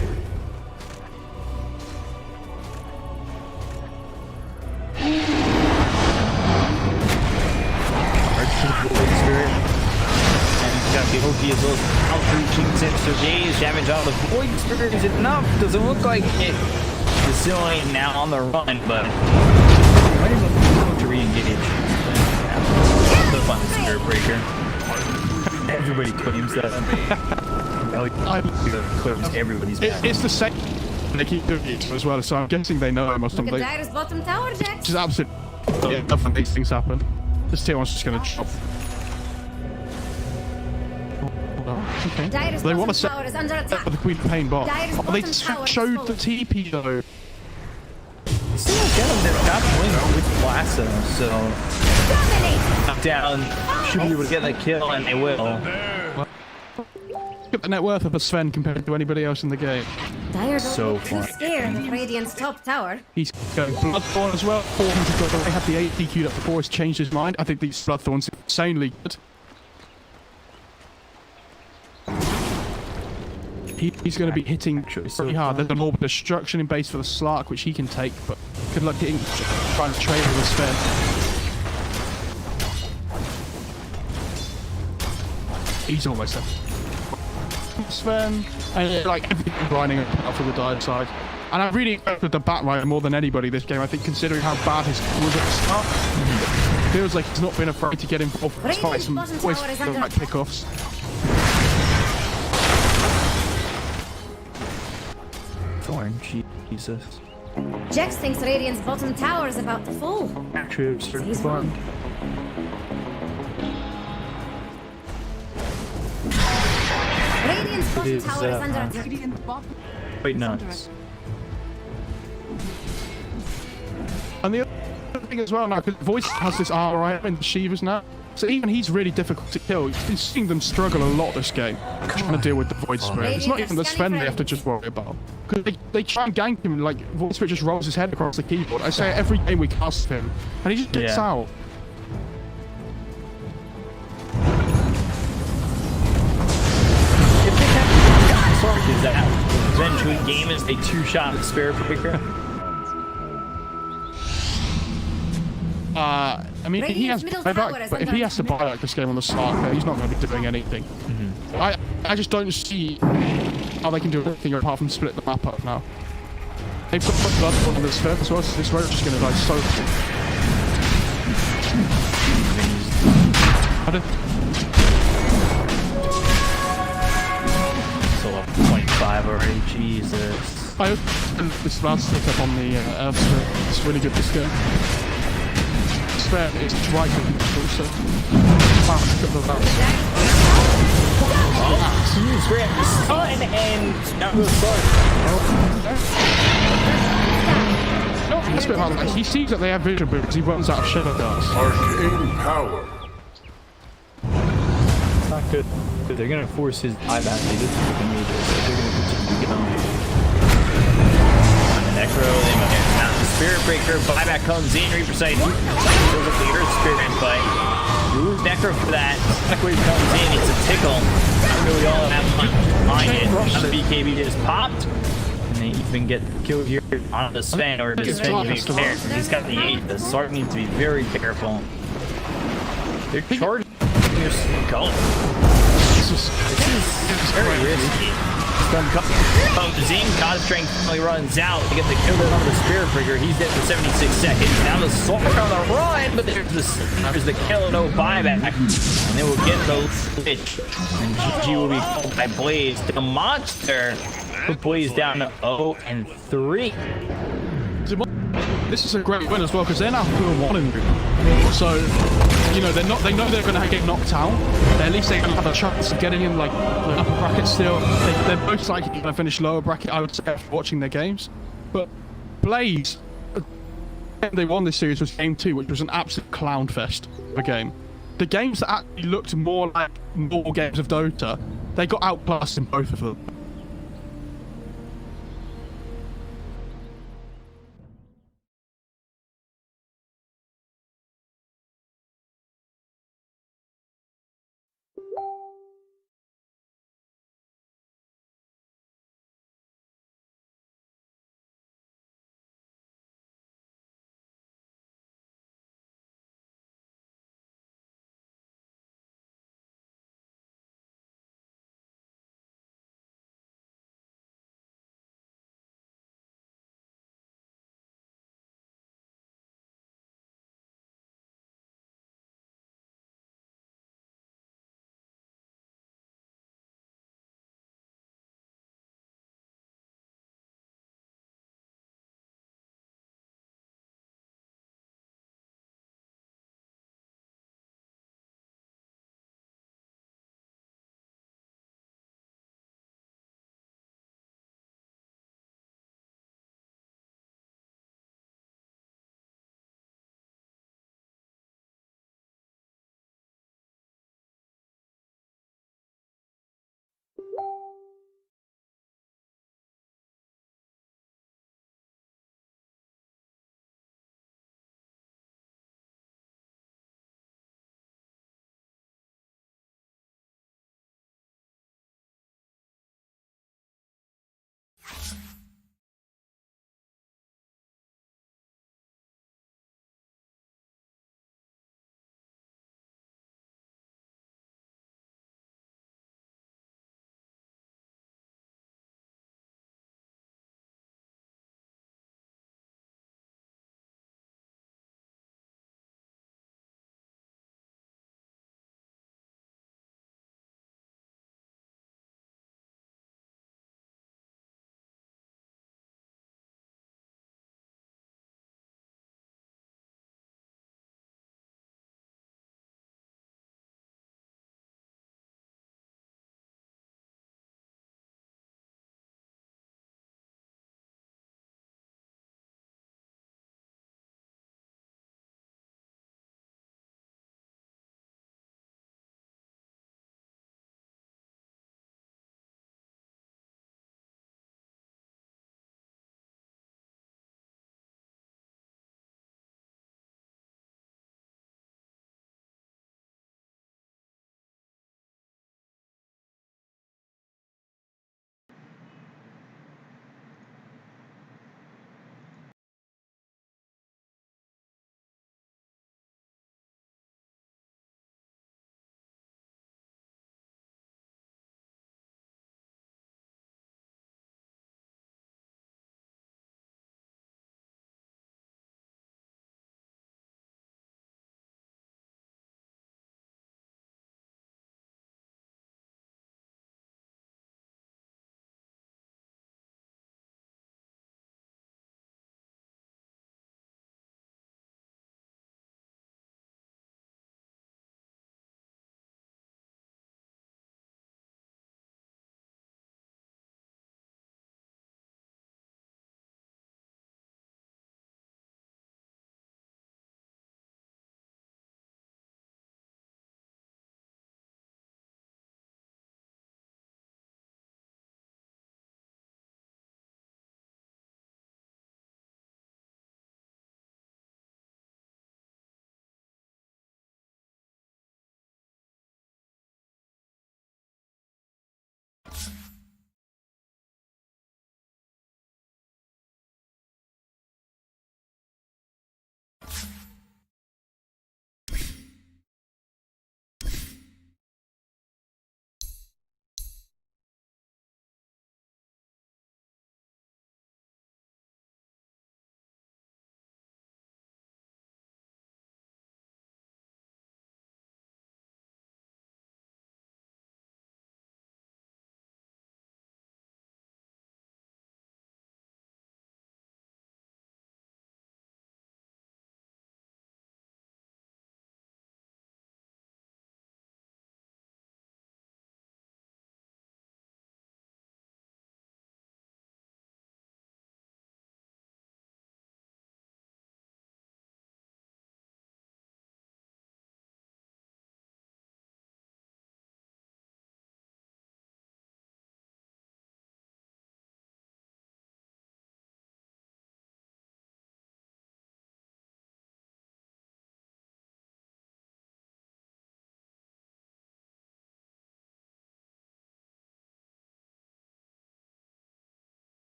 Speaker 2: The OP as well as outreaching sensor days, damage out of Void Spirit is enough. Doesn't look like it. The ceiling now on the run, but might even to re-engage. The fun Spirit Breaker. Everybody claims that. Everybody's back.
Speaker 1: It's the same. They keep doing it as well, so I'm guessing they know him or
Speaker 3: Look
Speaker 1: something.
Speaker 3: at Dire's bottom tower, Jax.
Speaker 1: Which is absolute. Yeah, nothing these things happen. This tier 1's just gonna chop. Okay.
Speaker 3: Dire's
Speaker 1: They want to
Speaker 3: bottom
Speaker 1: set
Speaker 3: tower is under attack.
Speaker 1: the Queen of Pain bot.
Speaker 3: Dire's
Speaker 1: Oh, they
Speaker 3: bottom tower is
Speaker 1: showed
Speaker 3: full.
Speaker 1: the TP though.
Speaker 2: Still get them that got win with Lasso, so
Speaker 3: Dominate.
Speaker 2: down should be able to get that kill, and they will.
Speaker 1: Look at the net worth of a Sven compared to anybody else in the game.
Speaker 3: Dire don't
Speaker 2: So
Speaker 3: look too
Speaker 2: far.
Speaker 3: scared of Radiant's top tower.
Speaker 1: He's going Bloodthorn as well. 400 gold. They had the 8 queued up before. He's changed his mind. I think these Bloodthorns are insanely good. He's going to be hitting pretty hard. There's an Orb of Destruction in base for the Slark, which he can take, but good luck hitting, trying to trade with the Sven. He's almost there. Sven, and like everything grinding up for the Dire side. And I really expected the Batrider more than anybody this game, I think, considering how bad his was at the start. Feels like he's not been afraid to get involved in this fight and always the right pickoffs.
Speaker 2: Thorn, Jesus.
Speaker 3: Jax thinks Radiant's bottom tower is about to fall.
Speaker 2: Troops
Speaker 3: He's wrong. Radiant's bottom
Speaker 2: is,
Speaker 3: tower is under attack.
Speaker 7: Radiant's bottom
Speaker 2: quite
Speaker 7: is under
Speaker 2: nuts.
Speaker 1: And the other thing as well now, because Voice has this armor item in the Shivas now, so even he's really difficult to kill. You've seeing them struggle a lot this game, trying to deal with the Void Spirit. It's not even the Sven they have to just worry about. Because they try and gank him, like, Void Spirit just rolls his head across the keyboard. I say it every game we cast him, and he just gets
Speaker 2: Yeah.
Speaker 1: out.
Speaker 2: If they have sort is that eventually game is a 2-shot Spirit Breaker.
Speaker 1: I mean, he has
Speaker 3: Radiant's middle tower
Speaker 1: buyback,
Speaker 3: is
Speaker 1: but if
Speaker 3: under
Speaker 1: he has to
Speaker 3: attack.
Speaker 1: buy like this game on the start, he's not going to be doing anything. I just don't see how they can do anything apart from split the map up now. They've got Bloodborne on this first as well, so this road's just going to die so quick. I don't...
Speaker 2: So level 25 already, Jesus.
Speaker 1: I hope this last stick up on the Elspeth. It's really good this game. Spare is right on the so
Speaker 2: Spirit stun and now we'll start.
Speaker 1: No, it's a bit hard. Like, he sees that they have vision because he runs out of shadow darts.
Speaker 5: Arcane power.
Speaker 2: It's not good. They're gonna force his eye back. They just fucking need this. They're gonna continue to get on. On the Necro, they might get out the Spirit Breaker. Buyback comes in, Reaper Sight. Kills the leader, Spirit Fight. You lose Necro for that. Necro comes in, it's a tickle. Not really all that much behind it. Now the BKB just popped. And they even get killed here on the Sven, or the Sven even cares. He's got the 8. The Sark needs to be very careful. They're charging your skull. This is very risky. Stun comes in, God Strength finally runs out to get the kill on the Spirit Breaker. He's dead for 76 seconds. Now the Sork on the run, but there's the kill, no buyback. And they will get the switch. And GG will be called by Blaze. The monster put Blaze down to 0-3.
Speaker 1: This is a great win as well because they're now 2-1 in the group. So, you know, they know they're going to get knocked out. At least they're going to have a chance of getting in like the upper bracket still. They're most likely going to finish lower bracket, I would say, after watching their games. But Blaze, they won this series was game 2, which was an absolute clown fest of a game. The games that actually looked more like normal games of Dota, they got outclassed in both of them.